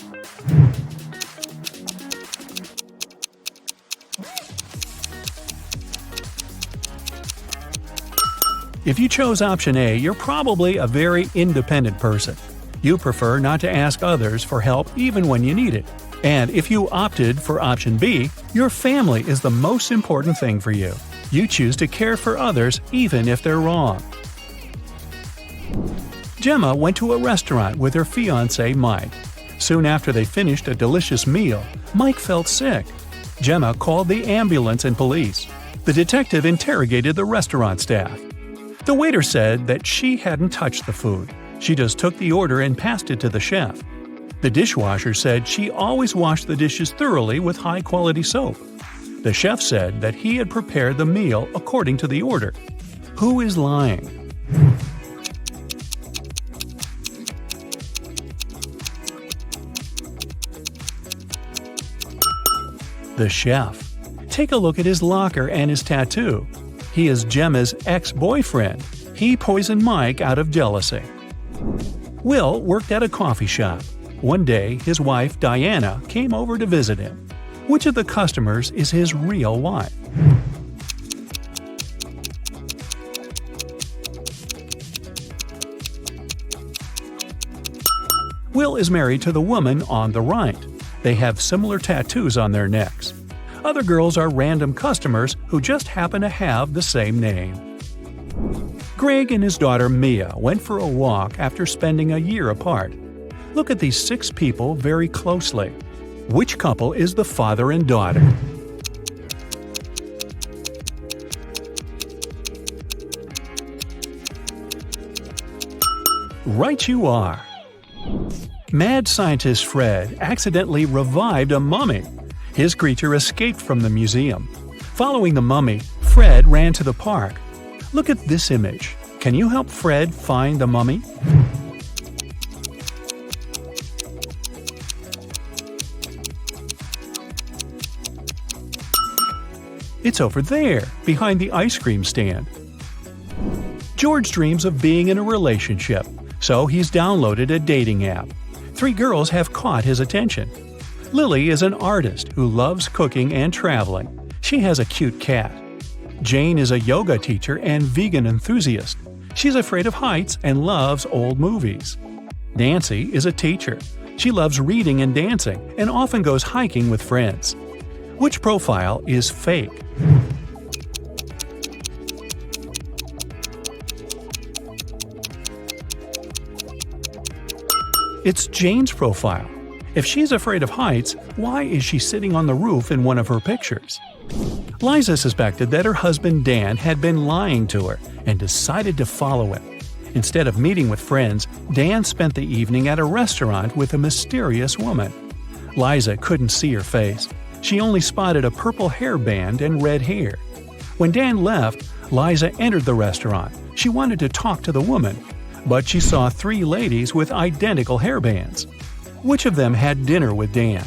If you chose option A, you're probably a very independent person. You prefer not to ask others for help even when you need it. And if you opted for option B, your family is the most important thing for you. You choose to care for others even if they're wrong. Gemma went to a restaurant with her fiancé Mike. Soon after they finished a delicious meal, Mike felt sick. Gemma called the ambulance and police. The detective interrogated the restaurant staff. The waiter said that she hadn't touched the food. She just took the order and passed it to the chef. The dishwasher said she always washed the dishes thoroughly with high-quality soap. The chef said that he had prepared the meal according to the order. Who is lying? The chef. Take a look at his locker and his tattoo. He is Gemma's ex-boyfriend. He poisoned Mike out of jealousy. Will worked at a coffee shop. One day, his wife, Diana, came over to visit him. Which of the customers is his real wife? Will is married to the woman on the right. They have similar tattoos on their necks. Other girls are random customers who just happen to have the same name. Greg and his daughter Mia went for a walk after spending a year apart. Look at these 6 people very closely. Which couple is the father and daughter? Right you are! Mad scientist Fred accidentally revived a mummy. His creature escaped from the museum. Following the mummy, Fred ran to the park. Look at this image. Can you help Fred find the mummy? It's over there, behind the ice cream stand. George dreams of being in a relationship, so he's downloaded a dating app. 3 girls have caught his attention. Lily is an artist who loves cooking and traveling. She has a cute cat. Jane is a yoga teacher and vegan enthusiast. She's afraid of heights and loves old movies. Nancy is a teacher. She loves reading and dancing and often goes hiking with friends. Which profile is fake? It's Jane's profile. If she's afraid of heights, why is she sitting on the roof in one of her pictures? Liza suspected that her husband Dan had been lying to her and decided to follow him. Instead of meeting with friends, Dan spent the evening at a restaurant with a mysterious woman. Liza couldn't see her face. She only spotted a purple hairband and red hair. When Dan left, Liza entered the restaurant. She wanted to talk to the woman, but she saw 3 ladies with identical hairbands. Which of them had dinner with Dan?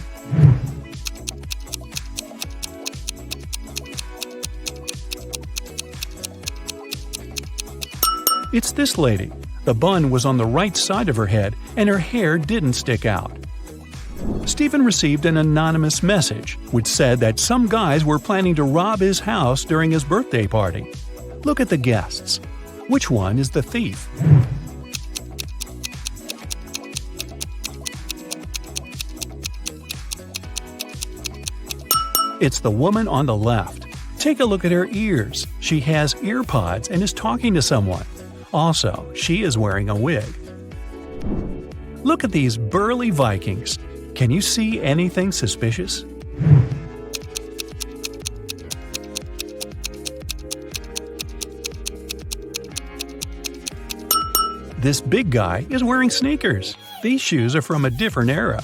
It's this lady. The bun was on the right side of her head and her hair didn't stick out. Stephen received an anonymous message which said that some guys were planning to rob his house during his birthday party. Look at the guests. Which one is the thief? It's the woman on the left. Take a look at her ears. She has ear pods and is talking to someone. Also, she is wearing a wig. Look at these burly Vikings. Can you see anything suspicious? This big guy is wearing sneakers. These shoes are from a different era.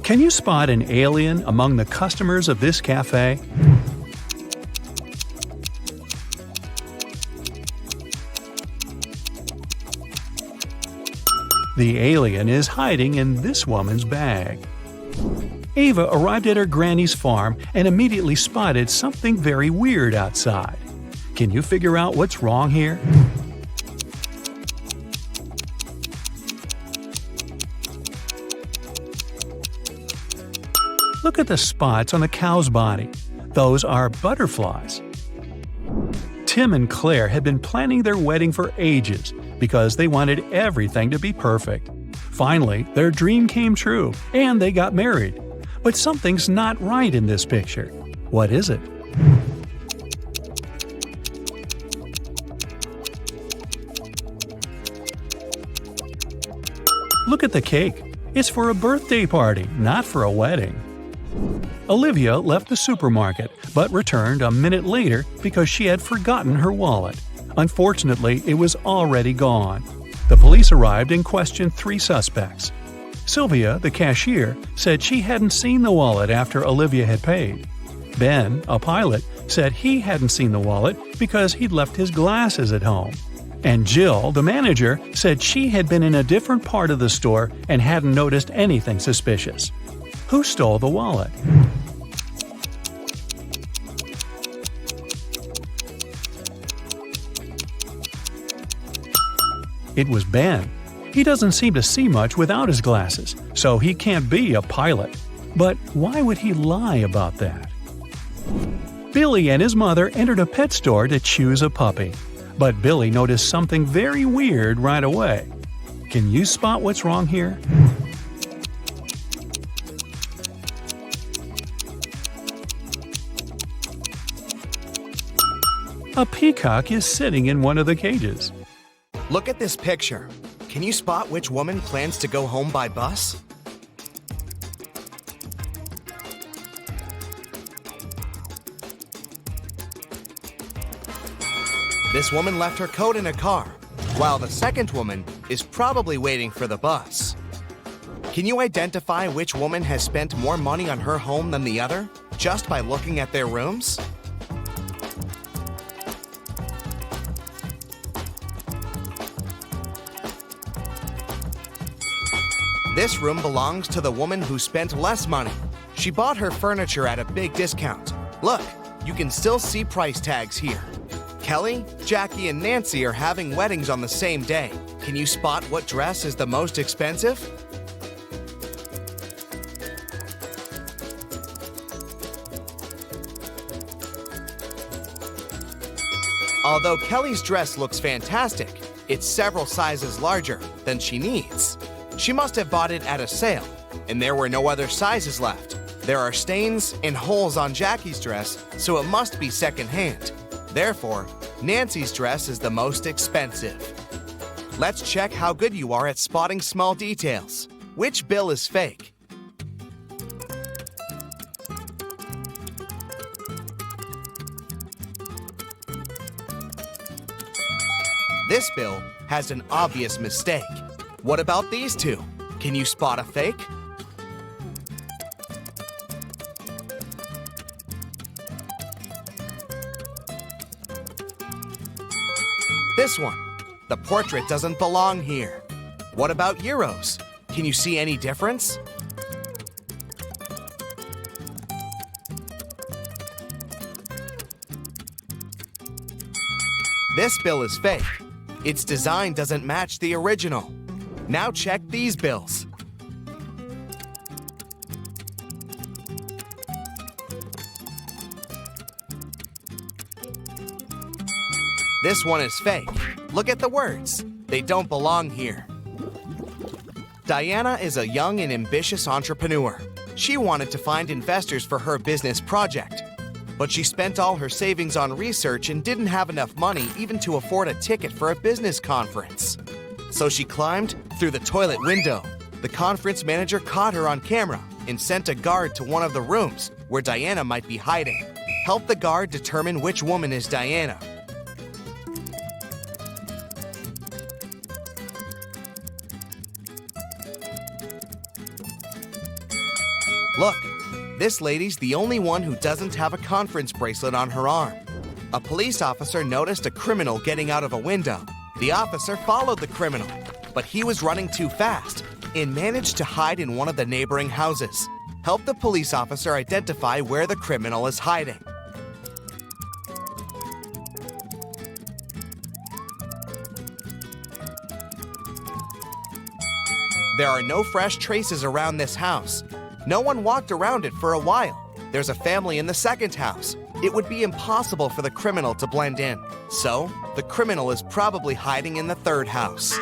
Can you spot an alien among the customers of this cafe? The alien is hiding in this woman's bag. Ava arrived at her granny's farm and immediately spotted something very weird outside. Can you figure out what's wrong here? Look at the spots on the cow's body. Those are butterflies. Tim and Claire had been planning their wedding for ages because they wanted everything to be perfect. Finally, their dream came true and they got married. But something's not right in this picture. What is it? Look at the cake. It's for a birthday party, not for a wedding. Olivia left the supermarket, but returned a minute later because she had forgotten her wallet. Unfortunately, it was already gone. The police arrived and questioned 3 suspects. Sylvia, the cashier, said she hadn't seen the wallet after Olivia had paid. Ben, a pilot, said he hadn't seen the wallet because he'd left his glasses at home. And Jill, the manager, said she had been in a different part of the store and hadn't noticed anything suspicious. Who stole the wallet? It was Ben. He doesn't seem to see much without his glasses, so he can't be a pilot. But why would he lie about that? Billy and his mother entered a pet store to choose a puppy. But Billy noticed something very weird right away. Can you spot what's wrong here? A peacock is sitting in one of the cages. Look at this picture. Can you spot which woman plans to go home by bus? This woman left her coat in a car, while the second woman is probably waiting for the bus. Can you identify which woman has spent more money on her home than the other, just by looking at their rooms? This room belongs to the woman who spent less money. She bought her furniture at a big discount. Look, you can still see price tags here. Kelly, Jackie, and Nancy are having weddings on the same day. Can you spot what dress is the most expensive? Although Kelly's dress looks fantastic, it's several sizes larger than she needs. She must have bought it at a sale, and there were no other sizes left. There are stains and holes on Jackie's dress, so it must be secondhand. Therefore, Nancy's dress is the most expensive. Let's check how good you are at spotting small details. Which bill is fake? This bill has an obvious mistake. What about these two? Can you spot a fake? This one. The portrait doesn't belong here. What about euros? Can you see any difference? This bill is fake. Its design doesn't match the original. Now check these bills. This one is fake. Look at the words. They don't belong here. Diana is a young and ambitious entrepreneur. She wanted to find investors for her business project, but she spent all her savings on research and didn't have enough money even to afford a ticket for a business conference. So she climbed through the toilet window. The conference manager caught her on camera and sent a guard to one of the rooms where Diana might be hiding. Help the guard determine which woman is Diana. Look, this lady's the only one who doesn't have a conference bracelet on her arm. A police officer noticed a criminal getting out of a window. The officer followed the criminal, but he was running too fast and managed to hide in one of the neighboring houses. Help the police officer identify where the criminal is hiding. There are no fresh traces around this house. No one walked around it for a while. There's a family in the second house. It would be impossible for the criminal to blend in. So, the criminal is probably hiding in the third house.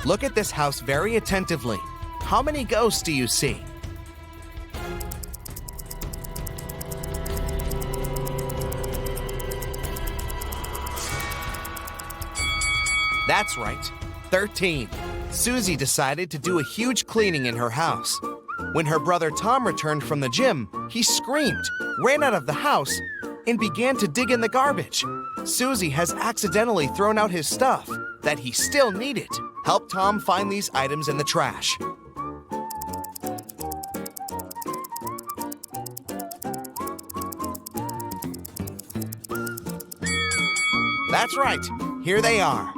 Look at this house very attentively. How many ghosts do you see? That's right, 13. Susie decided to do a huge cleaning in her house. When her brother Tom returned from the gym, he screamed, ran out of the house, and began to dig in the garbage. Susie has accidentally thrown out his stuff that he still needed. Help Tom find these items in the trash. That's right, here they are.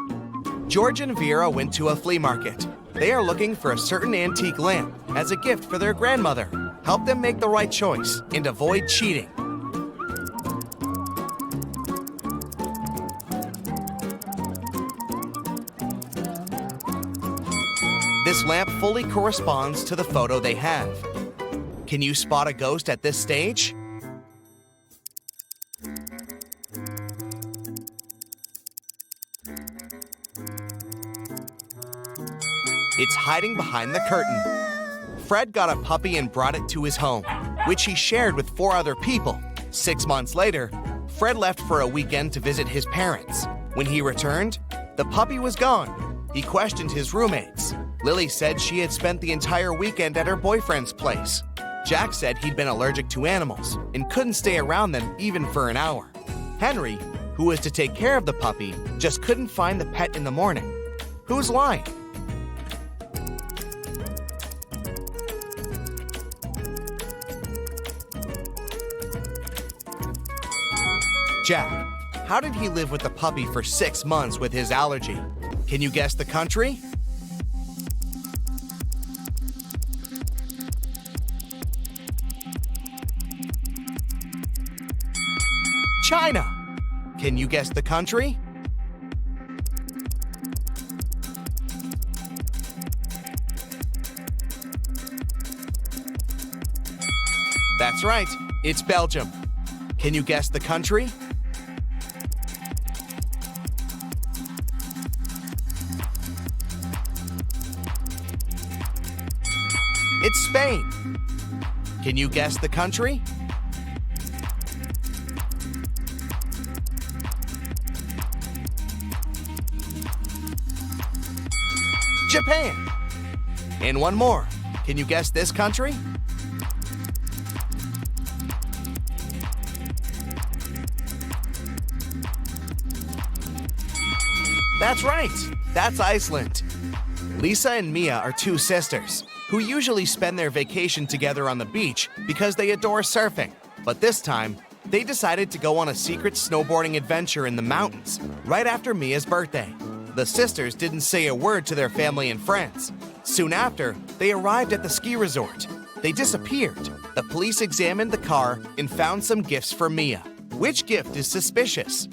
George and Vera went to a flea market. They are looking for a certain antique lamp as a gift for their grandmother. Help them make the right choice and avoid cheating. lamp fully corresponds to the photo they have. Can you spot a ghost at this stage? It's hiding behind the curtain. Fred got a puppy and brought it to his home, which he shared with 4 other people. 6 months later, Fred left for a weekend to visit his parents. When he returned, the puppy was gone. He questioned his roommates. Lily said she had spent the entire weekend at her boyfriend's place. Jack said he'd been allergic to animals and couldn't stay around them even for an hour. Henry, who was to take care of the puppy, just couldn't find the pet in the morning. Who's lying? Jack. How did he live with the puppy for 6 months with his allergy? Can you guess the country? China. Can you guess the country? That's right, it's Belgium. Can you guess the country? It's Spain. Can you guess the country? Japan. And one more. Can you guess this country? That's right. That's Iceland. Lisa and Mia are 2 sisters who usually spend their vacation together on the beach because they adore surfing. But this time, they decided to go on a secret snowboarding adventure in the mountains right after Mia's birthday. The sisters didn't say a word to their family and friends. Soon after, they arrived at the ski resort. They disappeared. The police examined the car and found some gifts for Mia. Which gift is suspicious?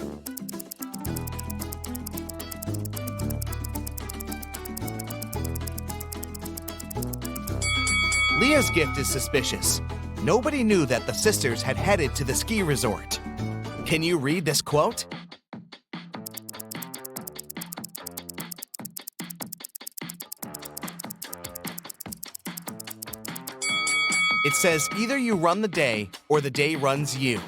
Leah's gift is suspicious. Nobody knew that the sisters had headed to the ski resort. Can you read this quote? It says, either you run the day or the day runs you.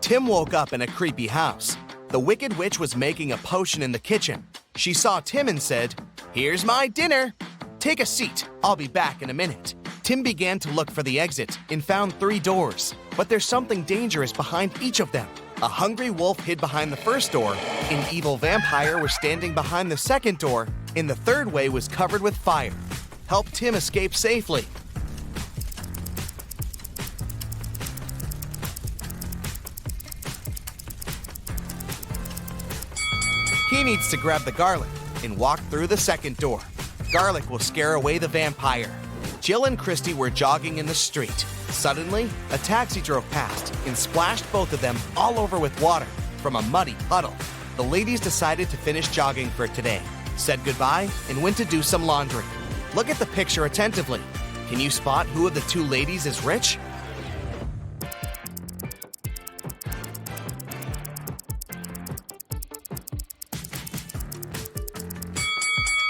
Tim woke up in a creepy house. The Wicked Witch was making a potion in the kitchen. She saw Tim and said, "Here's my dinner. Take a seat. I'll be back in a minute." Tim began to look for the exit and found 3 doors, but there's something dangerous behind each of them. A hungry wolf hid behind the first door, an evil vampire was standing behind the second door, and the third way was covered with fire. Help Tim escape safely. He needs to grab the garlic and walk through the second door. Garlic will scare away the vampire. Jill and Christy were jogging in the street. Suddenly, a taxi drove past and splashed both of them all over with water from a muddy puddle. The ladies decided to finish jogging for today, said goodbye, and went to do some laundry. Look at the picture attentively. Can you spot who of the 2 ladies is rich?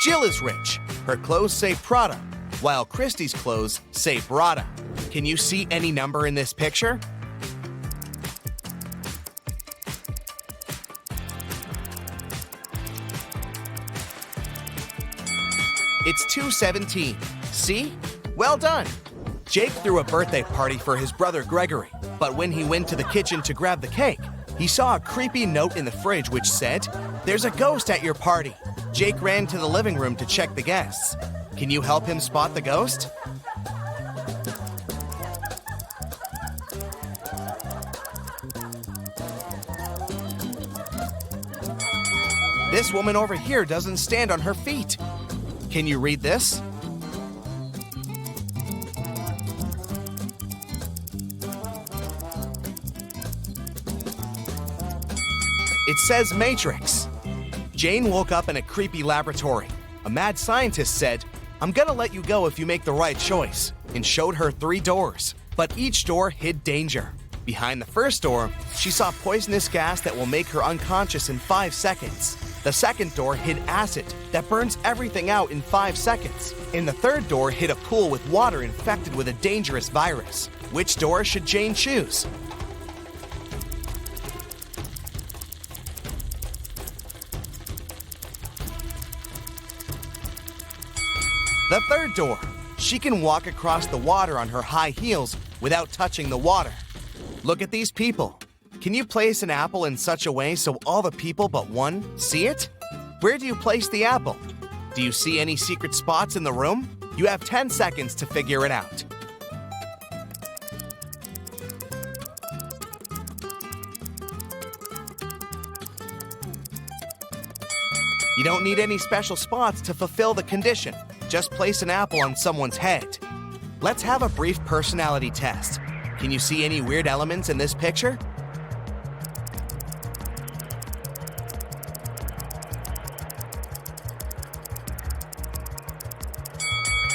Jill is rich. Her clothes say Prada, while Christy's clothes say Brada. Can you see any number in this picture? It's 217. See? Well done! Jake threw a birthday party for his brother Gregory, but when he went to the kitchen to grab the cake, he saw a creepy note in the fridge which said, "There's a ghost at your party." Jake ran to the living room to check the guests. Can you help him spot the ghost? This woman over here doesn't stand on her feet. Can you read this? It says Matrix. Jane woke up in a creepy laboratory. A mad scientist said, I'm gonna let you go if you make the right choice, and showed her 3 doors, but each door hid danger. Behind the first door, she saw poisonous gas that will make her unconscious in 5 seconds. The second door hid acid that burns everything out in 5 seconds. And the third door hid a pool with water infected with a dangerous virus. Which door should Jane choose? The third door. She can walk across the water on her high heels without touching the water. Look at these people. Can you place an apple in such a way so all the people but one see it? Where do you place the apple? Do you see any secret spots in the room? You have 10 seconds to figure it out. You don't need any special spots to fulfill the condition. Just place an apple on someone's head. Let's have a brief personality test. Can you see any weird elements in this picture?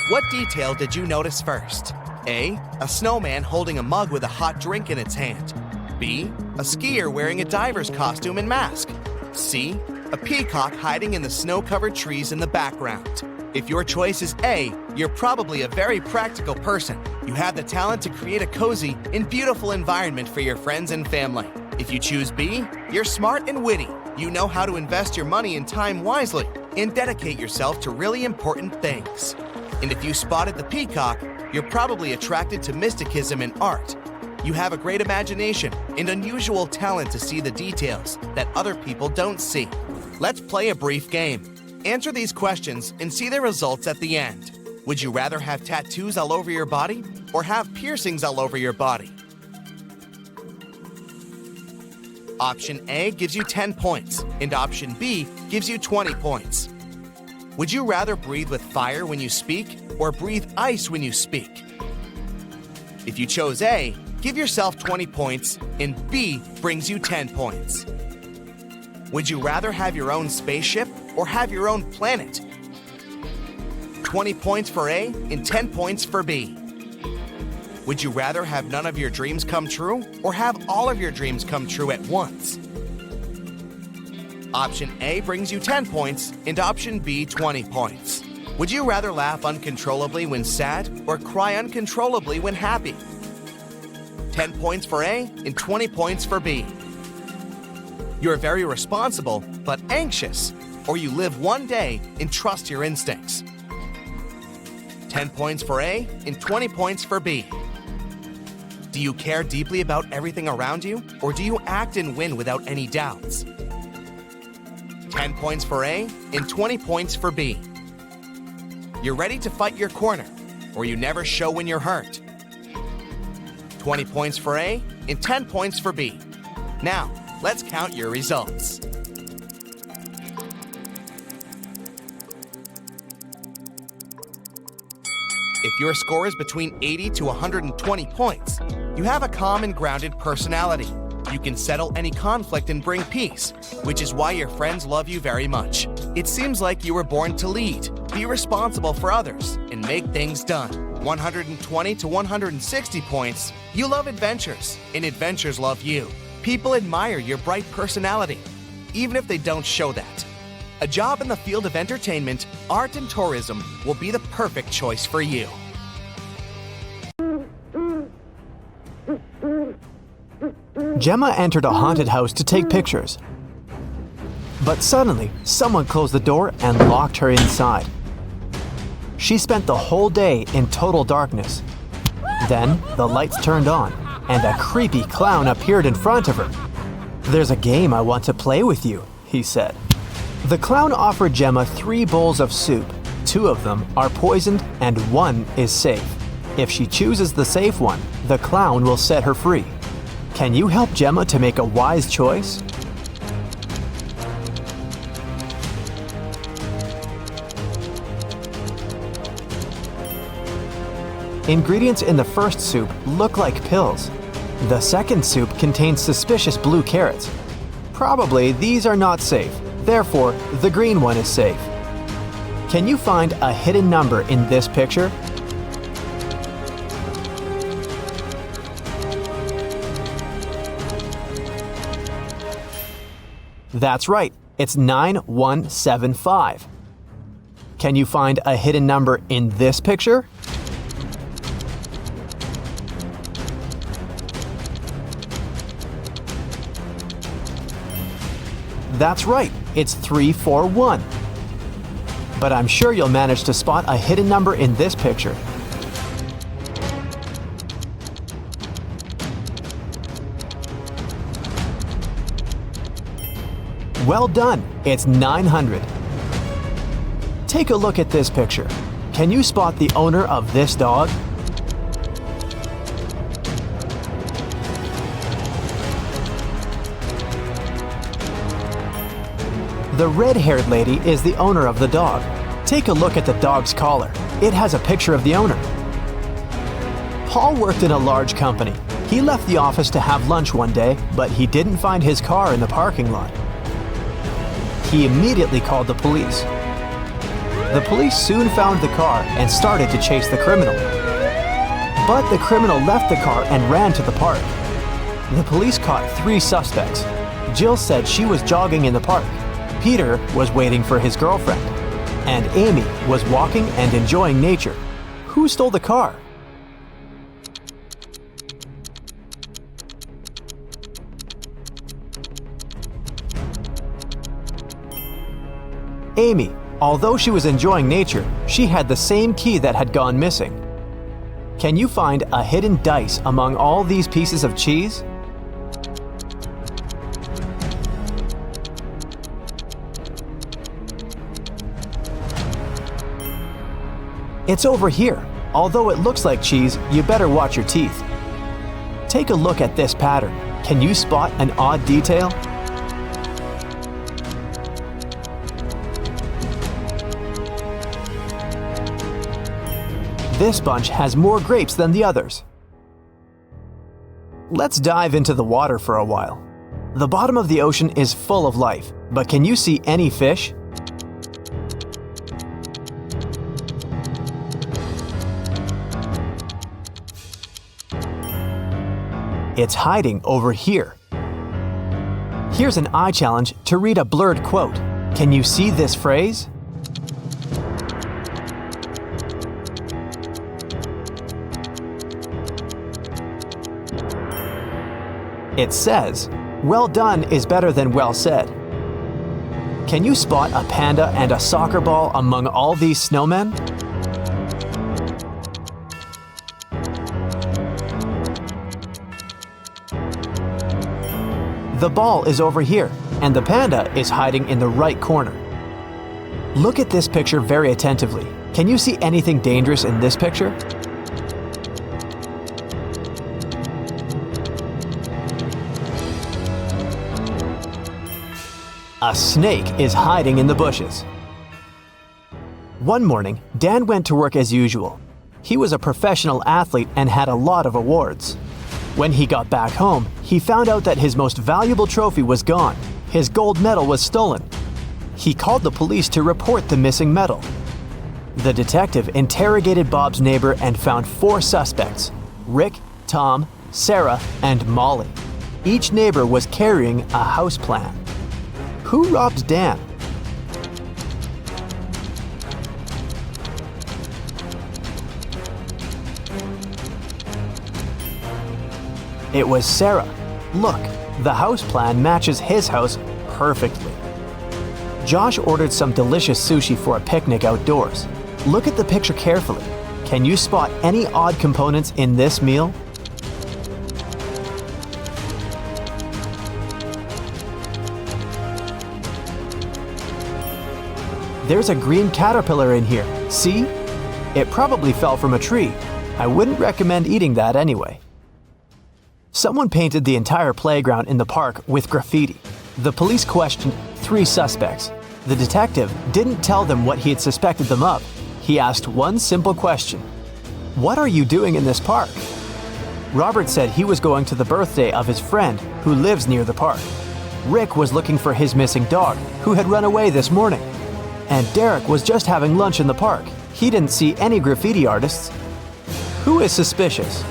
What detail did you notice first? A. A snowman holding a mug with a hot drink in its hand. B. A skier wearing a diver's costume and mask. C. A peacock hiding in the snow-covered trees in the background. If your choice is A, you're probably a very practical person. You have the talent to create a cozy and beautiful environment for your friends and family. If you choose B, you're smart and witty. You know how to invest your money and time wisely and dedicate yourself to really important things. And if you spotted the peacock, you're probably attracted to mysticism and art. You have a great imagination and unusual talent to see the details that other people don't see. Let's play a brief game. Answer these questions and see the results at the end. Would you rather have tattoos all over your body or have piercings all over your body? Option A gives you 10 points, and option B gives you 20 points. Would you rather breathe with fire when you speak or breathe ice when you speak? If you chose A, give yourself 20 points, and B brings you 10 points. Would you rather have your own spaceship or have your own planet? 20 points for A and 10 points for B. Would you rather have none of your dreams come true or have all of your dreams come true at once? Option A brings you 10 points and option B 20 points. Would you rather laugh uncontrollably when sad or cry uncontrollably when happy? 10 points for A and 20 points for B. You're very responsible but anxious, or you live one day and trust your instincts. 10 points for A and 20 points for B. Do you care deeply about everything around you, or do you act and win without any doubts? 10 points for A and 20 points for B. You're ready to fight your corner, or you never show when you're hurt. 20 points for A and 10 points for B. Now, let's count your results. If your score is between 80 to 120 points, you have a calm and grounded personality. You can settle any conflict and bring peace, which is why your friends love you very much. It seems like you were born to lead, be responsible for others, and make things done. 120 to 160 points, you love adventures, and adventures love you. People admire your bright personality, even if they don't show that. A job in the field of entertainment, art, and tourism will be the perfect choice for you. Gemma entered a haunted house to take pictures. But suddenly, someone closed the door and locked her inside. She spent the whole day in total darkness. Then, the lights turned on, and a creepy clown appeared in front of her. "There's a game I want to play with you," he said. The clown offered Gemma 3 bowls of soup. 2 of them are poisoned and 1 is safe. If she chooses the safe one, the clown will set her free. Can you help Gemma to make a wise choice? Ingredients in the first soup look like pills. The second soup contains suspicious blue carrots. Probably these are not safe, therefore the green one is safe. Can you find a hidden number in this picture? That's right, it's 9175. Can you find a hidden number in this picture? That's right, it's 341. But I'm sure you'll manage to spot a hidden number in this picture. Well done, it's 900. Take a look at this picture. Can you spot the owner of this dog? The red-haired lady is the owner of the dog. Take a look at the dog's collar. It has a picture of the owner. Paul worked in a large company. He left the office to have lunch one day, but he didn't find his car in the parking lot. He immediately called the police. The police soon found the car and started to chase the criminal. But the criminal left the car and ran to the park. The police caught 3 suspects. Jill said she was jogging in the park. Peter was waiting for his girlfriend. And Amy was walking and enjoying nature. Who stole the car? Amy. Although she was enjoying nature, she had the same key that had gone missing. Can you find a hidden dice among all these pieces of cheese? It's over here. Although it looks like cheese, you better watch your teeth. Take a look at this pattern. Can you spot an odd detail? This bunch has more grapes than the others. Let's dive into the water for a while. The bottom of the ocean is full of life, but can you see any fish? It's hiding over here. Here's an eye challenge to read a blurred quote. Can you see this phrase? It says, "Well done is better than well said." Can you spot a panda and a soccer ball among all these snowmen? The ball is over here, and the panda is hiding in the right corner. Look at this picture very attentively. Can you see anything dangerous in this picture? A snake is hiding in the bushes. One morning, Dan went to work as usual. He was a professional athlete and had a lot of awards. When he got back home, he found out that his most valuable trophy was gone. His gold medal was stolen. He called the police to report the missing medal. The detective interrogated Bob's neighbor and found 4 suspects: Rick, Tom, Sarah, and Molly. Each neighbor was carrying a house plan. Who robbed Dan? It was Sarah. Look, the house plan matches his house perfectly. Josh ordered some delicious sushi for a picnic outdoors. Look at the picture carefully. Can you spot any odd components in this meal? There's a green caterpillar in here. See? It probably fell from a tree. I wouldn't recommend eating that anyway. Someone painted the entire playground in the park with graffiti. The police questioned 3 suspects. The detective didn't tell them what he had suspected them of. He asked one simple question. "What are you doing in this park?" Robert said he was going to the birthday of his friend who lives near the park. Rick was looking for his missing dog, who had run away this morning. And Derek was just having lunch in the park. He didn't see any graffiti artists. Who is suspicious?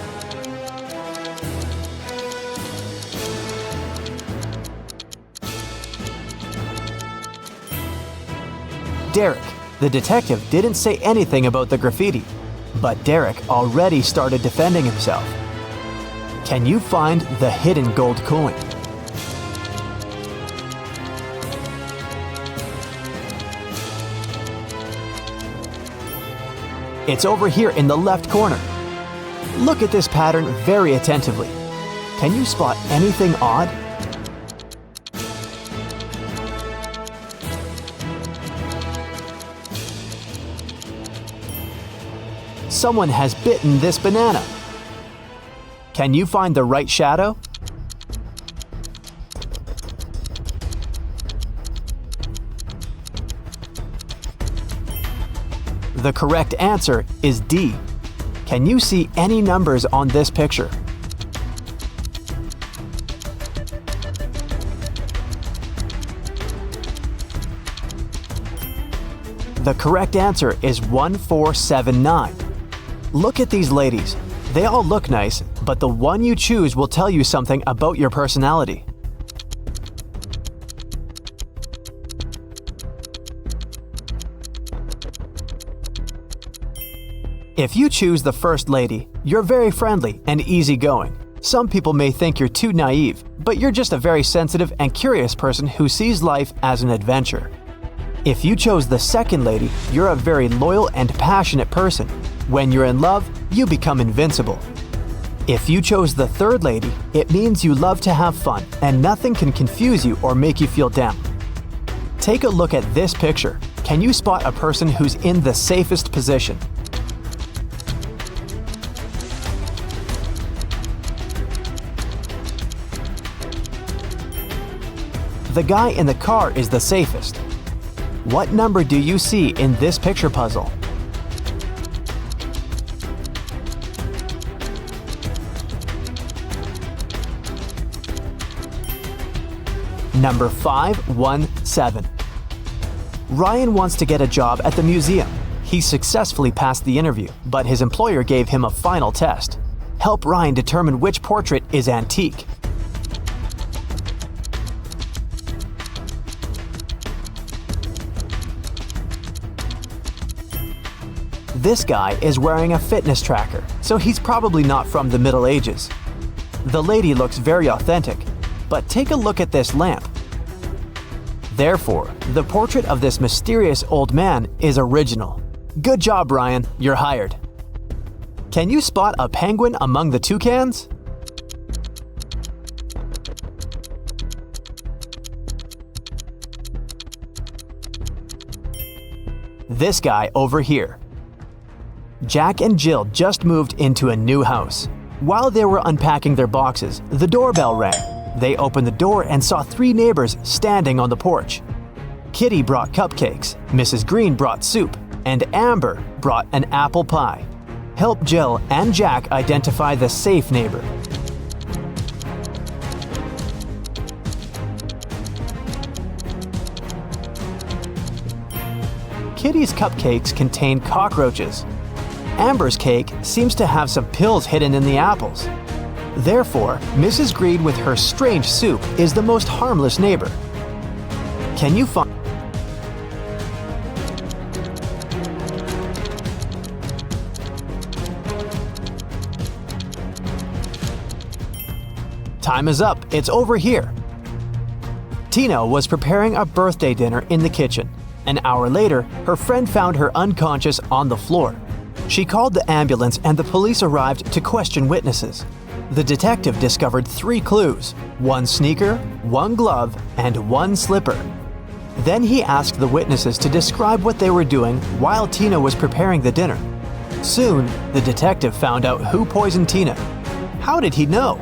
Derek. The detective didn't say anything about the graffiti, but Derek already started defending himself. Can you find the hidden gold coin? It's over here in the left corner. Look at this pattern very attentively. Can you spot anything odd? Someone has bitten this banana. Can you find the right shadow? The correct answer is D. Can you see any numbers on this picture? The correct answer is 1479. Look at these ladies. They all look nice, but the one you choose will tell you something about your personality. If you choose the first lady, you're very friendly and easygoing. Some people may think you're too naive, but you're just a very sensitive and curious person who sees life as an adventure. If you chose the second lady, you're a very loyal and passionate person. When you're in love, you become invincible. If you chose the third lady, it means you love to have fun and nothing can confuse you or make you feel down. Take a look at this picture. Can you spot a person who's in the safest position? The guy in the car is the safest. What number do you see in this picture puzzle? Number 517. Ryan wants to get a job at the museum. He successfully passed the interview, but his employer gave him a final test. Help Ryan determine which portrait is antique. This guy is wearing a fitness tracker, so he's probably not from the Middle Ages. The lady looks very authentic, but take a look at this lamp. Therefore, the portrait of this mysterious old man is original. Good job, Ryan, you're hired. Can you spot a penguin among the toucans? This guy over here. Jack and Jill just moved into a new house. While they were unpacking their boxes, the doorbell rang. They opened the door and saw 3 neighbors standing on the porch. Kitty brought cupcakes, Mrs. Green brought soup, and Amber brought an apple pie. Help Jill and Jack identify the safe neighbor. Kitty's cupcakes contain cockroaches. Amber's cake seems to have some pills hidden in the apples. Therefore, Mrs. Green with her strange soup is the most harmless neighbor. Can you find... Time is up. It's over here. Tina was preparing a birthday dinner in the kitchen. An hour later, her friend found her unconscious on the floor. She called the ambulance and the police arrived to question witnesses. The detective discovered 3 clues: 1 sneaker, 1 glove, and 1 slipper. Then he asked the witnesses to describe what they were doing while Tina was preparing the dinner. Soon, the detective found out who poisoned Tina. How did he know?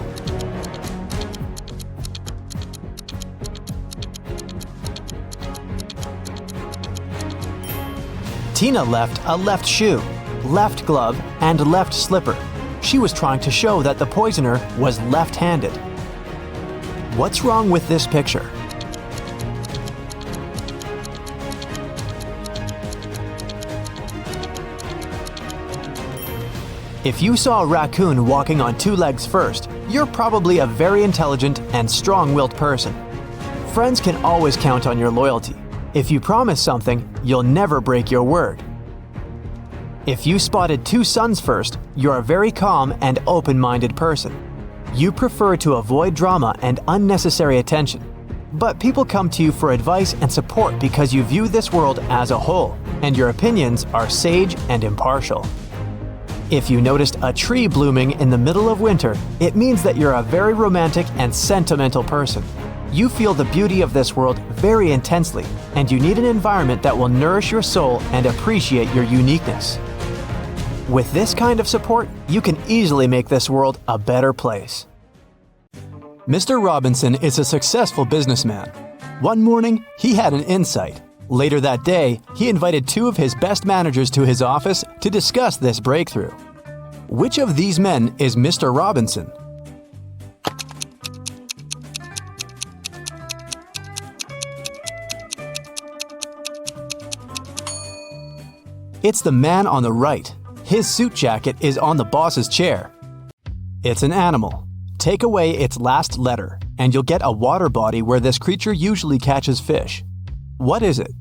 Tina left a left shoe, left glove, and left slipper. She was trying to show that the poisoner was left-handed. What's wrong with this picture? If you saw a raccoon walking on two legs first, you're probably a very intelligent and strong-willed person. Friends can always count on your loyalty. If you promise something, you'll never break your word. If you spotted two suns first, you're a very calm and open-minded person. You prefer to avoid drama and unnecessary attention. But people come to you for advice and support because you view this world as a whole, and your opinions are sage and impartial. If you noticed a tree blooming in the middle of winter, it means that you're a very romantic and sentimental person. You feel the beauty of this world very intensely, and you need an environment that will nourish your soul and appreciate your uniqueness. With this kind of support, you can easily make this world a better place. Mr. Robinson is a successful businessman. One morning, he had an insight. Later that day, he invited two of his best managers to his office to discuss this breakthrough. Which of these men is Mr. Robinson? It's the man on the right. His suit jacket is on the boss's chair. It's an animal. Take away its last letter, and you'll get a water body where this creature usually catches fish. What is it?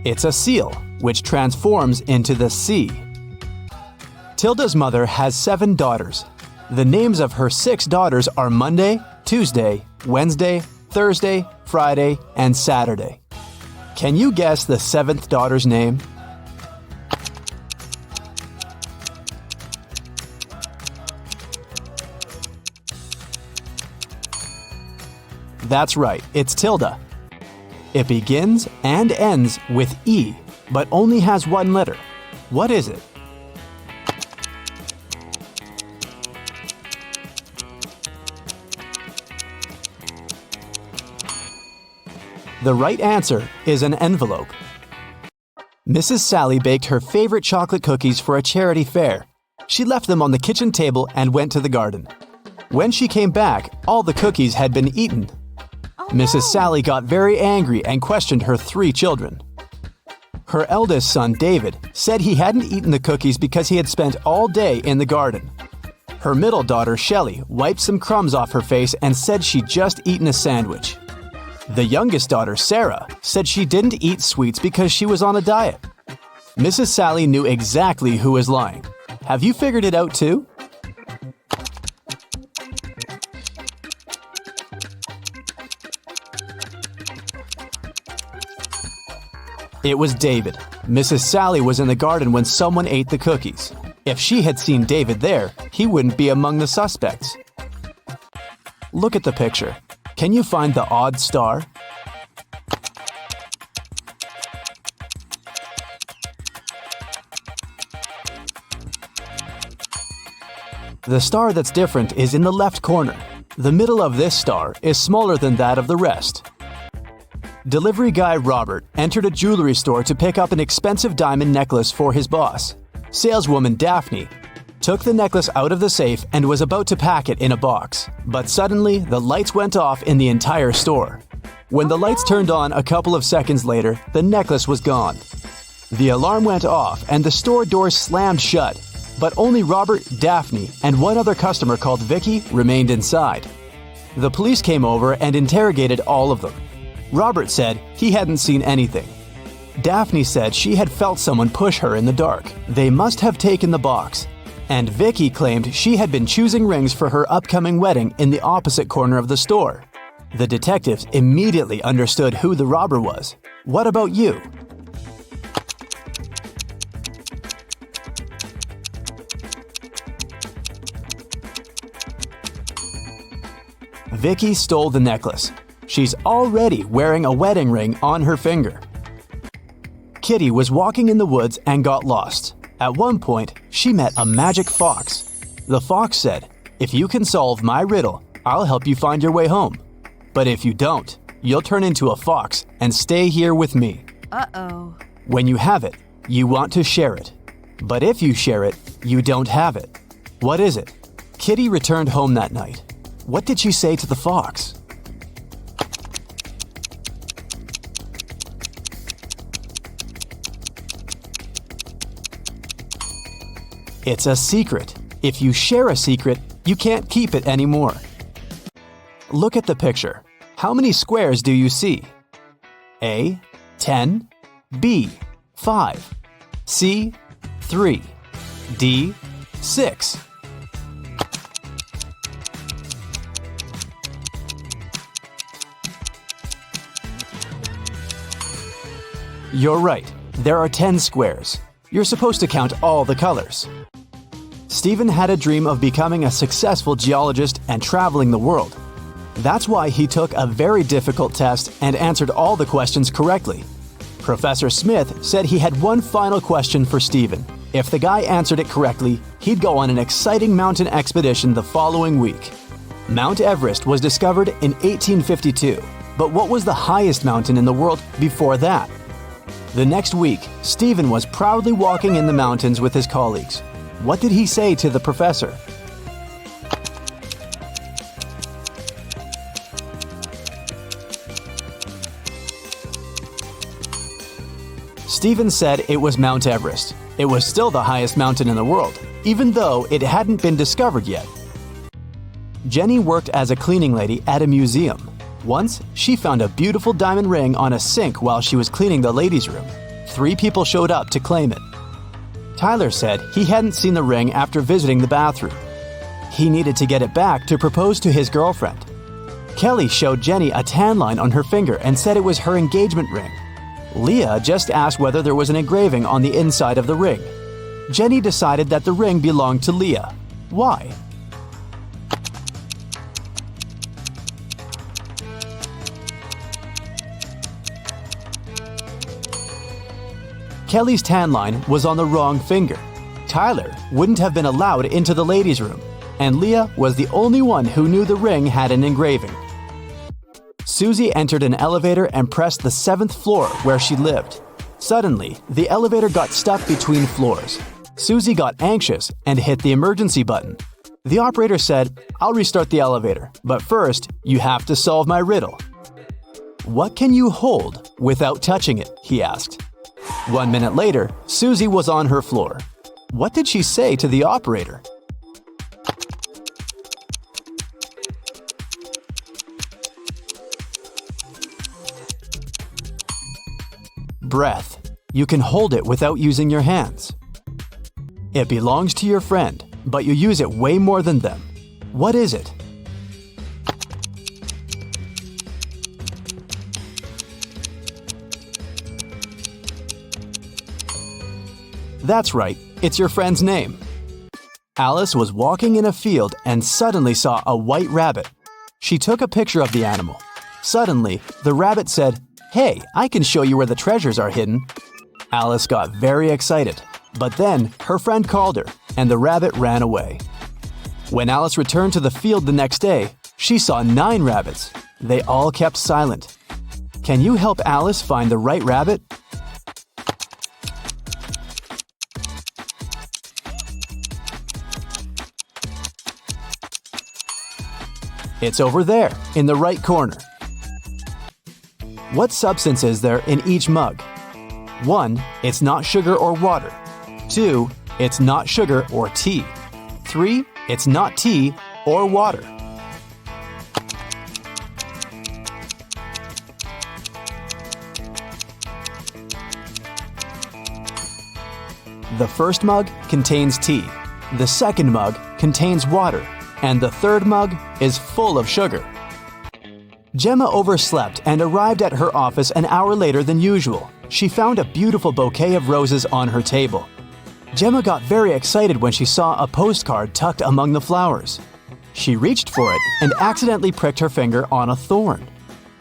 It's a seal, which transforms into the sea. Tilda's mother has 7 daughters. The names of her 6 daughters are Monday, Tuesday, Wednesday, Thursday, Friday, and Saturday. Can you guess the 7th daughter's name? That's right, it's Tilda. It begins and ends with E, but only has 1 letter. What is it? The right answer is an envelope. Mrs. Sally baked her favorite chocolate cookies for a charity fair. She left them on the kitchen table and went to the garden. When she came back, all the cookies had been eaten. Mrs. Sally got very angry and questioned her 3 children. Her eldest son, David, said he hadn't eaten the cookies because he had spent all day in the garden. Her middle daughter, Shelley, wiped some crumbs off her face and said she'd just eaten a sandwich. The youngest daughter, Sarah, said she didn't eat sweets because she was on a diet. Mrs. Sally knew exactly who was lying. Have you figured it out too? It was David. Mrs. Sally was in the garden when someone ate the cookies. If she had seen David there, he wouldn't be among the suspects. Look at the picture. Can you find the odd star? The star that's different is in the left corner. The middle of this star is smaller than that of the rest. Delivery guy Robert entered a jewelry store to pick up an expensive diamond necklace for his boss. Saleswoman Daphne took the necklace out of the safe and was about to pack it in a box. But suddenly, the lights went off in the entire store. When the lights turned on a couple of seconds later, the necklace was gone. The alarm went off and the store doors slammed shut. But only Robert, Daphne, and one other customer called Vicky remained inside. The police came over and interrogated all of them. Robert said he hadn't seen anything. Daphne said she had felt someone push her in the dark. They must have taken the box. And Vicky claimed she had been choosing rings for her upcoming wedding in the opposite corner of the store. The detectives immediately understood who the robber was. What about you? Vicky stole the necklace. She's already wearing a wedding ring on her finger. Kitty was walking in the woods and got lost. At one point, she met a magic fox. The fox said, "If you can solve my riddle, I'll help you find your way home. But if you don't, you'll turn into a fox and stay here with me." Uh-oh. When you have it, you want to share it. But if you share it, you don't have it. What is it? Kitty returned home that night. What did she say to the fox? It's a secret. If you share a secret, you can't keep it anymore. Look at the picture. How many squares do you see? A. 10. B. 5. C. 3. D. 6. You're right. There are 10 squares. You're supposed to count all the colors. Stephen had a dream of becoming a successful geologist and traveling the world. That's why he took a very difficult test and answered all the questions correctly. Professor Smith said he had one final question for Stephen. If the guy answered it correctly, he'd go on an exciting mountain expedition the following week. Mount Everest was discovered in 1852, but what was the highest mountain in the world before that? The next week, Stephen was proudly walking in the mountains with his colleagues. What did he say to the professor? Stephen said it was Mount Everest. It was still the highest mountain in the world, even though it hadn't been discovered yet. Jenny worked as a cleaning lady at a museum. Once, she found a beautiful diamond ring on a sink while she was cleaning the ladies' room. 3 people showed up to claim it. Tyler said he hadn't seen the ring after visiting the bathroom. He needed to get it back to propose to his girlfriend. Kelly showed Jenny a tan line on her finger and said it was her engagement ring. Leah just asked whether there was an engraving on the inside of the ring. Jenny decided that the ring belonged to Leah. Why? Kelly's tan line was on the wrong finger. Tyler wouldn't have been allowed into the ladies' room, and Leah was the only one who knew the ring had an engraving. Susie entered an elevator and pressed the 7th floor where she lived. Suddenly, the elevator got stuck between floors. Susie got anxious and hit the emergency button. The operator said, "I'll restart the elevator, but first, you have to solve my riddle." "What can you hold without touching it?" he asked. 1 minute later, Susie was on her floor. What did she say to the operator? Breath. You can hold it without using your hands. It belongs to your friend, but you use it way more than them. What is it? That's right, it's your friend's name. Alice was walking in a field and suddenly saw a white rabbit. She took a picture of the animal. Suddenly, the rabbit said, "Hey, I can show you where the treasures are hidden." Alice got very excited, but then her friend called her, and the rabbit ran away. When Alice returned to the field the next day, she saw 9 rabbits. They all kept silent. Can you help Alice find the right rabbit? It's over there, in the right corner. What substance is there in each mug? 1. It's not sugar or water. 2. It's not sugar or tea. 3. It's not tea or water. The first mug contains tea. The second mug contains water. And the third mug is full of sugar. Gemma overslept and arrived at her office an hour later than usual. She found a beautiful bouquet of roses on her table. Gemma got very excited when she saw a postcard tucked among the flowers. She reached for it and accidentally pricked her finger on a thorn.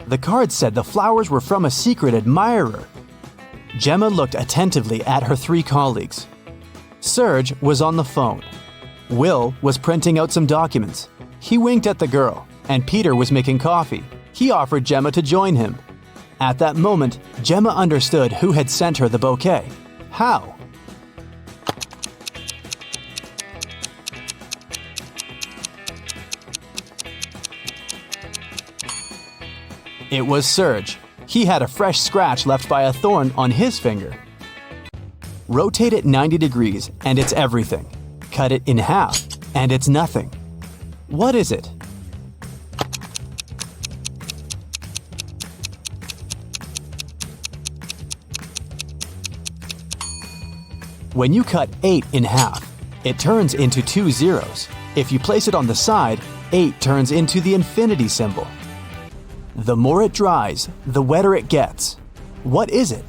The card said the flowers were from a secret admirer. Gemma looked attentively at her 3 colleagues. Serge was on the phone. Will was printing out some documents. He winked at the girl, and Peter was making coffee. He offered Gemma to join him. At that moment, Gemma understood who had sent her the bouquet. How? It was Serge. He had a fresh scratch left by a thorn on his finger. Rotate it 90 degrees, and it's everything. cut it in half, and it's nothing. What is it? When you cut 8 in half, it turns into 2 zeros. If you place it on the side, 8 turns into the infinity symbol. The more it dries, the wetter it gets. What is it?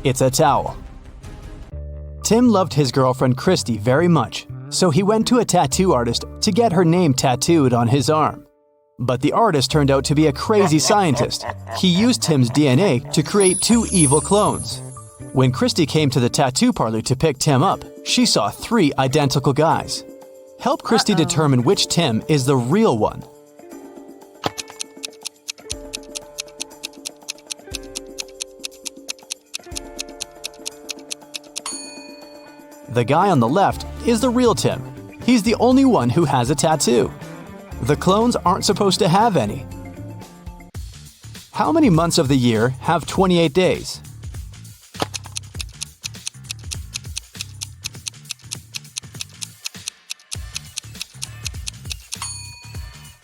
It's a towel. Tim loved his girlfriend Christy very much, so he went to a tattoo artist to get her name tattooed on his arm. But the artist turned out to be a crazy scientist. He used Tim's DNA to create 2 evil clones. When Christy came to the tattoo parlor to pick Tim up, she saw 3 identical guys. Help Christy determine which Tim is the real one. The guy on the left is the real Tim. He's the only one who has a tattoo. The clones aren't supposed to have any. How many months of the year have 28 days?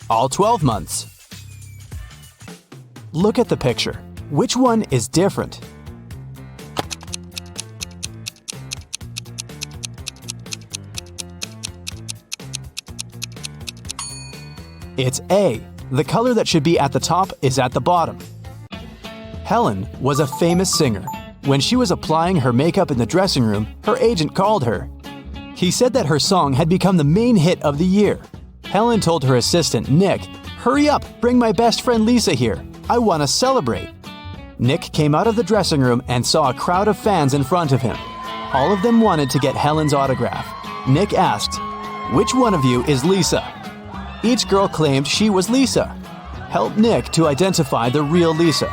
All 12 months. Look at the picture. Which one is different? It's A. The color that should be at the top is at the bottom. Helen was a famous singer. When she was applying her makeup in the dressing room, her agent called her. He said that her song had become the main hit of the year. Helen told her assistant, Nick, "Hurry up, bring my best friend Lisa here. I want to celebrate." Nick came out of the dressing room and saw a crowd of fans in front of him. All of them wanted to get Helen's autograph. Nick asked, "Which one of you is Lisa?" Each girl claimed she was Lisa. Help Nick to identify the real Lisa.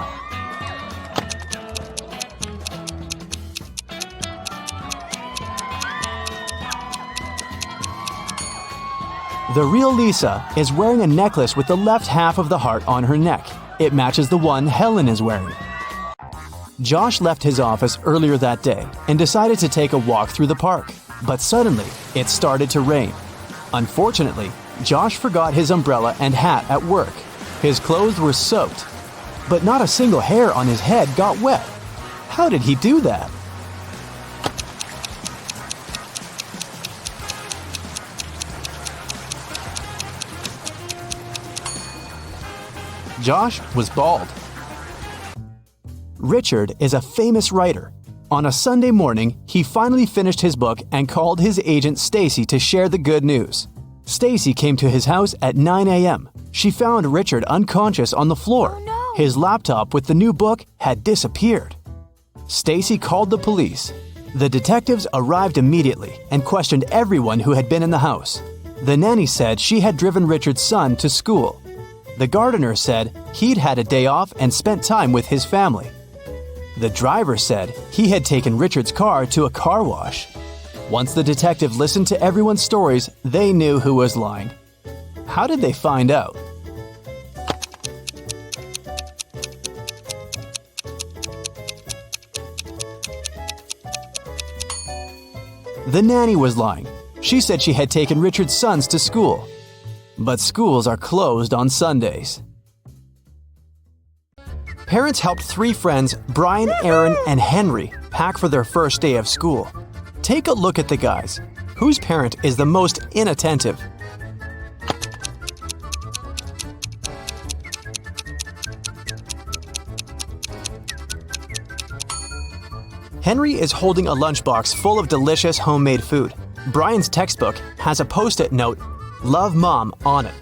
The real Lisa is wearing a necklace with the left half of the heart on her neck. It matches the one Helen is wearing. Josh left his office earlier that day and decided to take a walk through the park. But suddenly, it started to rain. Unfortunately, Josh forgot his umbrella and hat at work. His clothes were soaked, but not a single hair on his head got wet. How did he do that? Josh was bald. Richard is a famous writer. On a Sunday morning, he finally finished his book and called his agent Stacy to share the good news. Stacy came to his house at 9 a.m. She found Richard unconscious on the floor. Oh, no. His laptop with the new book had disappeared. Stacy called the police. The detectives arrived immediately and questioned everyone who had been in the house. The nanny said she had driven Richard's son to school. The gardener said he'd had a day off and spent time with his family. The driver said he had taken Richard's car to a car wash. Once the detective listened to everyone's stories, they knew who was lying. How did they find out? The nanny was lying. She said she had taken Richard's sons to school. But schools are closed on Sundays. Parents helped 3 friends, Brian, Aaron, and Henry, pack for their first day of school. Take a look at the guys. Whose parent is the most inattentive? Henry is holding a lunchbox full of delicious homemade food. Brian's textbook has a post-it note, "Love Mom," on it.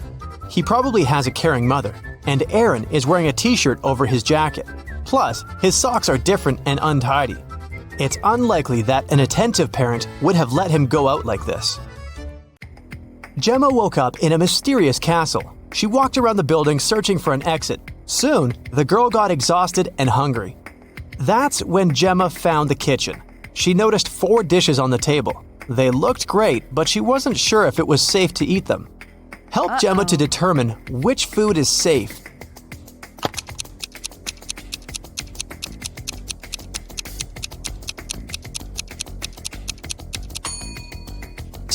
He probably has a caring mother. And Aaron is wearing a t-shirt over his jacket. Plus, his socks are different and untidy. It's unlikely that an attentive parent would have let him go out like this. Gemma woke up in a mysterious castle. She walked around the building searching for an exit. Soon, the girl got exhausted and hungry. That's when Gemma found the kitchen. She noticed 4 dishes on the table. They looked great, but she wasn't sure if it was safe to eat them. Help Gemma to determine which food is safe.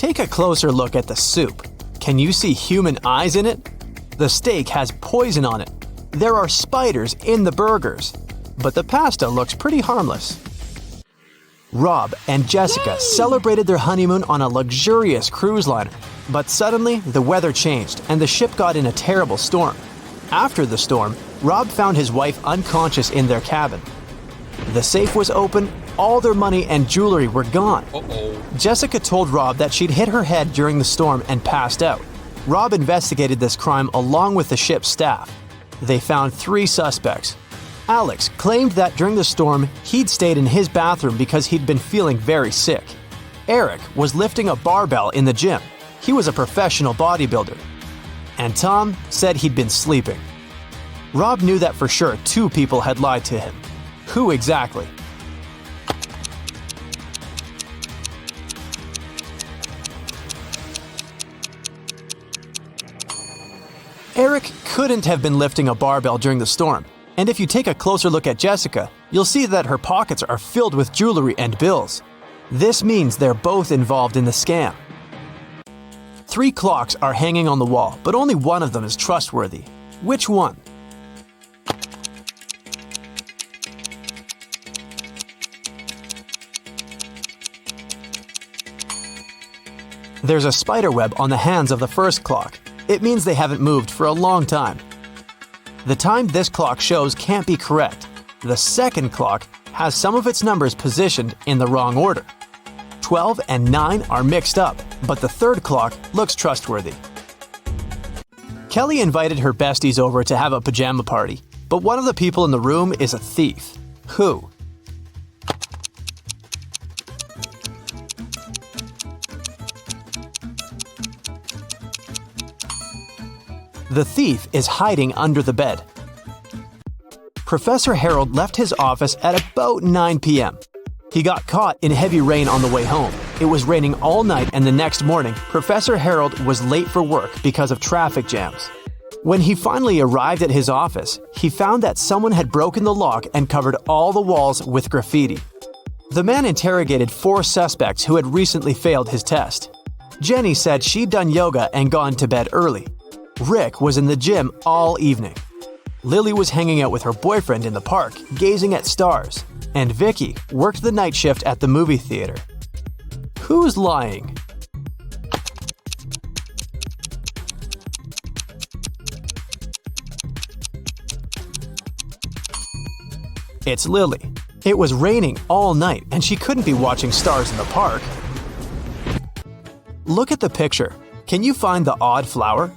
Take a closer look at the soup. Can you see human eyes in it? The steak has poison on it. There are spiders in the burgers. But the pasta looks pretty harmless. Rob and Jessica celebrated their honeymoon on a luxurious cruise liner. But suddenly, the weather changed and the ship got in a terrible storm. After the storm, Rob found his wife unconscious in their cabin. The safe was open, all their money and jewelry were gone. Jessica told Rob that she'd hit her head during the storm and passed out. Rob investigated this crime along with the ship's staff. They found 3 suspects. Alex claimed that during the storm, he'd stayed in his bathroom because he'd been feeling very sick. Eric was lifting a barbell in the gym. He was a professional bodybuilder. And Tom said he'd been sleeping. Rob knew that for sure 2 people had lied to him. Who exactly? Eric couldn't have been lifting a barbell during the storm. And if you take a closer look at Jessica, you'll see that her pockets are filled with jewelry and bills. This means they're both involved in the scam. 3 clocks are hanging on the wall, but only one of them is trustworthy. Which one? There's a spider web on the hands of the first clock. It means they haven't moved for a long time. The time this clock shows can't be correct. The second clock has some of its numbers positioned in the wrong order. 12 and 9 are mixed up, but the third clock looks trustworthy. Kelly invited her besties over to have a pajama party, but one of the people in the room is a thief. Who? The thief is hiding under the bed. Professor Harold left his office at about 9 p.m. He got caught in heavy rain on the way home. It was raining all night, and the next morning, Professor Harold was late for work because of traffic jams. When he finally arrived at his office, he found that someone had broken the lock and covered all the walls with graffiti. The man interrogated 4 suspects who had recently failed his test. Jenny said she'd done yoga and gone to bed early. Rick was in the gym all evening. Lily was hanging out with her boyfriend in the park, gazing at stars. And Vicky worked the night shift at the movie theater. Who's lying? It's Lily. It was raining all night and she couldn't be watching stars in the park. Look at the picture. Can you find the odd flower?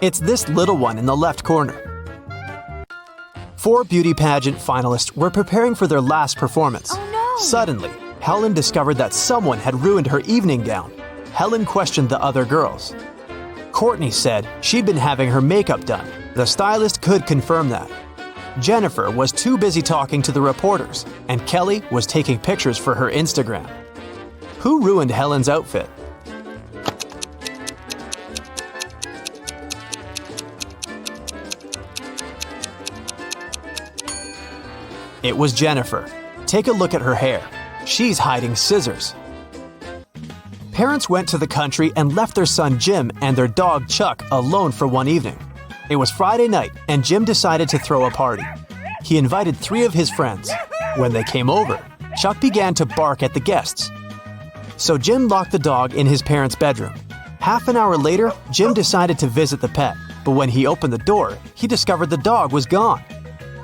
It's this little one in the left corner. 4 beauty pageant finalists were preparing for their last performance. Oh no! Suddenly, Helen discovered that someone had ruined her evening gown. Helen questioned the other girls. Courtney said she'd been having her makeup done. The stylist could confirm that. Jennifer was too busy talking to the reporters, and Kelly was taking pictures for her Instagram. Who ruined Helen's outfit? It was Jennifer. Take a look at her hair. She's hiding scissors. Parents went to the country and left their son Jim and their dog Chuck alone for one evening. It was Friday night and Jim decided to throw a party. He invited 3 of his friends. When they came over, Chuck began to bark at the guests. So Jim locked the dog in his parents' bedroom. Half an hour later, Jim decided to visit the pet, but when he opened the door, he discovered the dog was gone,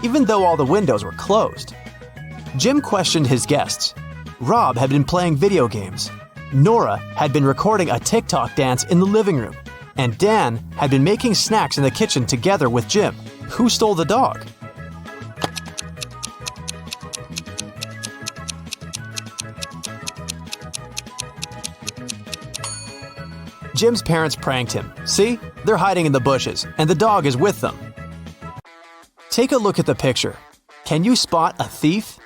even though all the windows were closed. Jim questioned his guests. Rob had been playing video games. Nora had been recording a TikTok dance in the living room. And Dan had been making snacks in the kitchen together with Jim. Who stole the dog? Jim's parents pranked him. See? They're hiding in the bushes, and the dog is with them. Take a look at the picture. Can you spot a thief?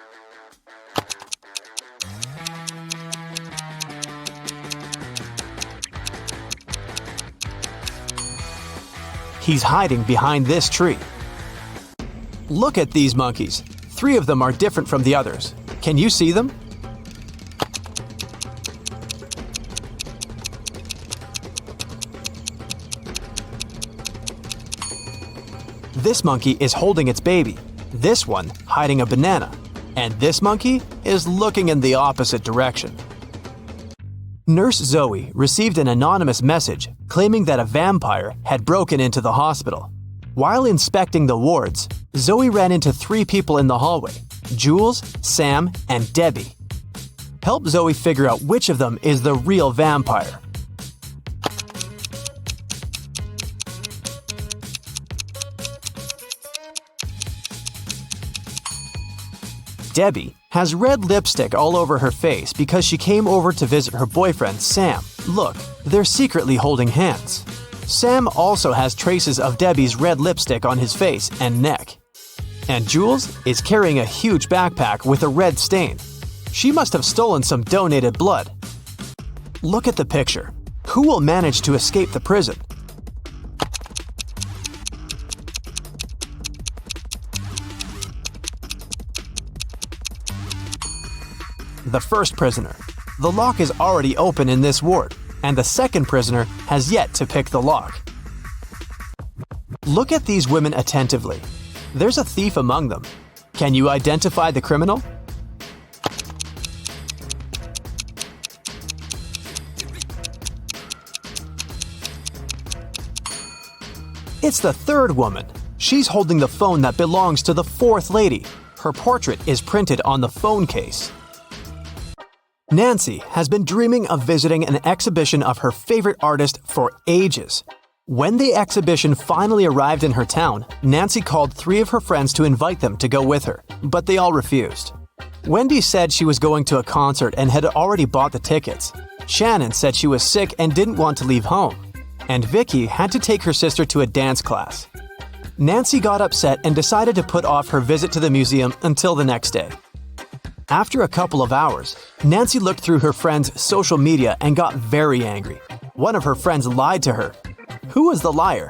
He's hiding behind this tree. Look at these monkeys. 3 of them are different from the others. Can you see them? This monkey is holding its baby, this one hiding a banana, and this monkey is looking in the opposite direction. Nurse Zoe received an anonymous message claiming that a vampire had broken into the hospital. While inspecting the wards, Zoe ran into 3 people in the hallway: Jules, Sam, and Debbie. Help Zoe figure out which of them is the real vampire. Debbie has red lipstick all over her face because she came over to visit her boyfriend, Sam. Look, they're secretly holding hands. Sam also has traces of Debbie's red lipstick on his face and neck. And Jules is carrying a huge backpack with a red stain. She must have stolen some donated blood. Look at the picture. Who will manage to escape the prison? The first prisoner. The lock is already open in this ward, and the second prisoner has yet to pick the lock. Look at these women attentively. There's a thief among them. Can you identify the criminal? It's the third woman. She's holding the phone that belongs to the fourth lady. Her portrait is printed on the phone case. Nancy has been dreaming of visiting an exhibition of her favorite artist for ages. When the exhibition finally arrived in her town, Nancy called 3 of her friends to invite them to go with her, but they all refused. Wendy said she was going to a concert and had already bought the tickets. Shannon said she was sick and didn't want to leave home. And Vicky had to take her sister to a dance class. Nancy got upset and decided to put off her visit to the museum until the next day. After a couple of hours, Nancy looked through her friend's social media and got very angry. One of her friends lied to her. Who was the liar?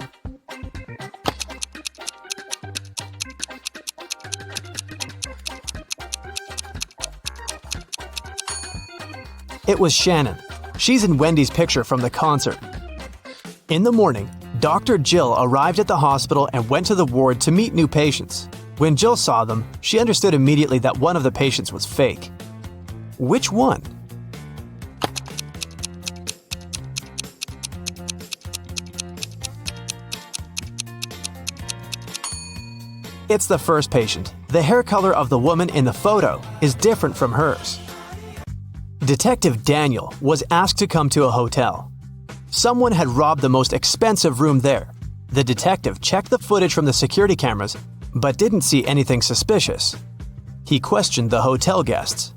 It was Shannon. She's in Wendy's picture from the concert. In the morning, Dr. Jill arrived at the hospital and went to the ward to meet new patients. When Jill saw them, she understood immediately that one of the patients was fake. Which one? It's the first patient. The hair color of the woman in the photo is different from hers. Detective Daniel was asked to come to a hotel. Someone had robbed the most expensive room there. The detective checked the footage from the security cameras, but didn't see anything suspicious. He questioned the hotel guests.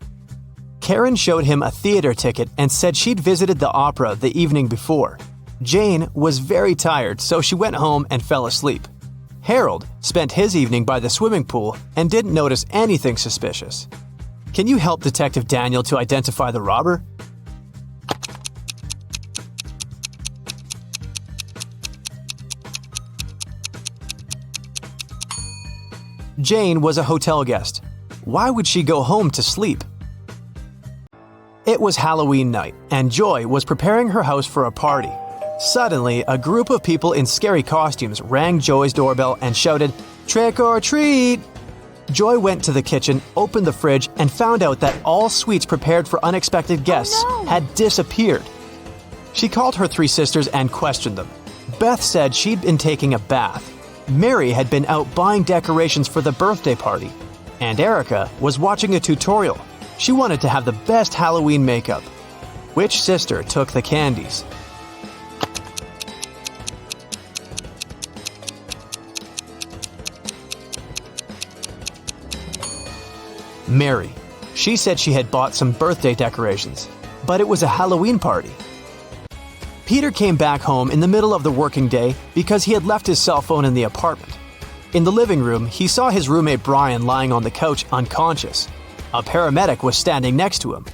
Karen showed him a theater ticket and said she'd visited the opera the evening before. Jane was very tired, so she went home and fell asleep. Harold spent his evening by the swimming pool and didn't notice anything suspicious. Can you help Detective Daniel to identify the robber? Jane was a hotel guest. Why would she go home to sleep? It was Halloween night, and Joy was preparing her house for a party. Suddenly, a group of people in scary costumes rang Joy's doorbell and shouted, "Trick or treat!" Joy went to the kitchen, opened the fridge, and found out that all sweets prepared for unexpected guests had disappeared. She called her 3 sisters and questioned them. Beth said she'd been taking a bath. Mary had been out buying decorations for the birthday party. And Erica was watching a tutorial. She wanted to have the best Halloween makeup. Which sister took the candies? Mary. She said she had bought some birthday decorations, but it was a Halloween party. Peter came back home in the middle of the working day because he had left his cell phone in the apartment. In the living room, he saw his roommate Brian lying on the couch unconscious. A paramedic was standing next to him.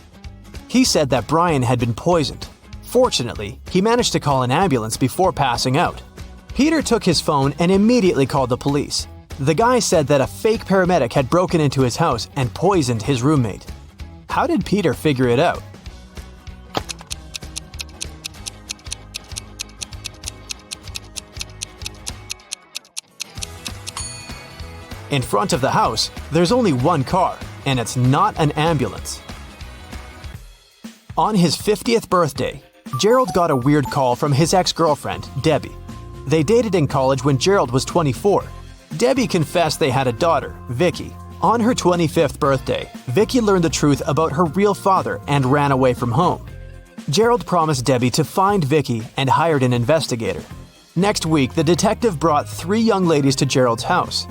He said that Brian had been poisoned. Fortunately, he managed to call an ambulance before passing out. Peter took his phone and immediately called the police. The guy said that a fake paramedic had broken into his house and poisoned his roommate. How did Peter figure it out? In front of the house, there's only one car, and it's not an ambulance. On his 50th birthday, Gerald got a weird call from his ex-girlfriend, Debbie. They dated in college when Gerald was 24. Debbie confessed they had a daughter, Vicky. On her 25th birthday, Vicky learned the truth about her real father and ran away from home. Gerald promised Debbie to find Vicky and hired an investigator. Next week, the detective brought 3 young ladies to Gerald's house.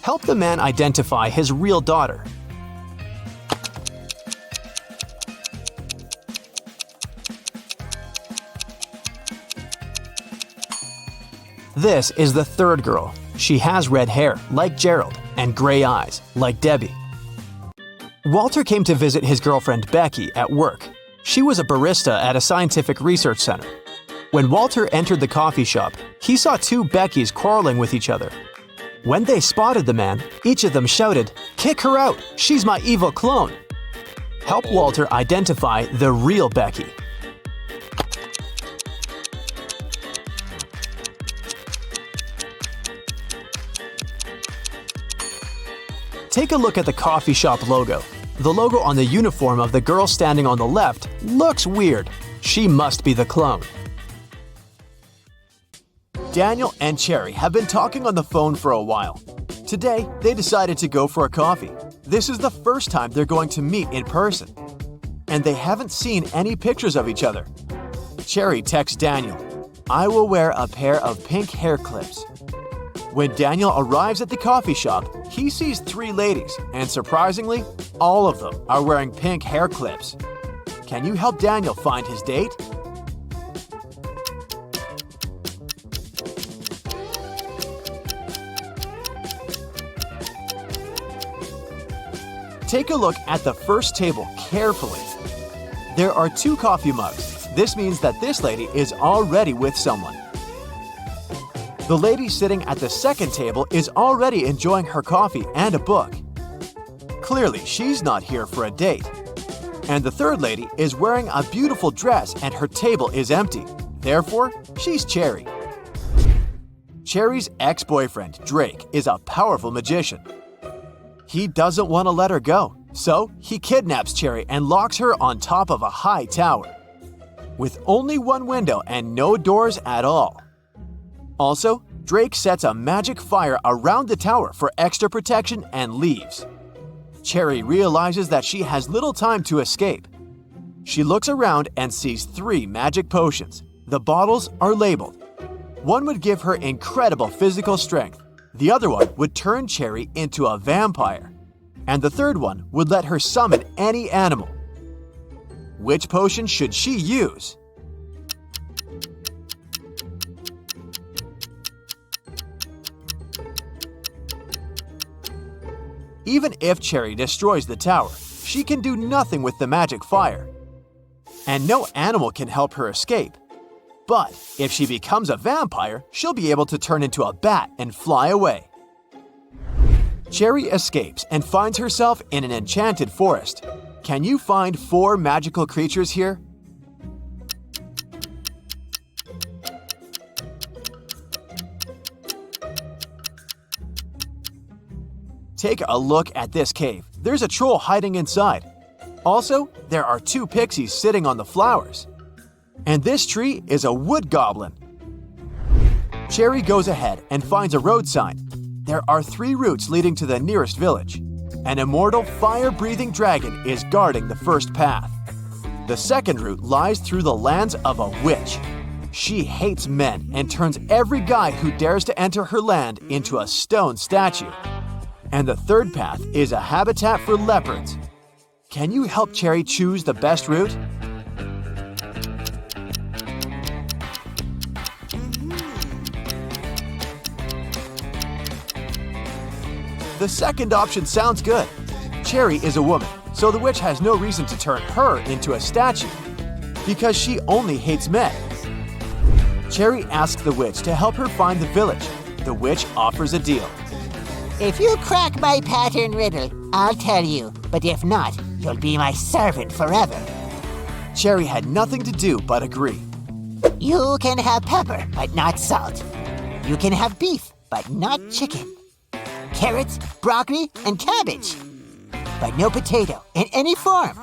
Help the man identify his real daughter. This is the third girl. She has red hair, like Gerald, and gray eyes, like Debbie. Walter came to visit his girlfriend Becky at work. She was a barista at a scientific research center. When Walter entered the coffee shop, he saw 2 Beckys quarreling with each other. When they spotted the man, each of them shouted, "Kick her out! She's my evil clone!" Help Walter identify the real Becky. Take a look at the coffee shop logo. The logo on the uniform of the girl standing on the left looks weird. She must be the clone. Daniel and Cherry have been talking on the phone for a while. Today, they decided to go for a coffee. This is the first time they're going to meet in person. And they haven't seen any pictures of each other. Cherry texts Daniel, "I will wear a pair of pink hair clips." When Daniel arrives at the coffee shop, he sees 3 ladies, and surprisingly, all of them are wearing pink hair clips. Can you help Daniel find his date? Take a look at the first table carefully. There are 2 coffee mugs. This means that this lady is already with someone. The lady sitting at the second table is already enjoying her coffee and a book. Clearly, she's not here for a date. And the third lady is wearing a beautiful dress and her table is empty. Therefore, she's Cherry. Cherry's ex-boyfriend, Drake, is a powerful magician. He doesn't want to let her go, so he kidnaps Cherry and locks her on top of a high tower, with only one window and no doors at all. Also, Drake sets a magic fire around the tower for extra protection and leaves. Cherry realizes that she has little time to escape. She looks around and sees 3 magic potions. The bottles are labeled. One would give her incredible physical strength. The other one would turn Cherry into a vampire. And the third one would let her summon any animal. Which potion should she use? Even if Cherry destroys the tower, she can do nothing with the magic fire. And no animal can help her escape. But if she becomes a vampire, she'll be able to turn into a bat and fly away. Cherry escapes and finds herself in an enchanted forest. Can you find 4 magical creatures here? Take a look at this cave. There's a troll hiding inside. Also, there are 2 pixies sitting on the flowers. And this tree is a wood goblin. Cherry goes ahead and finds a road sign. There are 3 routes leading to the nearest village. An immortal fire-breathing dragon is guarding the first path. The second route lies through the lands of a witch. She hates men and turns every guy who dares to enter her land into a stone statue. And the third path is a habitat for leopards. Can you help Cherry choose the best route? The second option sounds good. Cherry is a woman, so the witch has no reason to turn her into a statue, because she only hates men. Cherry asks the witch to help her find the village. The witch offers a deal. If you crack my pattern riddle, I'll tell you. But if not, you'll be my servant forever. Cherry had nothing to do but agree. You can have pepper, but not salt. You can have beef, but not chicken. Carrots, broccoli, and cabbage. But no potato in any form.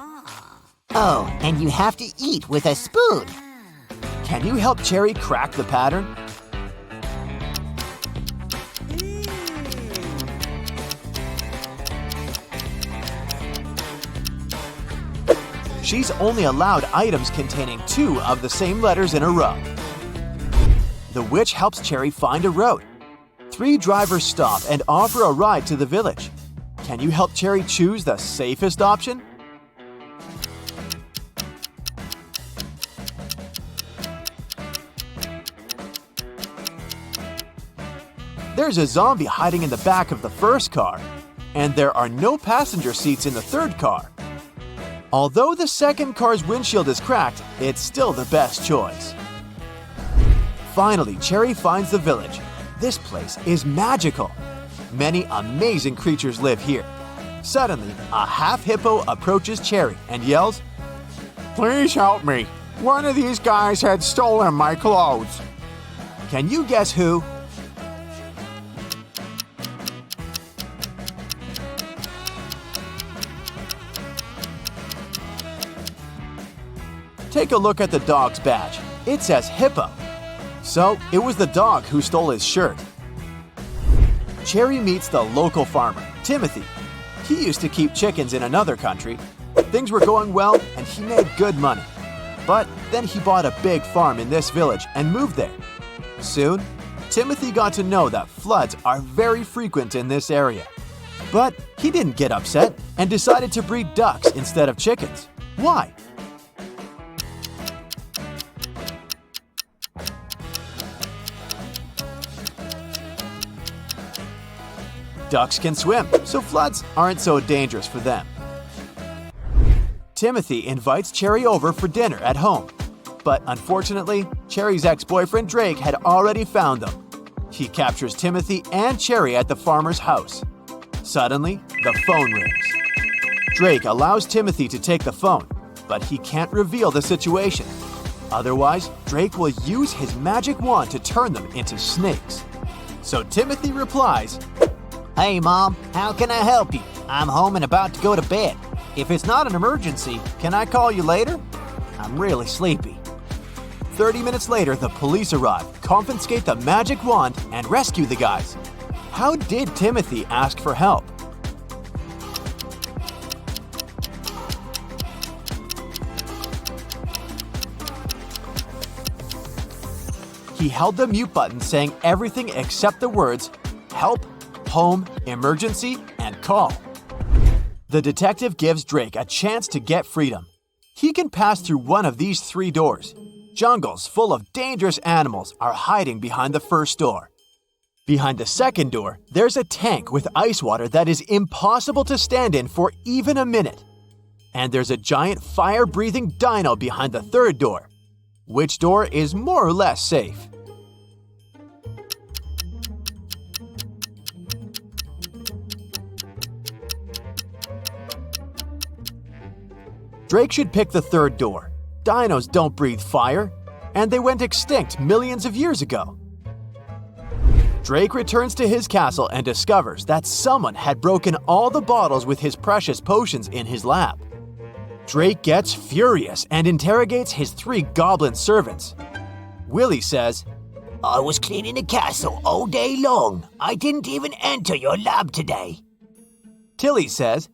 Oh, and you have to eat with a spoon. Can you help Cherry crack the pattern? She's only allowed items containing 2 of the same letters in a row. The witch helps Cherry find a road. 3 drivers stop and offer a ride to the village. Can you help Cherry choose the safest option? There's a zombie hiding in the back of the first car, and there are no passenger seats in the third car. Although the second car's windshield is cracked, it's still the best choice. Finally, Cherry finds the village. This place is magical. Many amazing creatures live here. Suddenly, a half hippo approaches Cherry and yells, Please help me. One of these guys had stolen my clothes. Can you guess who? Take a look at the dog's badge. It says hippo. So, it was the dog who stole his shirt. Cherry meets the local farmer, Timothy. He used to keep chickens in another country. Things were going well and he made good money. But then he bought a big farm in this village and moved there. Soon, Timothy got to know that floods are very frequent in this area. But he didn't get upset and decided to breed ducks instead of chickens. Why? Ducks can swim, so floods aren't so dangerous for them. Timothy invites Cherry over for dinner at home. But unfortunately, Cherry's ex-boyfriend Drake had already found them. He captures Timothy and Cherry at the farmer's house. Suddenly, the phone rings. Drake allows Timothy to take the phone, but he can't reveal the situation. Otherwise, Drake will use his magic wand to turn them into snakes. So Timothy replies, Hey, Mom, how can I help you? I'm home and about to go to bed. If it's not an emergency, can I call you later? I'm really sleepy. 30 minutes later, the police arrive, confiscate the magic wand, and rescue the guys. How did Timothy ask for help? He held the mute button saying everything except the words, help, home, emergency, and call. The detective gives Drake a chance to get freedom. He can pass through one of these 3 doors. Jungles full of dangerous animals are hiding behind the first door. Behind the second door, there's a tank with ice water that is impossible to stand in for even a minute. And there's a giant fire-breathing dino behind the third door. Which door is more or less safe? Drake should pick the third door. Dinos don't breathe fire, and they went extinct millions of years ago. Drake returns to his castle and discovers that someone had broken all the bottles with his precious potions in his lab. Drake gets furious and interrogates his 3 goblin servants. Willie says, I was cleaning the castle all day long. I didn't even enter your lab today. Tilly says,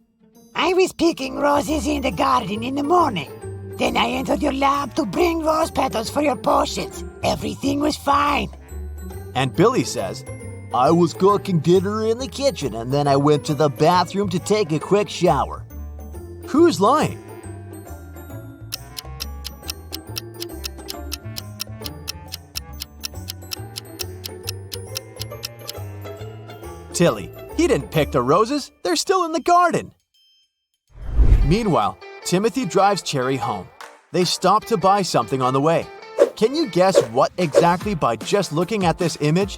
I was picking roses in the garden in the morning. Then I entered your lab to bring rose petals for your potions. Everything was fine. And Billy says, I was cooking dinner in the kitchen and then I went to the bathroom to take a quick shower. Who's lying? Tilly, he didn't pick the roses. They're still in the garden. Meanwhile, Timothy drives Cherry home. They stop to buy something on the way. Can you guess what exactly by just looking at this image?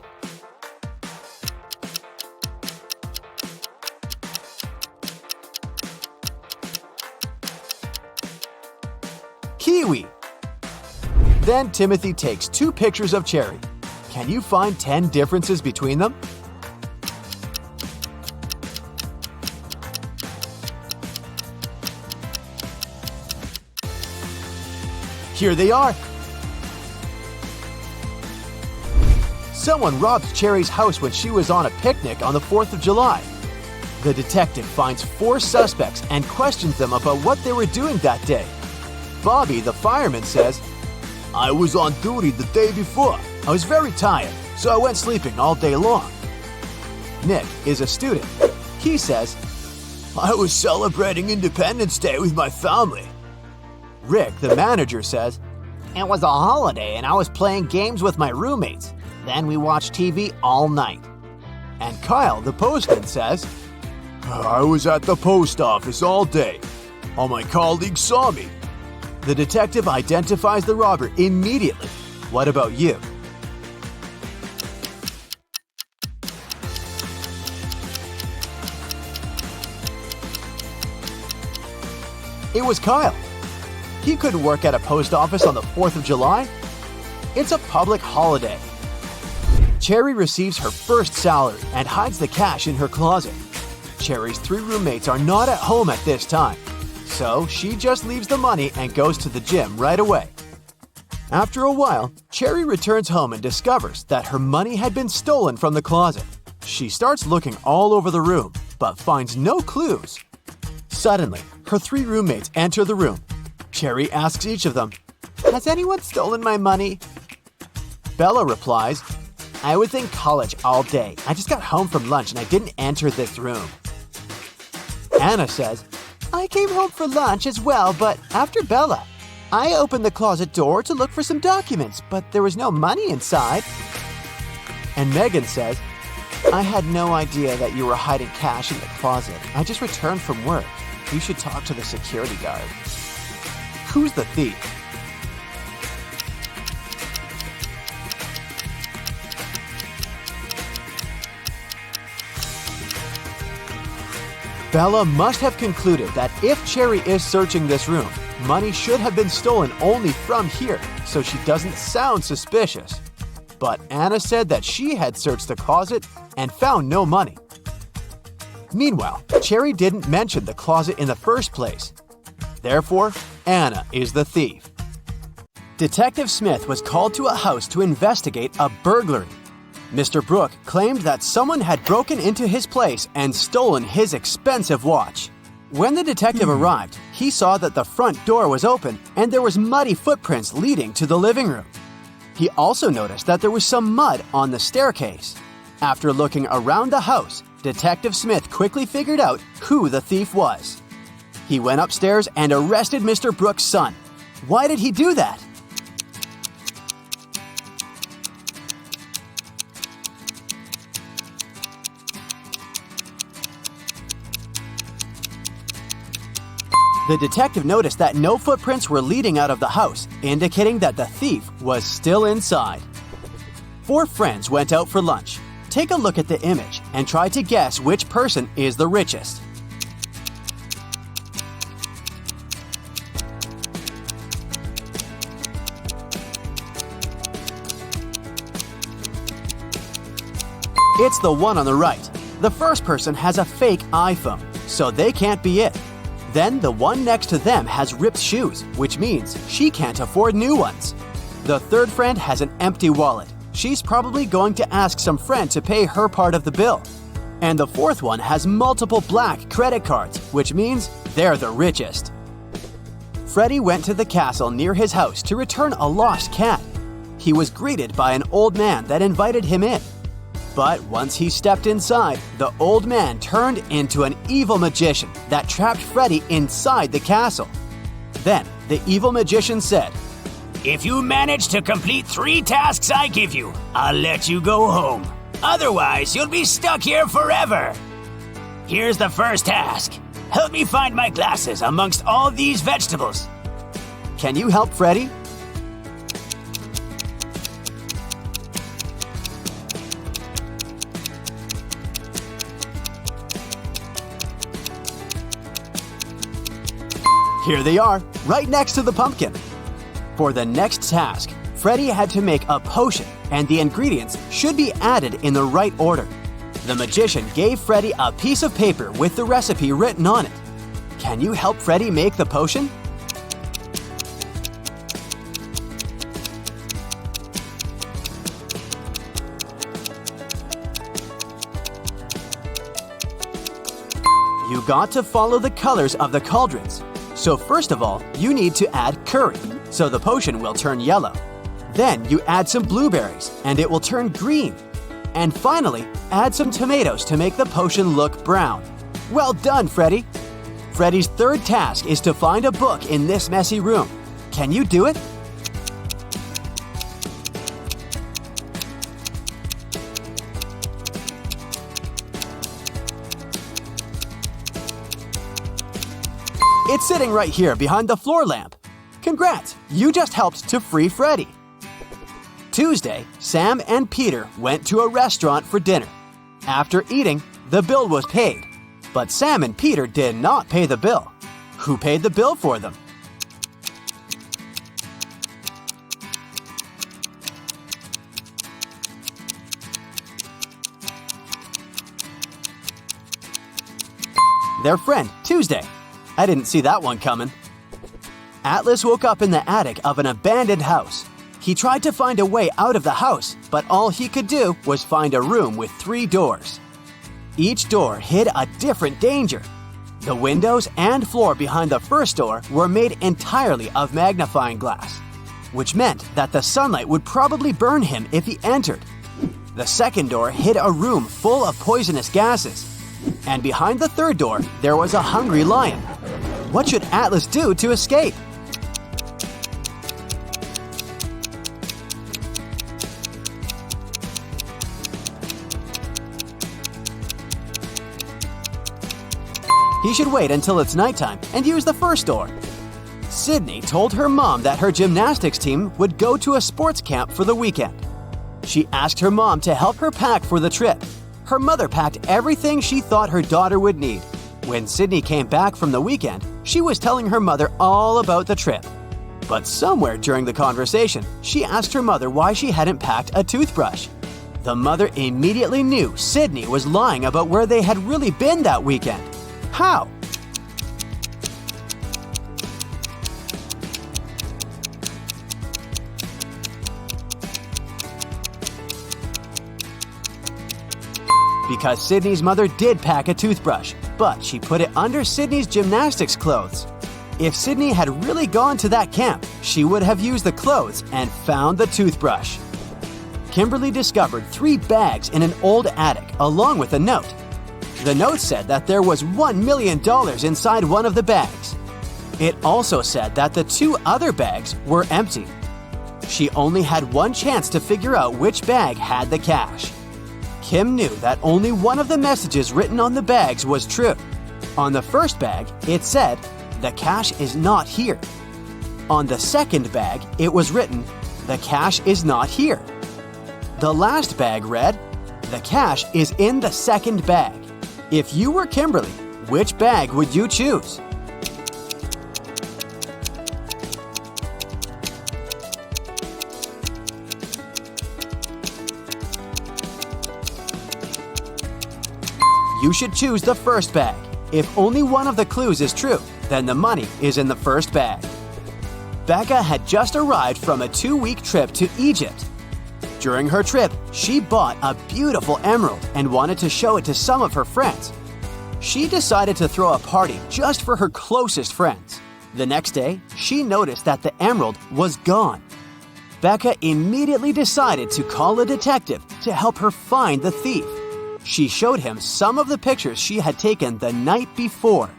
Kiwi. Then Timothy takes 2 pictures of Cherry. Can you find 10 differences between them? Here they are. Someone robbed Cherry's house when she was on a picnic on the 4th of July. The detective finds 4 suspects and questions them about what they were doing that day. Bobby, the fireman, says, "I was on duty the day before. I was very tired, so I went sleeping all day long." Nick is a student. He says, "I was celebrating Independence Day with my family." Rick, the manager, says, It was a holiday and I was playing games with my roommates. Then we watched TV all night. And Kyle, the postman, says, "I was at the post office all day. All my colleagues saw me." The detective identifies the robber immediately. What about you? It was Kyle. He couldn't work at a post office on the 4th of July. It's a public holiday. Cherry receives her first salary and hides the cash in her closet. Cherry's 3 roommates are not at home at this time, so she just leaves the money and goes to the gym right away. After a while, Cherry returns home and discovers that her money had been stolen from the closet. She starts looking all over the room, but finds no clues. Suddenly, her 3 roommates enter the room. Cherry asks each of them, "Has anyone stolen my money?" Bella replies, "I was in college all day. I just got home from lunch and I didn't enter this room." Anna says, "I came home for lunch as well, but after Bella. I opened the closet door to look for some documents, but there was no money inside." And Megan says, "I had no idea that you were hiding cash in the closet. I just returned from work. You should talk to the security guard." Who's the thief? Bella must have concluded that if Cherry is searching this room, money should have been stolen only from here, so she doesn't sound suspicious. But Anna said that she had searched the closet and found no money. Meanwhile, Cherry didn't mention the closet in the first place. Therefore, Anna is the thief. Detective Smith was called to a house to investigate a burglary. Mr. Brooke claimed that someone had broken into his place and stolen his expensive watch. When the detective arrived, he saw that the front door was open and there was muddy footprints leading to the living room. He also noticed that there was some mud on the staircase. After looking around the house, Detective Smith quickly figured out who the thief was. He went upstairs and arrested Mr. Brooks' son. Why did he do that? The detective noticed that no footprints were leading out of the house, indicating that the thief was still inside. 4 friends went out for lunch. Take a look at the image and try to guess which person is the richest. It's the one on the right. The first person has a fake iPhone, so they can't be it. Then the one next to them has ripped shoes, which means she can't afford new ones. The third friend has an empty wallet. She's probably going to ask some friend to pay her part of the bill. And the fourth one has multiple black credit cards, which means they're the richest. Freddie went to the castle near his house to return a lost cat. He was greeted by an old man that invited him in. But once he stepped inside, the old man turned into an evil magician that trapped Freddie inside the castle. Then the evil magician said, If you manage to complete 3 tasks I give you, I'll let you go home. Otherwise, you'll be stuck here forever. Here's the first task. Help me find my glasses amongst all these vegetables. "Can you help Freddie?" Here they are, right next to the pumpkin. For the next task, Freddy had to make a potion, and the ingredients should be added in the right order. The magician gave Freddy a piece of paper with the recipe written on it. Can you help Freddy make the potion? You got to follow the colors of the cauldrons. So first of all, you need to add curry, so the potion will turn yellow. Then you add some blueberries, and it will turn green. And finally, add some tomatoes to make the potion look brown. Well done, Freddy! Freddy's third task is to find a book in this messy room. Can you do it? It's sitting right here behind the floor lamp. Congrats, you just helped to free Freddy. Tuesday, Sam and Peter went to a restaurant for dinner. After eating, the bill was paid. But Sam and Peter did not pay the bill. Who paid the bill for them? Their friend, Tuesday. I didn't see that one coming. Atlas woke up in the attic of an abandoned house. He tried to find a way out of the house, but all he could do was find a room with 3 doors. Each door hid a different danger. The windows and floor behind the first door were made entirely of magnifying glass, which meant that the sunlight would probably burn him if he entered. The second door hid a room full of poisonous gases. And behind the third door, there was a hungry lion. What should Atlas do to escape? He should wait until it's nighttime and use the first door. Sydney told her mom that her gymnastics team would go to a sports camp for the weekend. She asked her mom to help her pack for the trip. Her mother packed everything she thought her daughter would need. When Sydney came back from the weekend, she was telling her mother all about the trip. But somewhere during the conversation, she asked her mother why she hadn't packed a toothbrush. The mother immediately knew Sydney was lying about where they had really been that weekend. How? Because Sydney's mother did pack a toothbrush, but she put it under Sydney's gymnastics clothes. If Sydney had really gone to that camp, she would have used the clothes and found the toothbrush. Kimberly discovered 3 bags in an old attic along with a note. The note said that there was $1 million inside one of the bags. It also said that the 2 other bags were empty. She only had one chance to figure out which bag had the cash. Kim knew that only one of the messages written on the bags was true. On the first bag, it said, "The cash is not here." On the second bag, it was written, "The cash is not here." The last bag read, "The cash is in the second bag." If you were Kimberly, which bag would you choose? You should choose the first bag. If only one of the clues is true, then the money is in the first bag. Becca had just arrived from a 2-week trip to Egypt. During her trip, she bought a beautiful emerald and wanted to show it to some of her friends. She decided to throw a party just for her closest friends. The next day, she noticed that the emerald was gone. Becca immediately decided to call a detective to help her find the thief. She showed him some of the pictures she had taken the night before.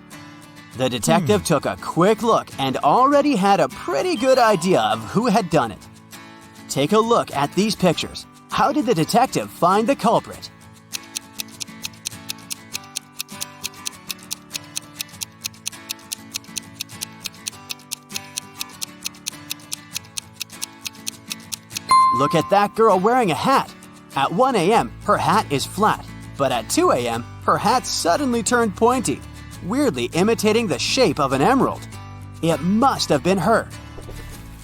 The detective took a quick look and already had a pretty good idea of who had done it. Take a look at these pictures. How did the detective find the culprit? Look at that girl wearing a hat. At 1 a.m., her hat is flat, but at 2 a.m., her hat suddenly turned pointy, weirdly imitating the shape of an emerald. It must have been her.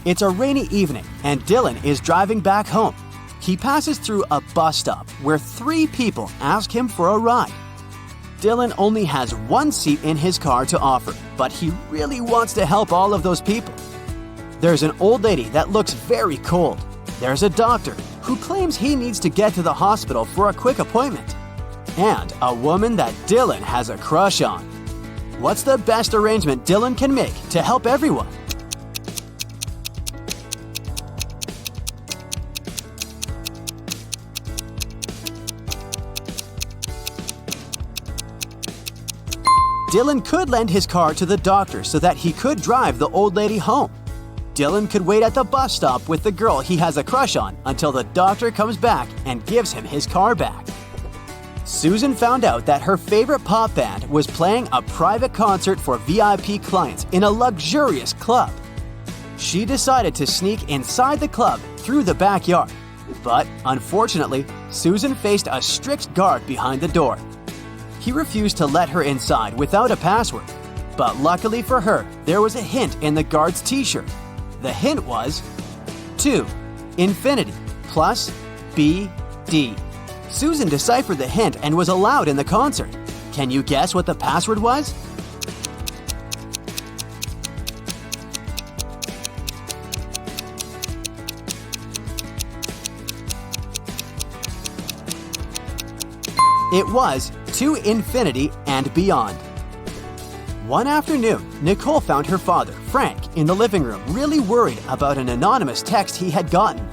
It's a rainy evening, and Dylan is driving back home. He passes through a bus stop where 3 people ask him for a ride. Dylan only has 1 seat in his car to offer, but he really wants to help all of those people. There's an old lady that looks very cold. There's a doctor who claims he needs to get to the hospital for a quick appointment. And a woman that Dylan has a crush on. What's the best arrangement Dylan can make to help everyone? Dylan could lend his car to the doctor so that he could drive the old lady home. Dylan could wait at the bus stop with the girl he has a crush on until the doctor comes back and gives him his car back. Susan found out that her favorite pop band was playing a private concert for VIP clients in a luxurious club. She decided to sneak inside the club through the backyard. But unfortunately, Susan faced a strict guard behind the door. He refused to let her inside without a password. But luckily for her, there was a hint in the guard's t-shirt. The hint was 2, infinity, plus BD. Susan deciphered the hint and was allowed in the concert. Can you guess what the password was? It was to infinity and beyond. One afternoon, Nicole found her father, Frank, in the living room, really worried about an anonymous text he had gotten.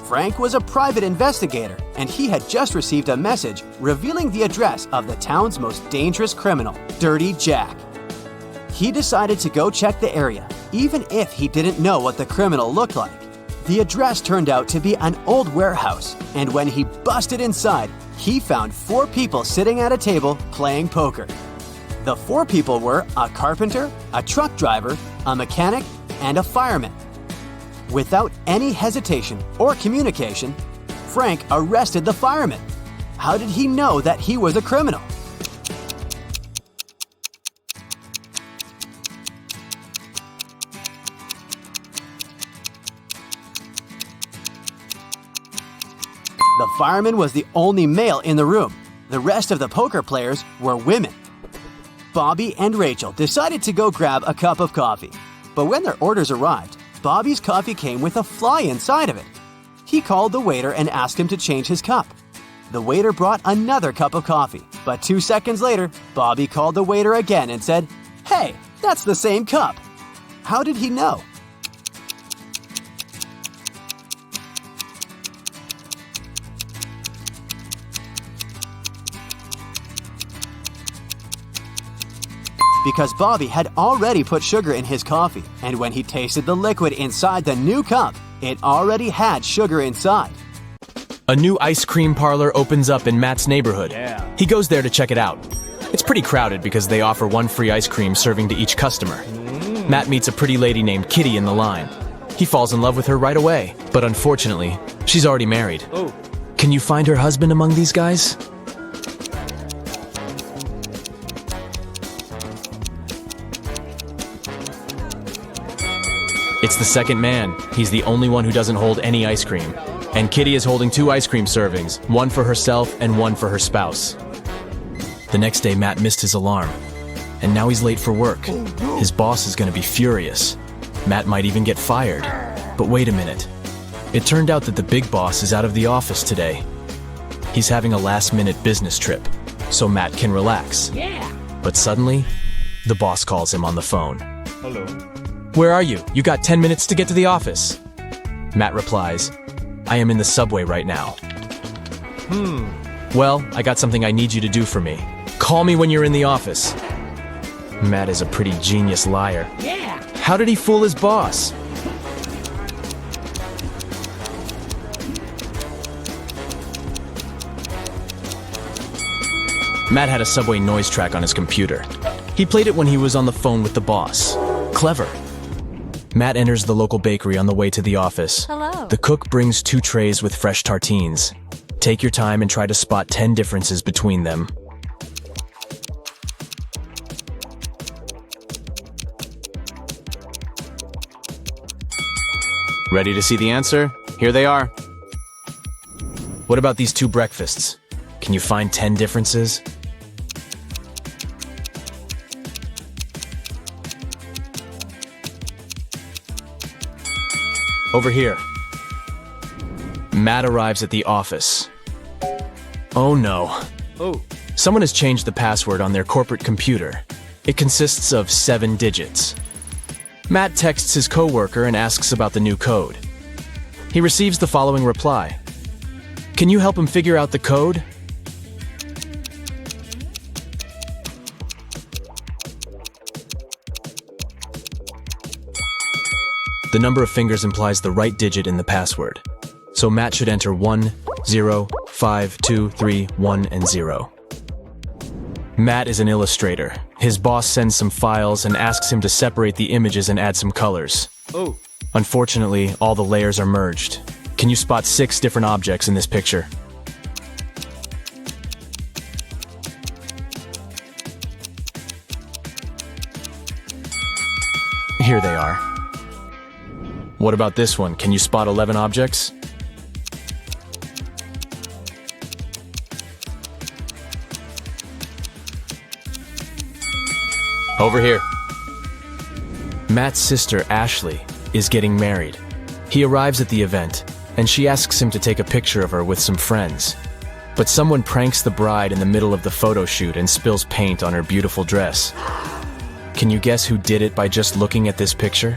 Frank was a private investigator, and he had just received a message revealing the address of the town's most dangerous criminal, Dirty Jack. He decided to go check the area, even if he didn't know what the criminal looked like. The address turned out to be an old warehouse, and when he busted inside, he found 4 people sitting at a table playing poker. The 4 people were a carpenter, a truck driver, a mechanic, and a fireman. Without any hesitation or communication, Frank arrested the fireman. How did he know that he was a criminal? The fireman was the only male in the room. The rest of the poker players were women. Bobby and Rachel decided to go grab a cup of coffee. But when their orders arrived, Bobby's coffee came with a fly inside of it. He called the waiter and asked him to change his cup. The waiter brought another cup of coffee, but 2 seconds later, Bobby called the waiter again and said, "Hey, that's the same cup." How did he know? Because Bobby had already put sugar in his coffee, and when he tasted the liquid inside the new cup, it already had sugar inside. A new ice cream parlor opens up in Matt's neighborhood. He goes there to check it out. It's pretty crowded because they offer 1 free ice cream serving to each customer. Matt meets a pretty lady named Kitty in the line. He falls in love with her right away, but unfortunately, she's already married. Can you find her husband among these guys? It's the second man. He's the only one who doesn't hold any ice cream. And Kitty is holding 2 ice cream servings, 1 for herself and 1 for her spouse. The next day, Matt missed his alarm. And now he's late for work. His boss is going to be furious. Matt might even get fired. But wait a minute. It turned out that the big boss is out of the office today. He's having a last-minute business trip, so Matt can relax. But suddenly, the boss calls him on the phone. Hello. "Where are you? You got 10 minutes to get to the office." Matt replies, "I am in the subway right now." "Well, I got something I need you to do for me. Call me when you're in the office." Matt is a pretty genius liar. How did he fool his boss? Matt had a subway noise track on his computer. He played it when he was on the phone with the boss. Clever. Matt enters the local bakery on the way to the office. Hello. The cook brings 2 trays with fresh tartines. Take your time and try to spot 10 differences between them. Ready to see the answer? Here they are. What about these two breakfasts? Can you find 10 differences? Over here. Matt arrives at the office. Oh no. Someone has changed the password on their corporate computer. It consists of 7 digits. Matt texts his coworker and asks about the new code. He receives the following reply. Can you help him figure out the code? The number of fingers implies the right digit in the password. So Matt should enter 1, 0, 5, 2, 3, 1, and 0. Matt is an illustrator. His boss sends some files and asks him to separate the images and add some colors. Unfortunately, all the layers are merged. Can you spot 6 different objects in this picture? Here they are. What about this one? Can you spot 11 objects? Over here. Matt's sister, Ashley, is getting married. He arrives at the event, and she asks him to take a picture of her with some friends. But someone pranks the bride in the middle of the photo shoot and spills paint on her beautiful dress. Can you guess who did it by just looking at this picture?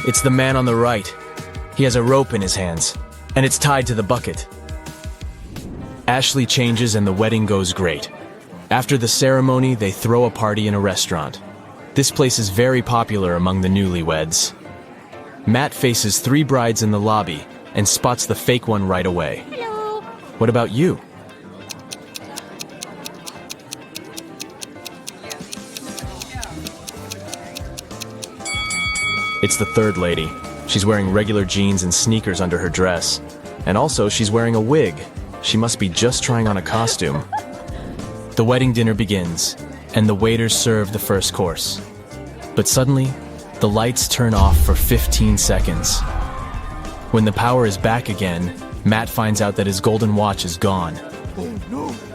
It's the man on the right. He has a rope in his hands, and it's tied to the bucket. Ashley changes and the wedding goes great. After the ceremony, they throw a party in a restaurant. This place is very popular among the newlyweds. Matt faces 3 brides in the lobby and spots the fake one right away. Hello. What about you? It's the third lady. She's wearing regular jeans and sneakers under her dress. And also, she's wearing a wig. She must be just trying on a costume. The wedding dinner begins, and the waiters serve the first course. But suddenly, the lights turn off for 15 seconds. When the power is back again, Matt finds out that his golden watch is gone.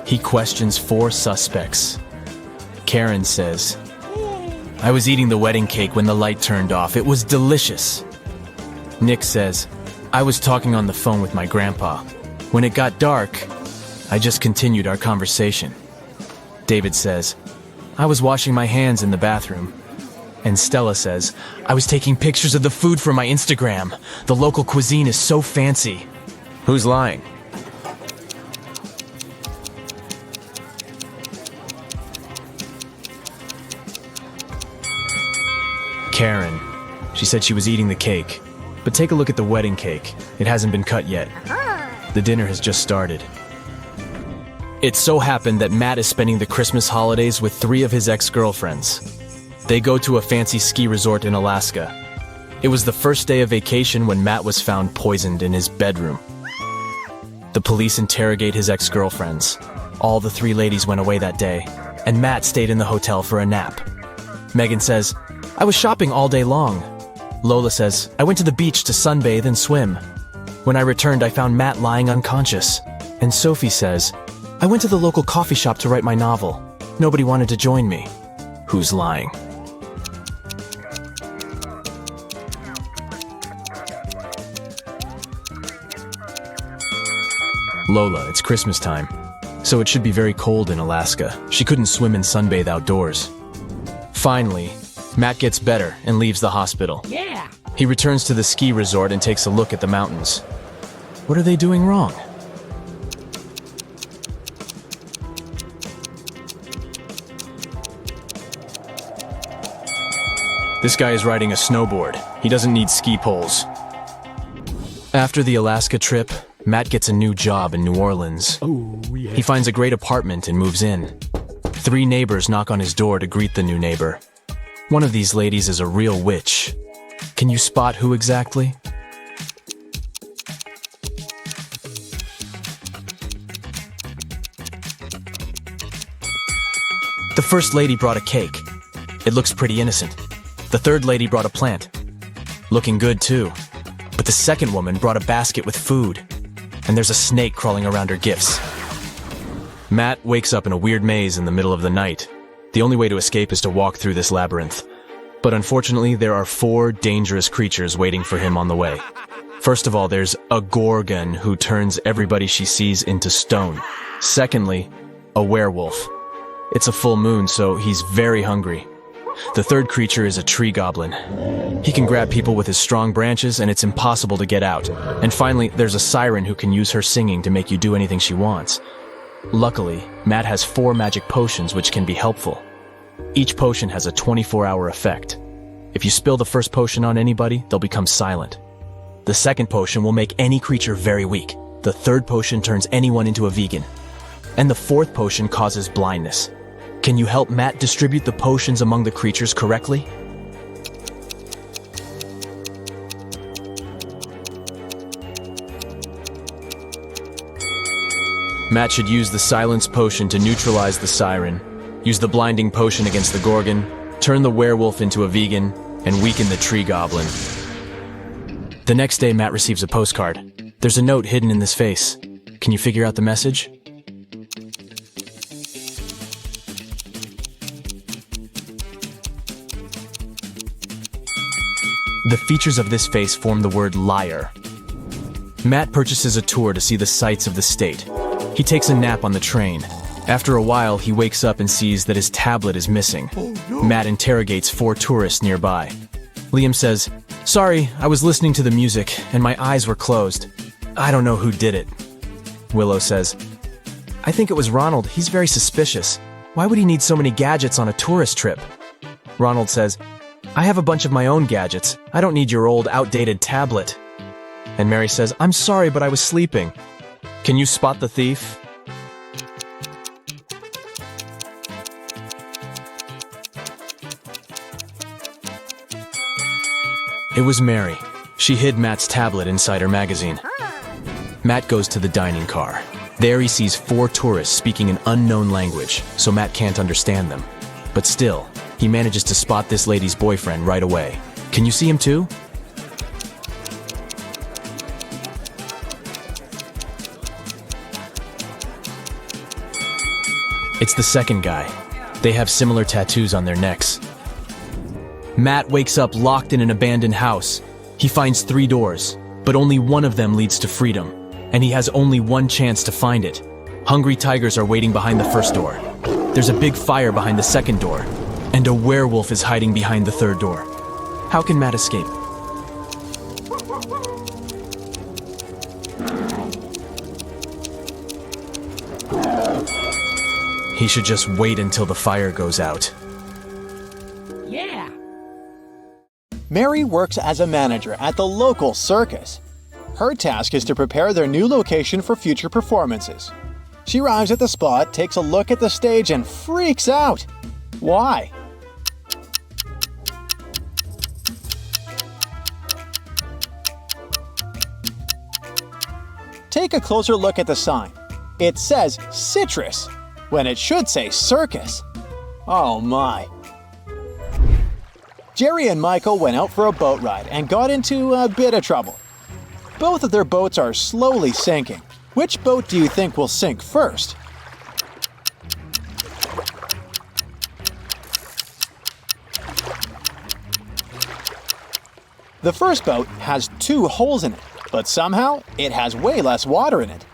He questions 4 suspects. Karen says, I was eating the wedding cake when the light turned off. It was delicious. Nick says, I was talking on the phone with my grandpa. When it got dark, I just continued our conversation. David says, I was washing my hands in the bathroom. And Stella says, I was taking pictures of the food for my Instagram. The local cuisine is so fancy. Who's lying? Karen. She said she was eating the cake. But take a look at the wedding cake. It hasn't been cut yet. The dinner has just started. It so happened that Matt is spending the Christmas holidays with 3 of his ex-girlfriends. They go to a fancy ski resort in Alaska. It was the first day of vacation when Matt was found poisoned in his bedroom. The police interrogate his ex-girlfriends. All the 3 ladies went away that day, and Matt stayed in the hotel for a nap. Megan says, I was shopping all day long. Lola says, I went to the beach to sunbathe and swim. When I returned, I found Matt lying unconscious. And Sophie says, I went to the local coffee shop to write my novel. Nobody wanted to join me. Who's lying? Lola, it's Christmas time. So it should be very cold in Alaska. She couldn't swim and sunbathe outdoors. Finally, Matt gets better and leaves the hospital. Yeah. He returns to the ski resort and takes a look at the mountains. What are they doing wrong? This guy is riding a snowboard. He doesn't need ski poles. After the Alaska trip, Matt gets a new job in New Orleans. He finds a great apartment and moves in. 3 neighbors knock on his door to greet the new neighbor. One of these ladies is a real witch. Can you spot who exactly? first lady brought a cake. It looks pretty innocent. The third lady brought a plant. Looking good too. But the second woman brought a basket with food. And there's a snake crawling around her gifts. Matt wakes up in a weird maze in the middle of the night. The only way to escape is to walk through this labyrinth. But unfortunately, there are 4 dangerous creatures waiting for him on the way. First of all, there's a Gorgon who turns everybody she sees into stone. Secondly, a werewolf. It's a full moon, so he's very hungry. The third creature is a tree goblin. He can grab people with his strong branches, and it's impossible to get out. And finally, there's a siren who can use her singing to make you do anything she wants. Luckily, Matt has 4 magic potions which can be helpful. Each potion has a 24-hour effect. If you spill the first potion on anybody, they'll become silent. The second potion will make any creature very weak. The third potion turns anyone into a vegan. And the fourth potion causes blindness. Can you help Matt distribute the potions among the creatures correctly? Matt should use the silence potion to neutralize the siren, use the blinding potion against the Gorgon, turn the werewolf into a vegan, and weaken the tree goblin. The next day, Matt receives a postcard. There's a note hidden in this face. Can you figure out the message? The features of this face form the word liar. Matt purchases a tour to see the sights of the state. He takes a nap on the train. After a while, he wakes up and sees that his tablet is missing. Matt interrogates 4 tourists nearby. Liam says, "Sorry, I was listening to the music, and my eyes were closed. I don't know who did it." Willow says, "I think it was Ronald. He's very suspicious. Why would he need so many gadgets on a tourist trip?" Ronald says, "I have a bunch of my own gadgets. I don't need your old, outdated tablet." And Mary says, "I'm sorry, but I was sleeping. Can you spot the thief?" It was Mary. She hid Matt's tablet inside her magazine. Matt goes to the dining car. There he sees 4 tourists speaking an unknown language, so Matt can't understand them. But still, he manages to spot this lady's boyfriend right away. Can you see him too? It's the second guy. They have similar tattoos on their necks. Matt wakes up locked in an abandoned house. He finds 3 doors, but only one of them leads to freedom, and he has only one chance to find it. Hungry tigers are waiting behind the first door. There's a big fire behind the second door, and a werewolf is hiding behind the third door. How can Matt escape? He should just wait until the fire goes out. Mary works as a manager at the local circus. Her task is to prepare their new location for future performances. She arrives at the spot, takes a look at the stage, and freaks out. Why? Take a closer look at the sign. It says citrus, when it should say circus. Oh my. Jerry and Michael went out for a boat ride and got into a bit of trouble. Both of their boats are slowly sinking. Which boat do you think will sink first? The first boat has 2 holes in it, but somehow it has way less water in it.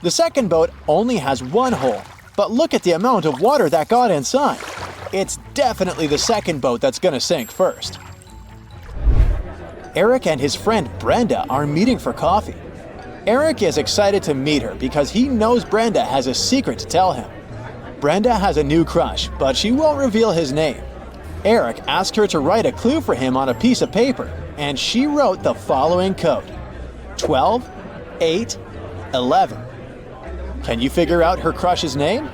The second boat only has 1 hole, but look at the amount of water that got inside. It's definitely the second boat that's gonna sink first. Eric and his friend Brenda are meeting for coffee. Eric is excited to meet her because he knows Brenda has a secret to tell him. Brenda has a new crush, but she won't reveal his name. Eric asked her to write a clue for him on a piece of paper, and she wrote the following code: 12, 8, 11. Can you figure out her crush's name?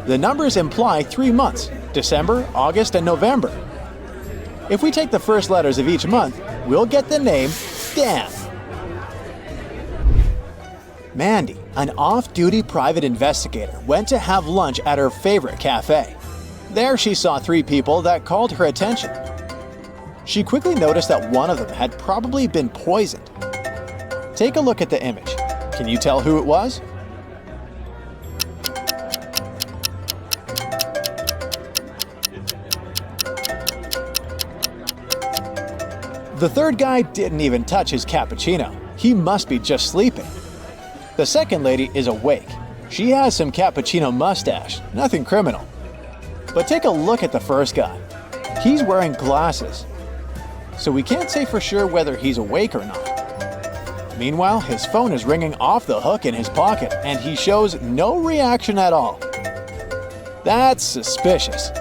The numbers imply 3 months: December, August, and November. If we take the first letters of each month, we'll get the name Dan. Mandy, an off-duty private investigator, went to have lunch at her favorite cafe. There she saw 3 people that called her attention. She quickly noticed that one of them had probably been poisoned. Take a look at the image. Can you tell who it was? The third guy didn't even touch his cappuccino. He must be just sleeping. The second lady is awake. She has some cappuccino mustache, nothing criminal. But take a look at the first guy. He's wearing glasses, so we can't say for sure whether he's awake or not. Meanwhile, his phone is ringing off the hook in his pocket, and he shows no reaction at all. That's suspicious.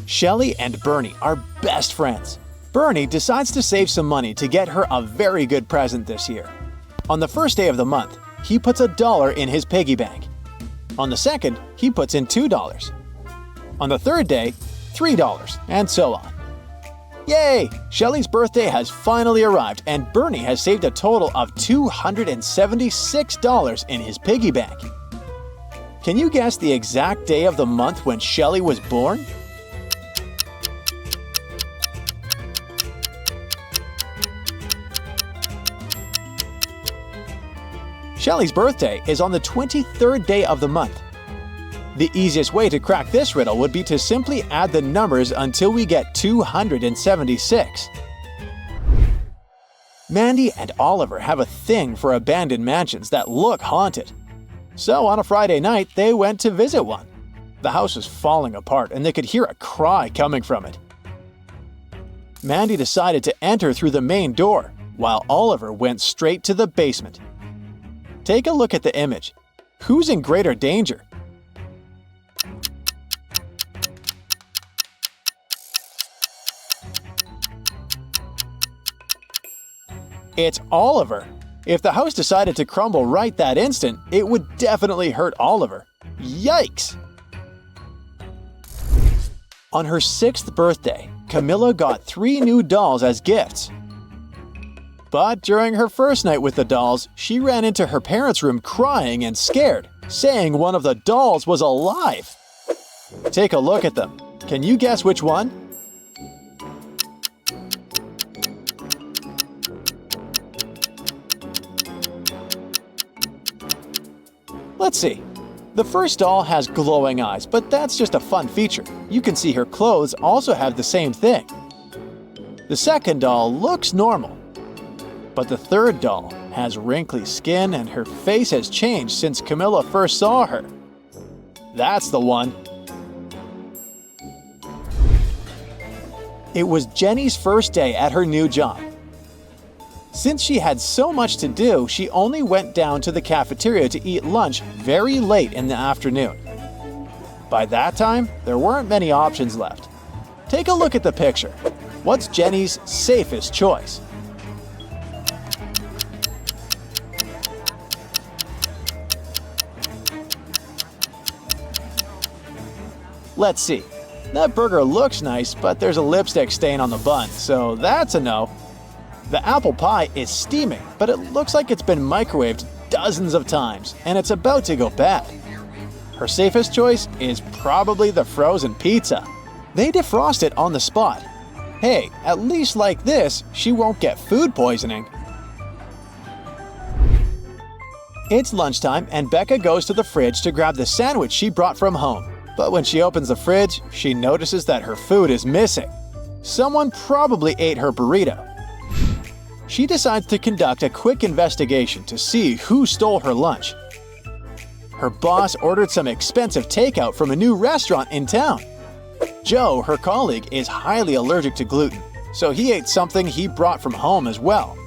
Shelly and Bernie are best friends. Bernie decides to save some money to get her a very good present this year. On the first day of the month, he puts $1 in his piggy bank. On the second, he puts in $2. On the third day, $3, and so on. Yay! Shelly's birthday has finally arrived, and Bernie has saved a total of $276 in his piggy bank. Can you guess the exact day of the month when Shelly was born? Shelly's birthday is on the 23rd day of the month. The easiest way to crack this riddle would be to simply add the numbers until we get 276. Mandy and Oliver have a thing for abandoned mansions that look haunted. So on a Friday night, they went to visit one. The house was falling apart and they could hear a cry coming from it. Mandy decided to enter through the main door, while Oliver went straight to the basement. Take a look at the image. Who's in greater danger? It's Oliver. If the house decided to crumble right that instant, it would definitely hurt Oliver. Yikes! On her 6th birthday, Camilla got 3 new dolls as gifts. But during her first night with the dolls, she ran into her parents' room crying and scared, saying one of the dolls was alive. Take a look at them. Can you guess which one? Let's see. The first doll has glowing eyes, but that's just a fun feature. You can see her clothes also have the same thing. The second doll looks normal. But the third doll has wrinkly skin and her face has changed since Camilla first saw her. That's the one. It was Jenny's first day at her new job. Since she had so much to do, she only went down to the cafeteria to eat lunch very late in the afternoon. By that time, there weren't many options left. Take a look at the picture. What's Jenny's safest choice? Let's see. That burger looks nice, but there's a lipstick stain on the bun, so that's a no. The apple pie is steaming, but it looks like it's been microwaved dozens of times, and it's about to go bad. Her safest choice is probably the frozen pizza. They defrost it on the spot. Hey, at least like this, she won't get food poisoning. It's lunchtime, and Becca goes to the fridge to grab the sandwich she brought from home. But when she opens the fridge, she notices that her food is missing. Someone probably ate her burrito. She decides to conduct a quick investigation to see who stole her lunch. Her boss ordered some expensive takeout from a new restaurant in town. Joe, her colleague, is highly allergic to gluten, so he ate something he brought from home as well.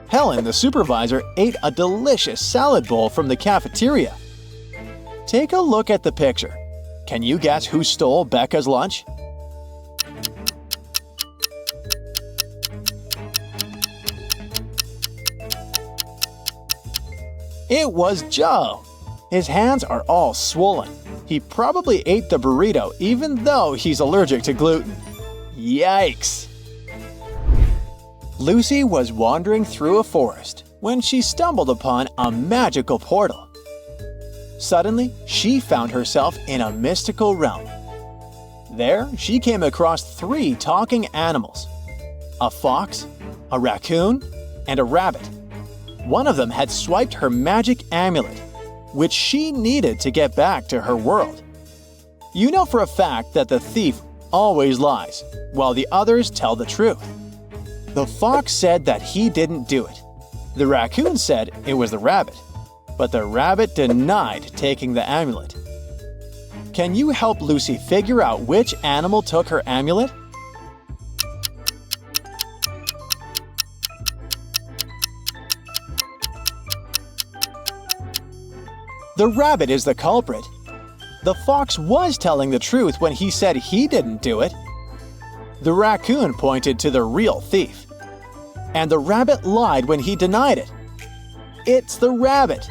Helen, the supervisor, ate a delicious salad bowl from the cafeteria. Take a look at the picture. Can you guess who stole Becca's lunch? It was Joe. His hands are all swollen. He probably ate the burrito even though he's allergic to gluten. Yikes! Lucy was wandering through a forest when she stumbled upon a magical portal. Suddenly, she found herself in a mystical realm. There, she came across 3 talking animals: a fox, a raccoon, and a rabbit. One of them had swiped her magic amulet, which she needed to get back to her world. You know for a fact that the thief always lies, while the others tell the truth. The fox said that he didn't do it. The raccoon said it was the rabbit, but the rabbit denied taking the amulet. Can you help Lucy figure out which animal took her amulet? The rabbit is the culprit. The fox was telling the truth when he said he didn't do it. The raccoon pointed to the real thief. And the rabbit lied when he denied it. It's the rabbit.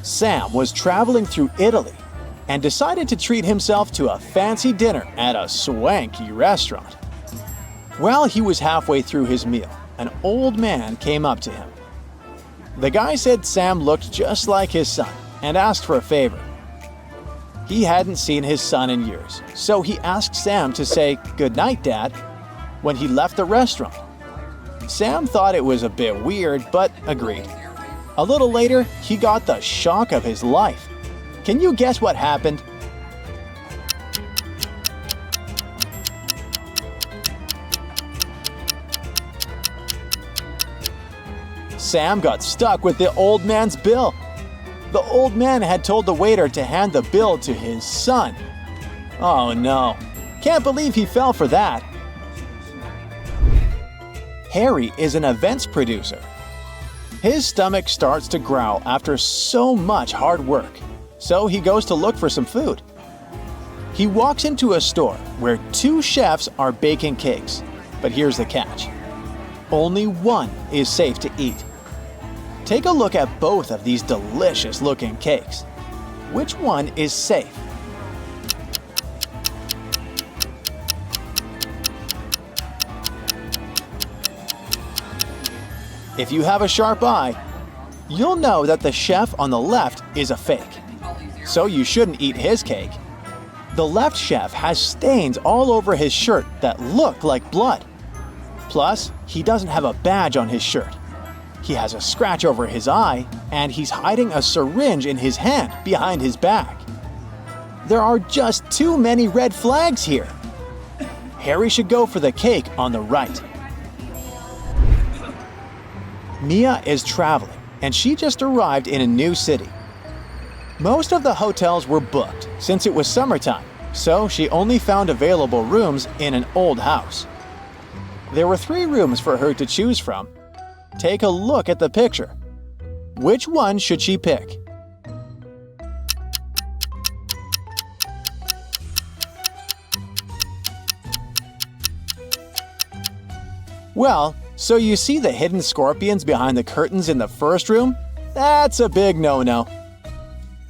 Sam was traveling through Italy and decided to treat himself to a fancy dinner at a swanky restaurant. While he was halfway through his meal, an old man came up to him. The guy said Sam looked just like his son and asked for a favor. He hadn't seen his son in years, so he asked Sam to say "Good night, Dad" when he left the restaurant. Sam thought it was a bit weird, but agreed. A little later, he got the shock of his life. Can you guess what happened? Sam got stuck with the old man's bill. The old man had told the waiter to hand the bill to his son. Oh no, can't believe he fell for that. Harry is an events producer. His stomach starts to growl after so much hard work, so he goes to look for some food. He walks into a store where 2 chefs are baking cakes, but here's the catch. Only one is safe to eat. Take a look at both of these delicious-looking cakes. Which one is safe? If you have a sharp eye, you'll know that the chef on the left is a fake, so you shouldn't eat his cake. The left chef has stains all over his shirt that look like blood. Plus, he doesn't have a badge on his shirt. He has a scratch over his eye, and he's hiding a syringe in his hand behind his back. There are just too many red flags here. Harry should go for the cake on the right. Mia is traveling, and she just arrived in a new city. Most of the hotels were booked since it was summertime, so she only found available rooms in an old house. There were 3 rooms for her to choose from. Take a look at the picture. Which one should she pick? Well, so you see the hidden scorpions behind the curtains in the first room? That's a big no-no.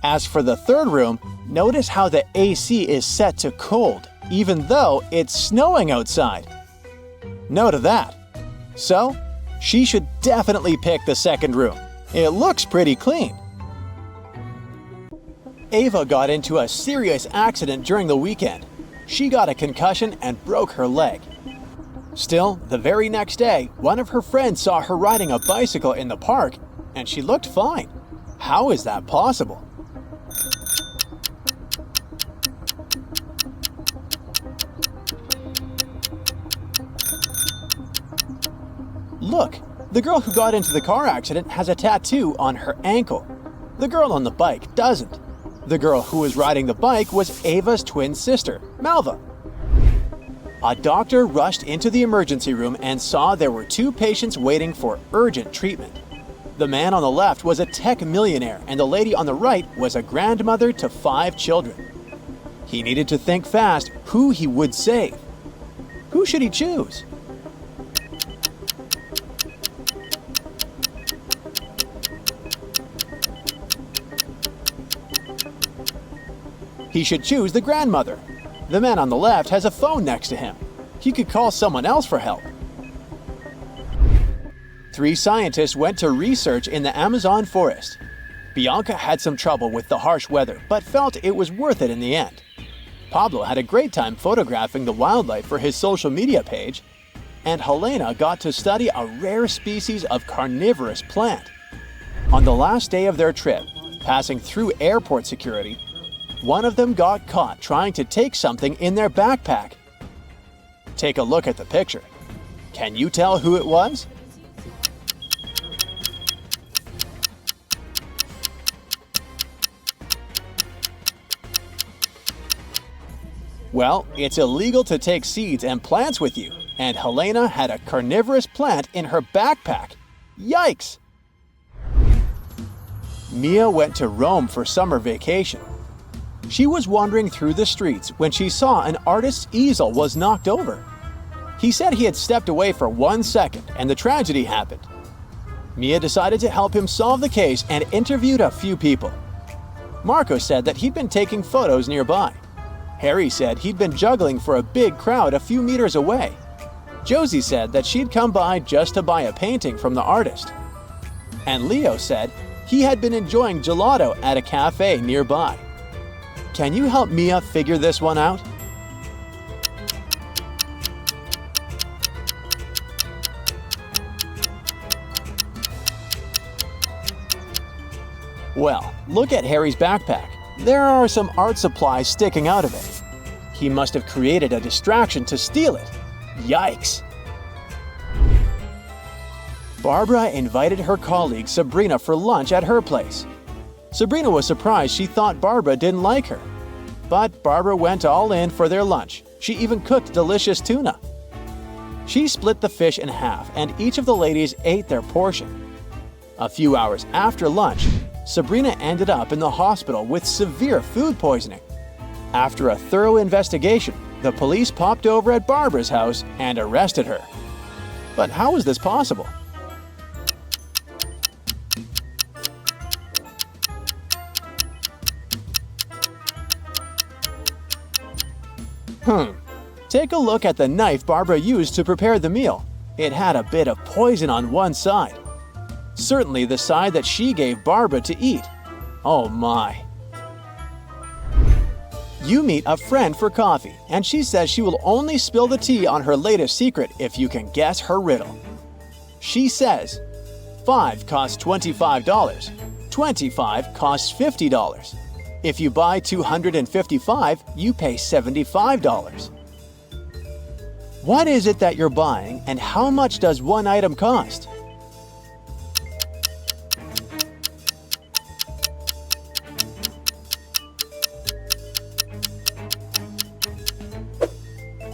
As for the third room, notice how the AC is set to cold, even though it's snowing outside. Note of that. So, she should definitely pick the second room. It looks pretty clean. Ava got into a serious accident during the weekend. She got a concussion and broke her leg. Still, the very next day, one of her friends saw her riding a bicycle in the park, and she looked fine. How is that possible? Look, the girl who got into the car accident has a tattoo on her ankle. The girl on the bike doesn't. The girl who was riding the bike was Ava's twin sister, Malva. A doctor rushed into the emergency room and saw there were 2 patients waiting for urgent treatment. The man on the left was a tech millionaire, and the lady on the right was a grandmother to 5 children. He needed to think fast who he would save. Who should he choose? He should choose the grandmother. The man on the left has a phone next to him. He could call someone else for help. 3 scientists went to research in the Amazon forest. Bianca had some trouble with the harsh weather, but felt it was worth it in the end. Pablo had a great time photographing the wildlife for his social media page, and Helena got to study a rare species of carnivorous plant. On the last day of their trip, passing through airport security, one of them got caught trying to take something in their backpack. Take a look at the picture. Can you tell who it was? Well, it's illegal to take seeds and plants with you, and Helena had a carnivorous plant in her backpack. Yikes! Mia went to Rome for summer vacation. She was wandering through the streets when she saw an artist's easel was knocked over. He said he had stepped away for 1 second and the tragedy happened. Mia decided to help him solve the case and interviewed a few people. Marco said that he'd been taking photos nearby. Harry said he'd been juggling for a big crowd a few meters away. Josie said that she'd come by just to buy a painting from the artist. And Leo said he had been enjoying gelato at a cafe nearby. Can you help Mia figure this one out? Well, look at Harry's backpack. There are some art supplies sticking out of it. He must have created a distraction to steal it. Yikes! Barbara invited her colleague Sabrina for lunch at her place. Sabrina was surprised she thought Barbara didn't like her. But Barbara went all in for their lunch. She even cooked delicious tuna. She split the fish in half and each of the ladies ate their portion. A few hours after lunch, Sabrina ended up in the hospital with severe food poisoning. After a thorough investigation, the police popped over at Barbara's house and arrested her. But how is this possible? Take a look at the knife Barbara used to prepare the meal. It had a bit of poison on one side. Certainly the side that she gave Barbara to eat. Oh my. You meet a friend for coffee, and she says she will only spill the tea on her latest secret if you can guess her riddle. She says, 5 costs $25, 25 costs $50. If you buy 255, you pay $75. What is it that you're buying, and how much does one item cost?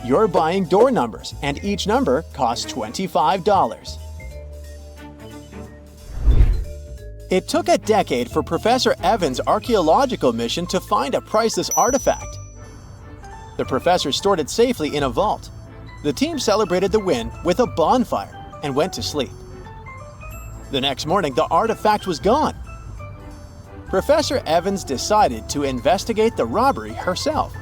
You're buying door numbers, and each number costs $25. It took a decade for Professor Evans' archaeological mission to find a priceless artifact. The professor stored it safely in a vault. The team celebrated the win with a bonfire and went to sleep. The next morning, the artifact was gone. Professor Evans decided to investigate the robbery herself.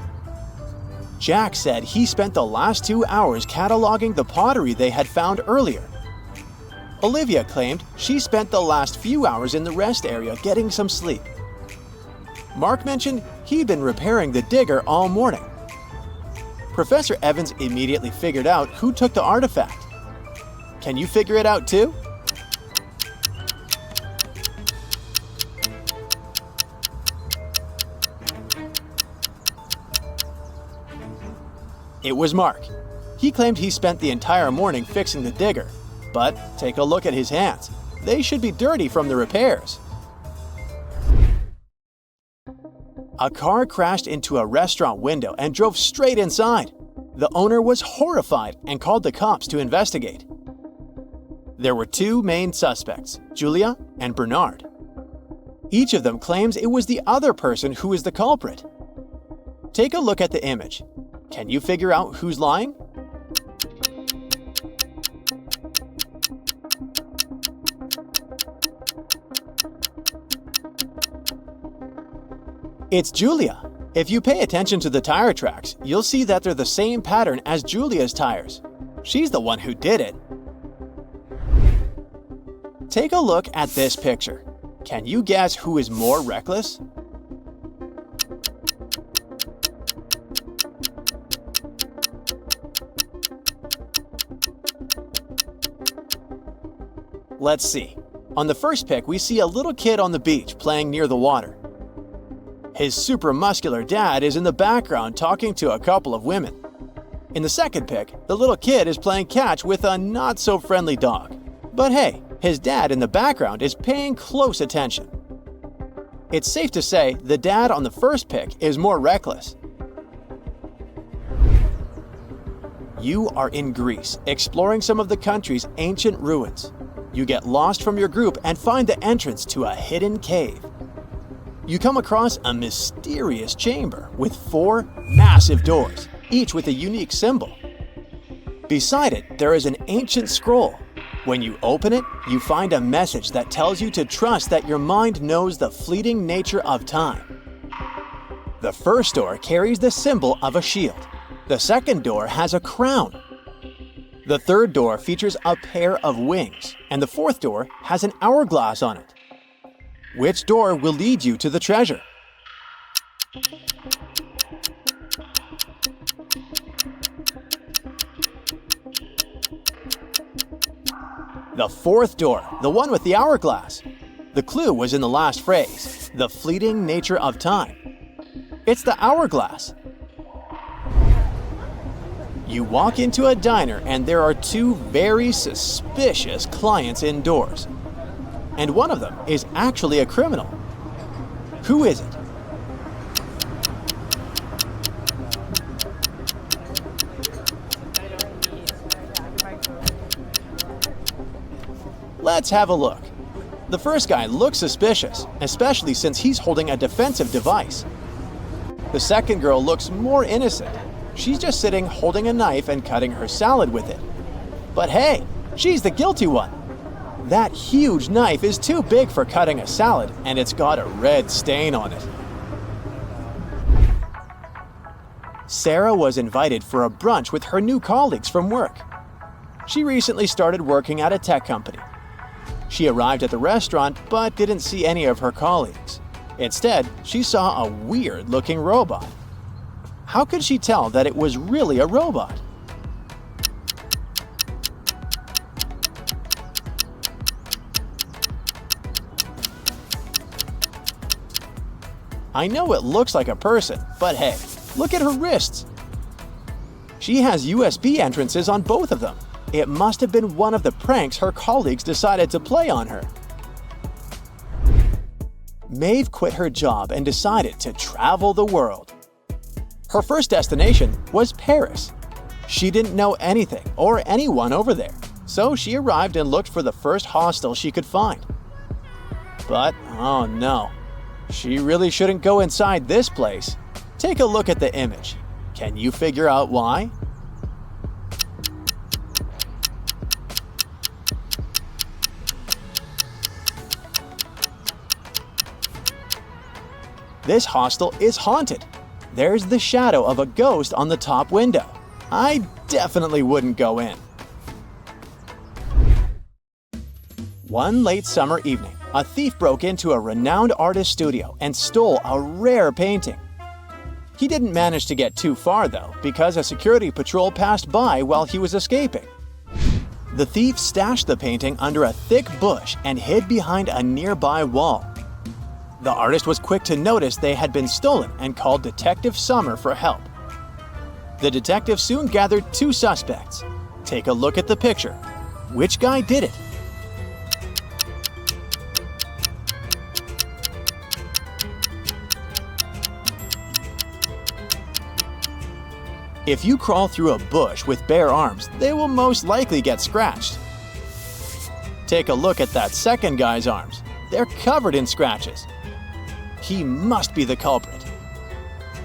Jack said he spent the last 2 hours cataloging the pottery they had found earlier. Olivia claimed she spent the last few hours in the rest area getting some sleep. Mark mentioned he'd been repairing the digger all morning. Professor Evans immediately figured out who took the artifact. Can you figure it out too? It was Mark. He claimed he spent the entire morning fixing the digger. But take a look at his hands. They should be dirty from the repairs. A car crashed into a restaurant window and drove straight inside. The owner was horrified and called the cops to investigate. There were 2 main suspects, Julia and Bernard. Each of them claims it was the other person who is the culprit. Take a look at the image. Can you figure out who's lying? It's Julia. If you pay attention to the tire tracks, you'll see that they're the same pattern as Julia's tires. She's the one who did it. Take a look at this picture. Can you guess who is more reckless? Let's see. On the first pic, we see a little kid on the beach playing near the water. His super muscular dad is in the background talking to a couple of women. In the second pic, the little kid is playing catch with a not-so-friendly dog. But hey, his dad in the background is paying close attention. It's safe to say the dad on the first pic is more reckless. You are in Greece, exploring some of the country's ancient ruins. You get lost from your group and find the entrance to a hidden cave. You come across a mysterious chamber with 4 massive doors, each with a unique symbol. Beside it, there is an ancient scroll. When you open it, you find a message that tells you to trust that your mind knows the fleeting nature of time. The first door carries the symbol of a shield. The second door has a crown. The third door features a pair of wings, and the fourth door has an hourglass on it. Which door will lead you to the treasure? The fourth door, the one with the hourglass. The clue was in the last phrase, the fleeting nature of time. It's the hourglass. You walk into a diner and there are 2 very suspicious clients indoors. And one of them is actually a criminal. Who is it? Let's have a look. The first guy looks suspicious, especially since he's holding a defensive device. The second girl looks more innocent. She's just sitting holding a knife and cutting her salad with it. But hey, she's the guilty one. That huge knife is too big for cutting a salad, and it's got a red stain on it. Sarah was invited for a brunch with her new colleagues from work. She recently started working at a tech company. She arrived at the restaurant but didn't see any of her colleagues. Instead, she saw a weird-looking robot. How could she tell that it was really a robot? I know it looks like a person, but hey, look at her wrists. She has USB entrances on both of them. It must have been one of the pranks her colleagues decided to play on her. Maeve quit her job and decided to travel the world. Her first destination was Paris. She didn't know anything or anyone over there, so she arrived and looked for the first hostel she could find. But, oh no, she really shouldn't go inside this place. Take a look at the image. Can you figure out why? This hostel is haunted. There's the shadow of a ghost on the top window. I definitely wouldn't go in. One late summer evening, a thief broke into a renowned artist studio and stole a rare painting. He didn't manage to get too far though, because a security patrol passed by while he was escaping. The thief stashed the painting under a thick bush and hid behind a nearby wall. The artist was quick to notice they had been stolen and called Detective Summer for help. The detective soon gathered 2 suspects. Take a look at the picture. Which guy did it? If you crawl through a bush with bare arms, they will most likely get scratched. Take a look at that second guy's arms. They're covered in scratches. He must be the culprit.